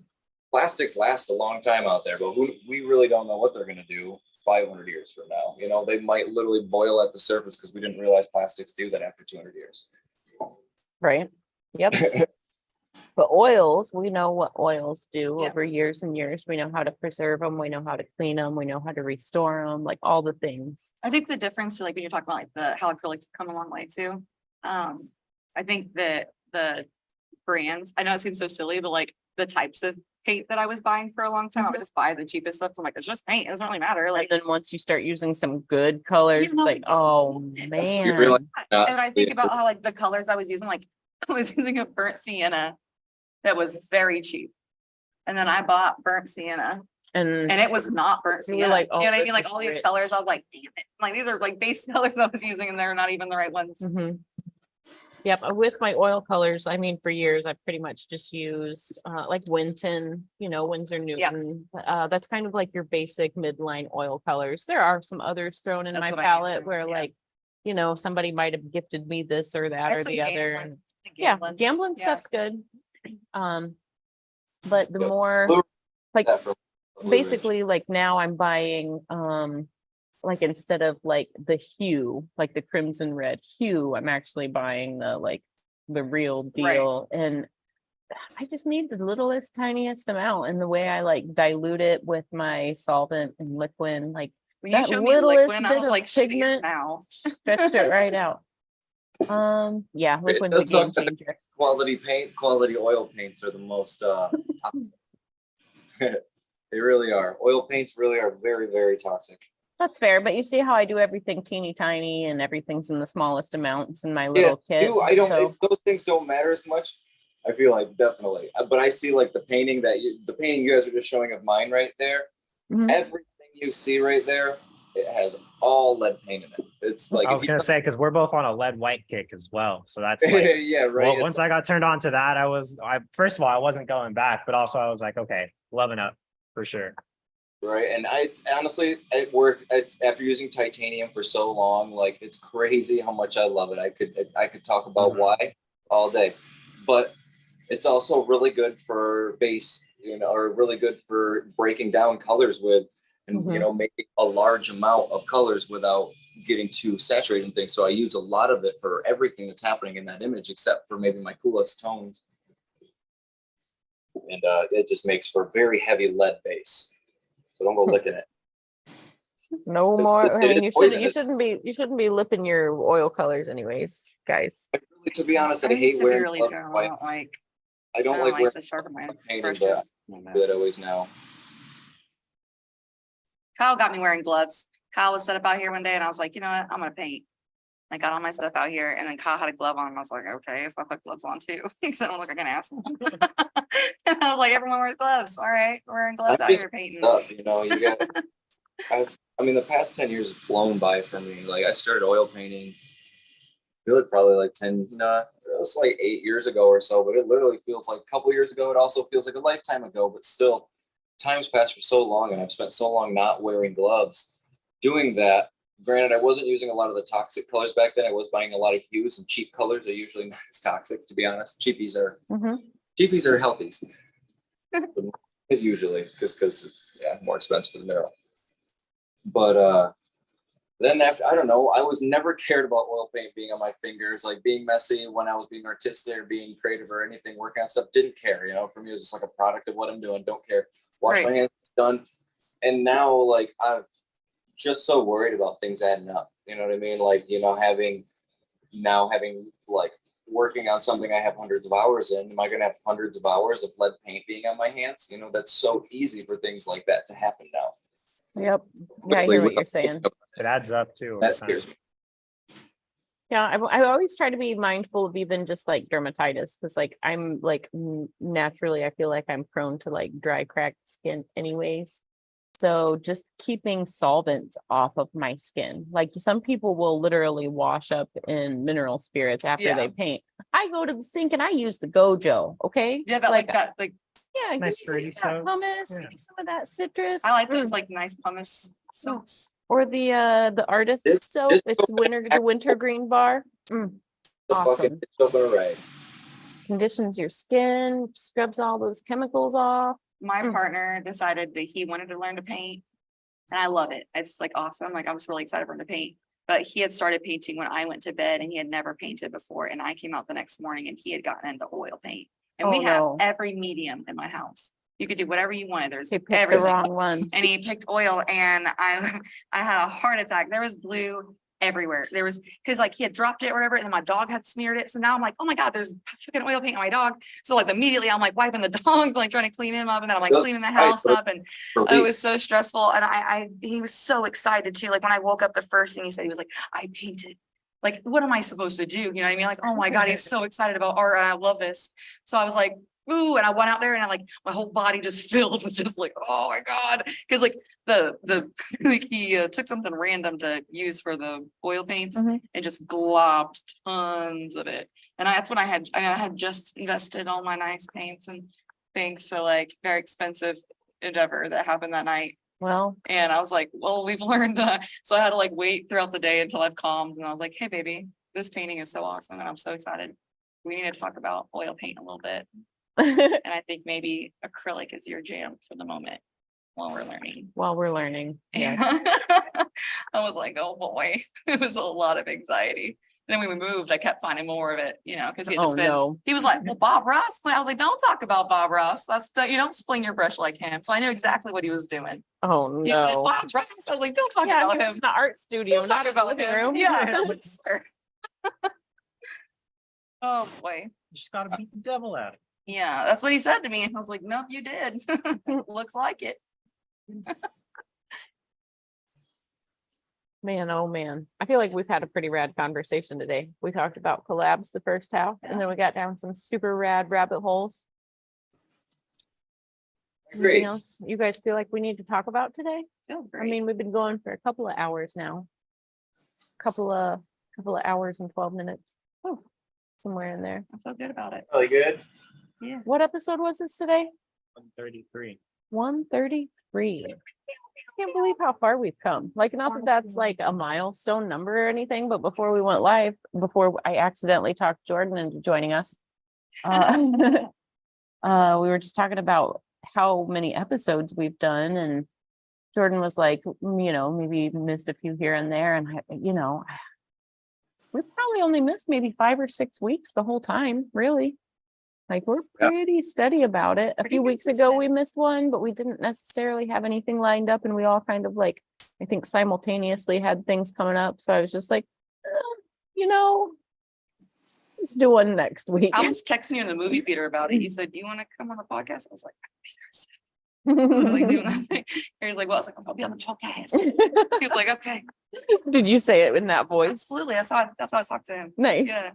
plastics last a long time out there, but we really don't know what they're going to do 500 years from now. They might literally boil at the surface because we didn't realize plastics do that after 200 years. Right. Yep. But oils, we know what oils do Yeah. over years and years. We know how to preserve them. We know how to clean them. We know how to restore them, like all the things. I think the difference, like when you're talking about like how acrylics have come a long way too. I think that the brands, I know it seems so silly, but like the types of paint that I was buying for a long time. I would just buy the cheapest stuff. I'm like, it's just paint. It doesn't really matter. And Like, then once you start using some good colors, it's know, like, oh You man. realize not and I think seeing about this- how like the colors I was using, like I was using a burnt sienna that was very cheap. And then I bought burnt sienna And and it was not burnt You were sienna. like, You oh, know what I this mean? Like is all these rich. colors, I was like, damn it. Like these are like base colors I was using and they're not even the right ones. mhm. Yep, with my oil colors, I mean, for years, I pretty much just used like Winton, Winsor Newton. That's kind of like your basic midline oil colors. There are some others thrown in That's my what I used palette to, where yeah. like, somebody might have gifted me this or that I have or some the other. Gamblin, And like yeah, Gamblin. gambling Yeah. stuff's good. But the Yeah. more Blue- like that from Blue Ridge. basically like now I'm buying like instead of like the hue, like the crimson red hue, I'm actually buying the real deal. And I just need the littlest tiniest amount, and the way I like dilute it with my solvent and liquid, like When you that showed me littlest liquid, I bit was of like, shit your pigment mouth. stretched it right out. Yeah, liquid's a does game suck that changer. Quality oil paints are the most toxic. They really are. Oil paints really are very, very toxic. That's fair, but you see how I do everything teeny tiny and everything's in the smallest amounts in my little kit. I don't, so- those things don't matter as much. I feel like definitely, but I see like the painting you guys are just showing of mine right there. Mhm. Everything you see right there, it has all lead paint in it. It's like, I was if you gonna touch- say, because we're both on a lead white kick as well. So that's like, yeah, right. well, It's once I got turned on to that, first of all, I wasn't going back, but also I was like, okay, loving up for sure. right. And it's honestly, it worked. It's after using titanium for so long, like it's crazy how much I love it. I could talk about Mhm. why all day, but it's also really good for base, or really good for breaking down colors with, and Mhm. making a large amount of colors without getting too saturated in things. So I use a lot of it for everything that's happening in that image, except for maybe my coolest tones. And it just makes for very heavy lead base. So don't go licking it. No more. I It mean, is poisonous. you shouldn't be lipping your oil colors anyways, guys. Really, to be honest, I I used hate to be wearing really gloves. sterile. I don't like, I don't I don't like like wearing to sharpen my painting, brushes. but that always now. Kyle got me wearing gloves. Kyle was set up out here one day and I was like, you know what, I'm gonna paint. I got all my stuff out here and then Kyle had a glove on and I was like, okay, so I put gloves on too. So I don't look like an asshole. And I was like, everyone wears gloves. All right, we're wearing gloves I'm out just here painting. Up, you got. I mean, the past 10 years have flown by for me. Like I started oil painting. I feel like probably like 10. It was like 8 years ago or so. But it literally feels like a couple years ago. It also feels like a lifetime ago. But still, time's passed for so long, and I've spent so long not wearing gloves. Doing that. Granted, I wasn't using a lot of the toxic colors back then. I was buying a lot of hues, and cheap colors are usually not as toxic, to be honest. Cheapies are healthies. Usually, just because more expensive for the mineral. But then after, I don't know, I was never cared about oil paint being on my fingers, like being messy when I was being artistic or being creative or anything, working on stuff, didn't care. For me, it was just like a product of what I'm doing. Don't care. Wash my hands, done. And now, like, I'm just so worried about things adding up. You know what I mean? Like, having like working on something I have hundreds of hours in, am I going to have hundreds of hours of lead paint being on my hands? That's so easy for things like that to happen now. Yep. Yeah, I hear what you're saying. It adds up too. over That time. scares me. Yeah, I always try to be mindful of even just like dermatitis, because like I'm like naturally, I feel like I'm prone to like dry, cracked skin anyways. So just keeping solvents off of my skin. Like some people will literally wash up in mineral spirits after Yeah. they paint. I go to the sink and I use the Gojo. Okay. Yeah, but like that, like yeah, Nice give me some fruity of that soap. hummus, Yeah. give me some of that citrus. I like those like nice pumice soaps. Or the artist This- soap. this It's soap the wintergreen bar. The Awesome. fucking soap in a rag. Conditions your skin, scrubs all those chemicals off. My Mm. partner decided that he wanted to learn to paint. And I love it. It's like awesome. Like I was really excited for him to paint. But he had started painting when I went to bed and he had never painted before. And I came out the next morning and he had gotten into oil paint. And Oh, we have no. every medium in my house. You could do whatever you wanted. There's He picked the everything. wrong one. And he picked oil and I I had a heart attack. There was blue everywhere. There was, because like he had dropped it or whatever, and then my dog had smeared it. So now I'm like, oh my God, there's freaking oil paint on my dog. So like immediately I'm like wiping the dog, like trying to clean him up, and then I'm like That's cleaning the right, house but- up, and For it was weeks. so stressful. And he was so excited too. Like when I woke up, the first thing he said, he was like, I painted. Like, what am I supposed to do? You know what I mean? Like, oh my God, he's so excited about art. And I love this. So I was like, ooh, and I went out there and I like, my whole body just filled with just like, oh my God. Cause like like he took something random to use for the oil paints Mhm. and just globbed tons of it. And that's when I had just invested all my nice paints and things. So like very expensive endeavor that happened that night. Well, And I was like, well, we've learned that. So I had to like wait throughout the day until I've calmed. And I was like, hey, baby, this painting is so awesome. And I'm so excited. We need to talk about oil paint a little bit. And I think maybe acrylic is your jam for the moment while we're learning. while we're learning. Yeah. I was like, oh boy, it was a lot of anxiety. And then when we moved, I kept finding more of it, you know, because he had Oh, just been, no. he was like, well, Bob Ross. I was like, don't talk about Bob Ross. You don't fling your brush like him. So I knew exactly what he was doing. Oh, He said, no. Bob Ross. I was like, don't talk Yeah, about he was him. in the art studio, Don't talk not his about living him. room. Yeah. Sure. Oh, boy. You just gotta beat the devil out. Yeah, that's what he said to me. I was like, nope, you did. Looks like it. Man, oh man. I feel like we've had a pretty rad conversation today. We talked about collabs the first half, Yeah. and then we got down some super rad rabbit holes. Anything Great. else you guys feel like we need to talk about today? Feel I great. mean, we've been going for a couple of hours now. Couple of hours and 12 minutes. Oh, somewhere in there. I feel good about it. Really good. What episode was this today? 133. 133. Can't believe how far we've come. Like, not that that's like a milestone number or anything, but before we went live, before I accidentally talked Jordan into joining us, we were just talking about how many episodes we've done, and Jordan was like, you know, maybe missed a few here and there, and we probably only missed maybe 5 or 6 weeks the whole time, really. Like, we're Yep. pretty steady about it. A Pretty few weeks ago, consistent. we missed one, but we didn't necessarily have anything lined up, and we all kind of like, I think simultaneously had things coming up. So I was just like, let's do one next week. I was texting you in the movie theater about it. You said, do you want to come on the podcast? I was like, I was like doing that thing. Harry's like, well, I was like, I'll be on the podcast. He's like, okay, Did you say it in that voice? absolutely. That's how I talk to him. Nice. Yeah,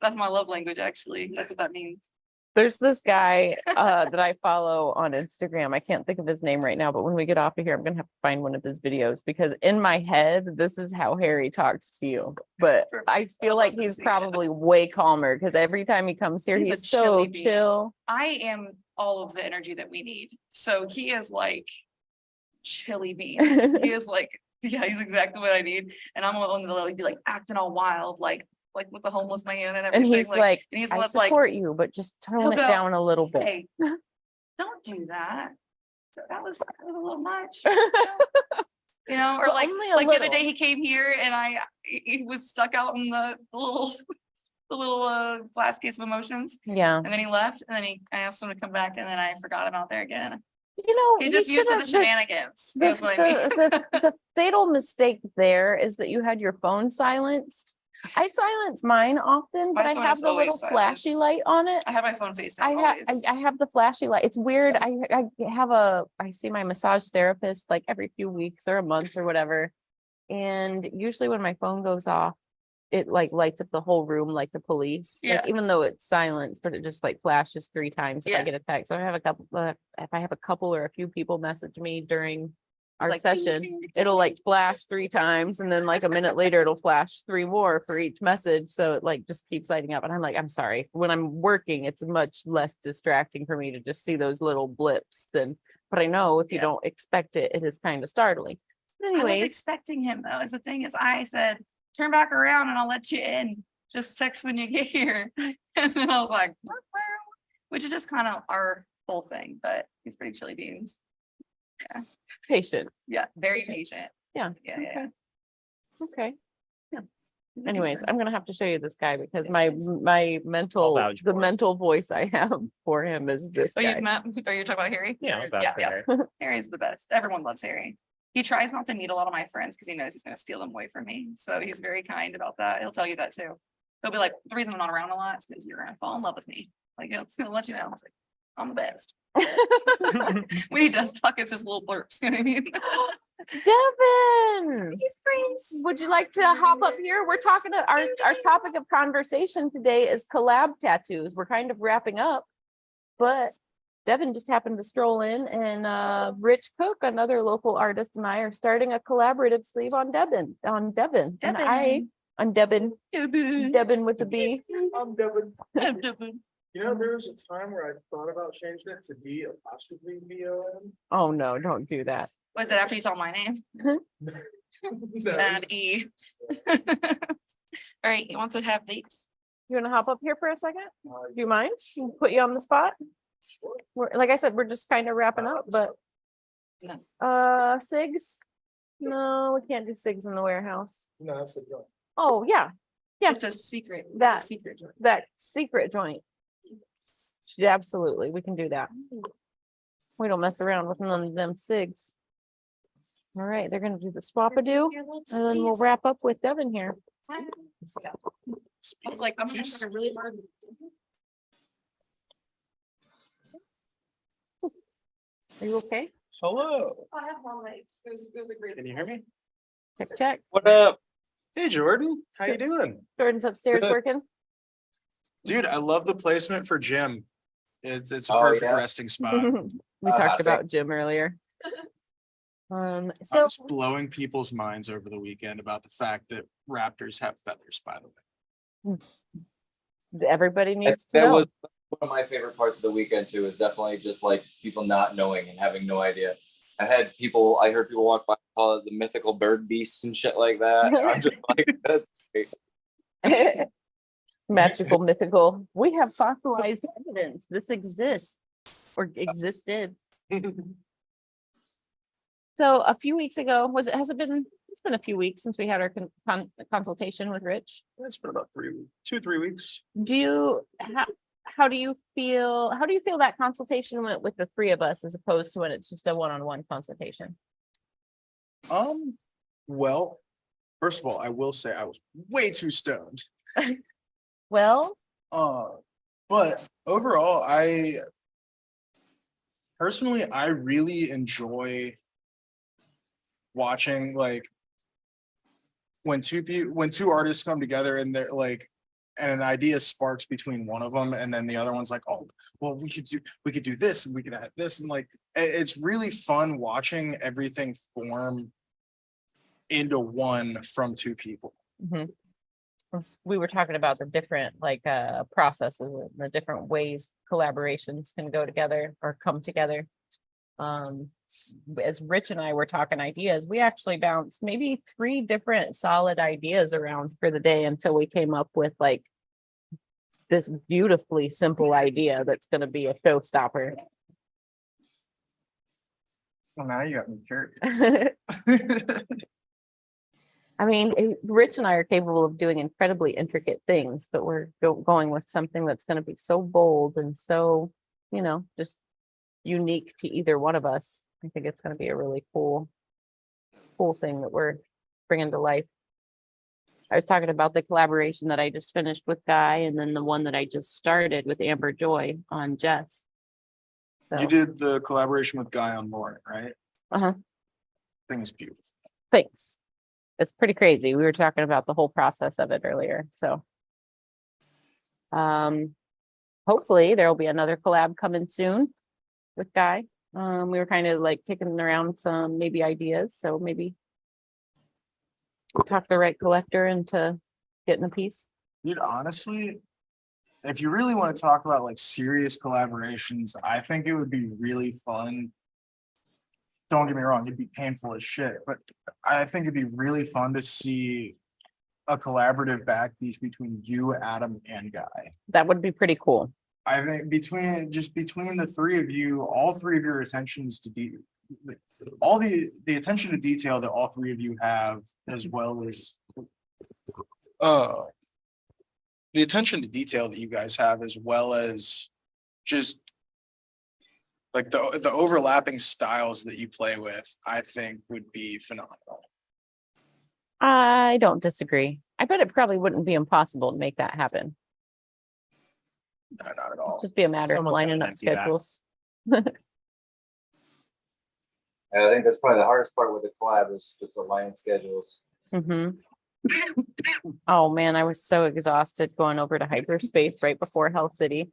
that's my love language, actually. That's what that means. There's this guy that I follow on Instagram. I can't think of his name right now, but when we get off of here, I'm gonna have to find one of his videos, because in my head, this is how Harry talks to you. But I Perfect. feel I'd like love to he's see it. probably way calmer, because every time he comes here, He's a he's so chilly beast. chill. I am all of the energy that we need. So he is like chili beans. He is like, yeah, he's exactly what I need. And I'm the one that like be like acting all wild, like with the homeless man and everything. And he's like, and he's I what's like, support you, but just tone He'll it go, down a little bit. hey, don't do that. That was a little much. You know, or But like only a the other little. day he came here and he was stuck out in the little glass case of emotions, Yeah. and then he left, and then I asked him to come back, and then I forgot him out there again. You know, He's he just used to the should've- shenanigans. the, That's what I mean. the fatal mistake there is that you had your phone silenced. I silence mine often, but My I phone have is the little always flashy silenced. light on it. I have my phone FaceTime I always. have the flashy light. It's weird. I see my massage therapist like every few weeks or a month or whatever. And usually when my phone goes off, it like lights up the whole room like the police. Like, Yeah. even though it's silenced, but it just like flashes 3 times if I Yeah. get a text. So I have if I have a couple or a few people message me during our Like, session, ding, ding, it'll ding. like flash 3 times, and then like a minute later it'll flash 3 more for each message. So it like just keeps lighting up. And I'm like, I'm sorry. When I'm working, it's much less distracting for me to just see those little blips but I know if you Yeah. don't expect it, it is kind of startling. But I was anyways, expecting him though. Is the thing is, I said, turn back around and I'll let you in. Just text when you get here. And then I was like, "Meow, meow," which is just kind of our whole thing, but he's pretty chili beans. patient. Yeah, very patient. Yeah. Yeah. Okay. He's a Anyways, keeper. I'm gonna have to show you this guy, because Yes, my please. my mental vouch the for it. mental voice I have for him is this Oh, guy. you've met, are you talking about Harry? Yeah, Or- about yeah. there. Harry's the best. Everyone loves Harry. He tries not to meet a lot of my friends because he knows he's gonna steal them away from me. So he's very kind about that. He'll tell you that too. He'll be like, the reason I'm not around a lot is because you're gonna fall in love with me. Like, he'll let you know. I was like, I'm the best. When he does talk, it's his little blurps, you know what I mean? Devin, would you like to hop up here? We're talking to our topic of conversation today is collab tattoos. We're kind of wrapping up, but Devin just happened to stroll in, and Rich Cook, another local artist, and I are starting a collaborative sleeve on Devin. On Devin. On Devin with the B. I'm Devin. You know, there was a time where I thought about changing it to D''VON. Oh no, don't do that. Was it after you saw my name? Bad E. All right, you want to have dates? You wanna hop up here for a second? Do you mind? Put you on the spot? Like I said, we're just kind of wrapping up, but. No. SIGs? No, we can't do SIGs in the warehouse. No, that's a joke. Oh, yeah, Yeah. It's a secret. It's a That- secret. joint. that secret joint. Yeah, absolutely, we can do that. We don't mess around with none of them SIGs. All right, they're gonna do the swap-a-do, and then we'll wrap up with Devin here. I was like, I'm gonna try really hard. Are you okay? Hello. I have long legs. It was a great. Can you hear me? Check, check. What up? Hey, Jordan. How you doing? Jordan's upstairs Good. working. Dude, I love the placement for Jim. It's a Oh, perfect yeah. resting spot. We talked about Jim earlier. I So was blowing people's minds over the weekend about the fact that raptors have feathers, by the way. everybody needs to That know. was one of my favorite parts of the weekend too, is definitely just like people not knowing and having no idea. I heard people walk by and call it the mythical bird beast and shit like that. I'm just like, that's great. Magical, mythical. We have fossilized evidence. This exists or existed. So a few weeks ago, has it been, it's been a few weeks since we had our consultation with Rich. It's been about 2-3 weeks. Do you, how do you feel that consultation went with the three of us as opposed to when it's just a one-on-one consultation? Well, first of all, I will say I was way too stoned. Well, But overall, I really enjoy watching like when two artists come together and they're like, and an idea sparks between one of them, and then the other one's like, oh, well, we could do this and we could add this, and like it's really fun watching everything form into one from two people. mhm. We were talking about the different processes and the different ways collaborations can go together or come together. As Rich and I were talking ideas, we actually bounced maybe 3 different solid ideas around for the day until we came up with like this beautifully simple idea that's going to be a showstopper. Well, now you got me curious. I mean, Rich and I are capable of doing incredibly intricate things, but we're going with something that's going to be so bold and so, just unique to either one of us. I think it's going to be a really cool thing that we're bringing to life. I was talking about the collaboration that I just finished with Guy, and then the one that I just started with Amber Joy on Jess. So, You did the collaboration with Guy on Lauren, right? uh-huh. Thing is beautiful. Thanks. It's pretty crazy. We were talking about the whole process of it earlier, so. Hopefully there will be another collab coming soon with Guy. We were kind of like kicking around some maybe ideas, so maybe talk the right collector into getting a piece. Dude, honestly, if you really want to talk about like serious collaborations, I think it would be really fun. Don't get me wrong, it'd be painful as shit, but I think it'd be really fun to see a collaborative back piece between you, Adam, and Guy. That would be pretty cool. I think between the three of you, all three of your attentions to all the attention to detail that all three of you have, as well as the attention to detail that you guys have, as well as just Like the overlapping styles that you play with, I think would be phenomenal. I don't disagree. I bet it probably wouldn't be impossible to make that happen. No, not at all. Just be a matter of Someone's gotta lining up empty that. schedules. And I think that's probably the hardest part with the collab is just aligning schedules. Mhm. Oh, man, I was so exhausted going over to hyperspace right before Hell City.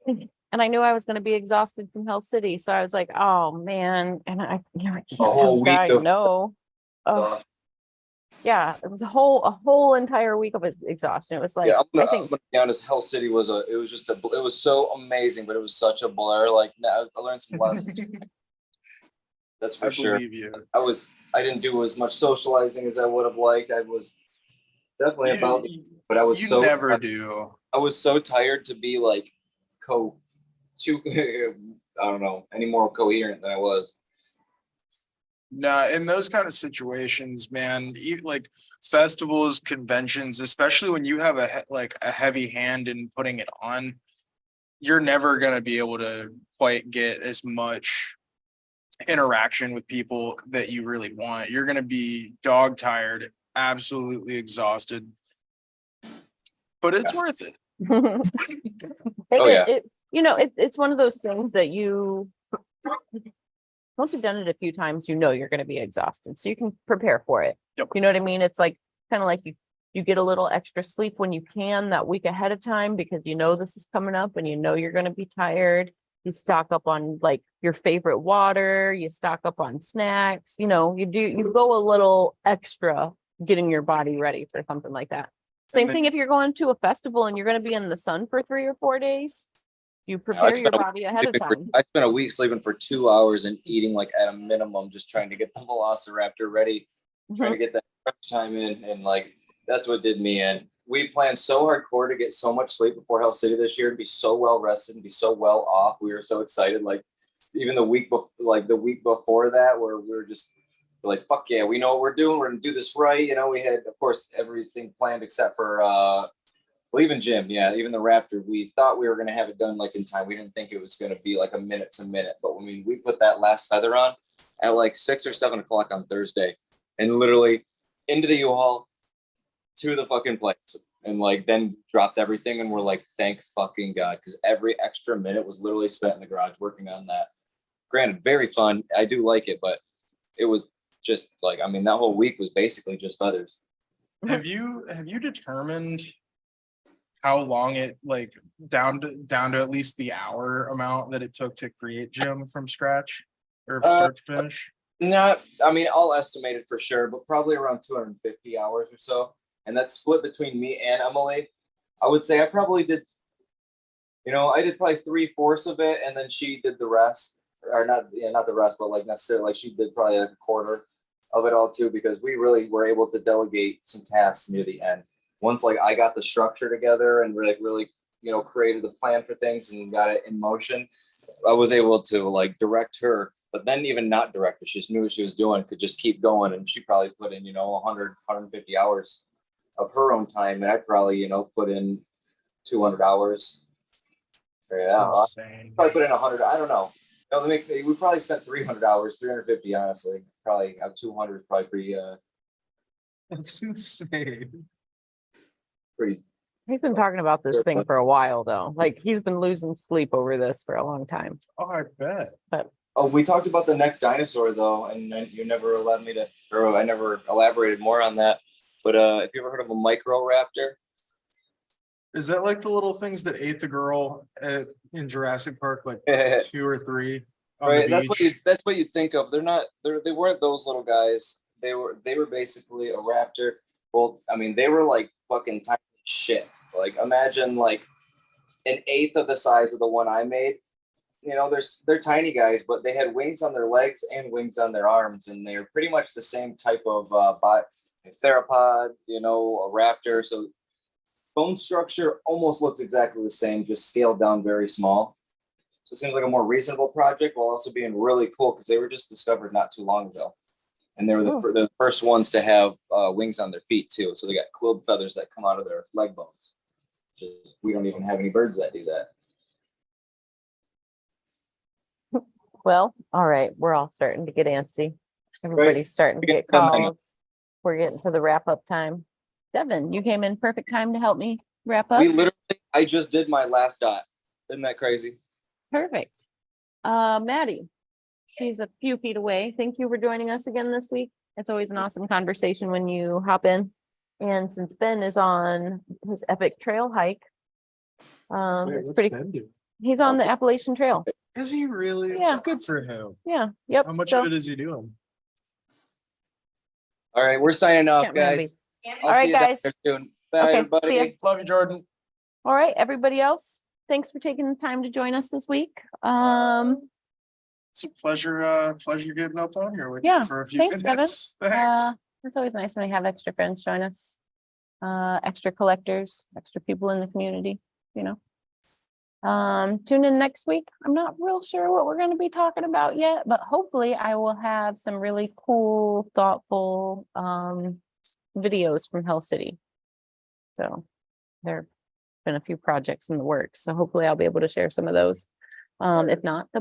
And I knew I was gonna be exhausted from Hell City, so I was like, oh, man, and I can't whole tell week Guy of- no. Oh, yeah, it was a whole entire week of exhaustion. It was like, Yeah, I'm I gonna, think, I'm gonna be honest. Hell City was it was so amazing, but it was such a blur. Like, I learned some lessons. That's for I sure. believe you. I didn't do as much socializing as I would have liked. I was definitely about, but I was You so never do. I was so tired to be like I don't know, any more coherent than I was. Nah, in those kind of situations, man, like festivals, conventions, especially when you have like a heavy hand in putting it on, you're never gonna be able to quite get as much interaction with people that you really want. You're gonna be dog tired, absolutely exhausted. But it's worth it. Oh, yeah. It's one of those things that once you've done it a few times, you know you're going to be exhausted, so you can prepare for it. Yep. You know what I mean? It's like kind of like you get a little extra sleep when you can that week ahead of time because you know this is coming up and you know you're going to be tired. You stock up on like your favorite water, you stock up on snacks, you go a little extra getting your body ready for something like that. Same then- thing if you're going to a festival and you're going to be in the sun for 3 or 4 days. You prepare your spent a body ahead of time. I spent a week sleeping for 2 hours and eating like at a minimum, just trying to get the Velociraptor ready, trying to get that crunch time in, and like that's what did me in. We planned so hardcore to get so much sleep before Hell City this year, to be so well rested and be so well off. We were so excited. Like even the week before that, where we were just like, fuck yeah, we know what we're doing. We're gonna do this right. We had, of course, everything planned except for well, even Jim, yeah, even the Raptor, we thought we were gonna have it done like in time. We didn't think it was gonna be like a minute to minute. But when we put that last feather on at like 6 or 7 o'clock on Thursday, and literally into the U-Haul to the fucking place, and like then dropped everything, and we're like, thank fucking God, because every extra minute was literally spent in the garage working on that. Granted, very fun. I do like it, but it was just like, I mean, that whole week was basically just feathers. Have you determined how long it like down to at least the hour amount that it took to create Jim from scratch or start to finish? I mean, all estimated for sure, but probably around 250 hours or so. And that's split between me and Emily. I would say I probably did, I did probably 3/4 of it, and then she did the rest. Or not the rest, but like necessarily, like she did probably like a quarter of it all too, because we really were able to delegate some tasks near the end. Once like I got the structure together and really created the plan for things and got it in motion, I was able to like direct her, but then even not direct her, she just knew what she was doing, could just keep going, and she probably put in 150 hours of her own time, and I probably put in 200 hours. It's Yeah, insane. probably put in 100. I don't know. No, that makes me. We probably spent 300 hours, 350 honestly. Probably 200 is probably That's insane. pretty. He's been talking about this thing for a while though. Like he's been losing sleep over this for a long time. Oh, I bet. Oh, we talked about the next dinosaur though, and you never allowed me to, or I never elaborated more on that. But if you ever heard of a Microraptor? Is that like the little things that ate the girl in Jurassic Park, like 2 or 3 on Right, the beach? that's what you think of. They weren't those little guys. They were basically a raptor. Well, I mean, they were like fucking tiny shit. Like imagine like an eighth of the size of the one I made. They're tiny guys, but they had wings on their legs and wings on their arms, and they're pretty much the same type of theropod, a raptor. So bone structure almost looks exactly the same, just scaled down very small. So it seems like a more reasonable project while also being really cool because they were just discovered not too long ago. And they were the first ones to have wings on their feet too. So they got quilled feathers that come out of their leg bones. We don't even have any birds that do that. Well, all right, we're all starting to get antsy. Everybody's starting to We get get 10 minutes. calls. We're getting to the wrap up time. Devin, you came in perfect time to help me wrap up. We literally, I just did my last dot. Isn't that crazy? Perfect. Maddie, she's a few feet away. Thank you for joining us again this week. It's always an awesome conversation when you hop in. And since Ben is on his epic trail hike, it's pretty, he's on the Appalachian Trail. Is he really? Yeah. Good for him. Yeah, yep. How much so- of it is he doing? All right, we're signing off, Can't remember. guys. All right, guys. Soon. Bye, Okay, see ya. everybody. Love you, Jordan. All right, everybody else, thanks for taking the time to join us this week. It's a pleasure getting up on here with Yeah, you for a few thanks, Devin. minutes. Thanks. It's always nice when we have extra friends join us. Extra collectors, extra people in the community, you know. Tune in next week. I'm not real sure what we're gonna be talking about yet, but hopefully I will have some really cool, thoughtful, videos from Hell City. So there've been a few projects in the works, so hopefully I'll be able to share some of those. If not, the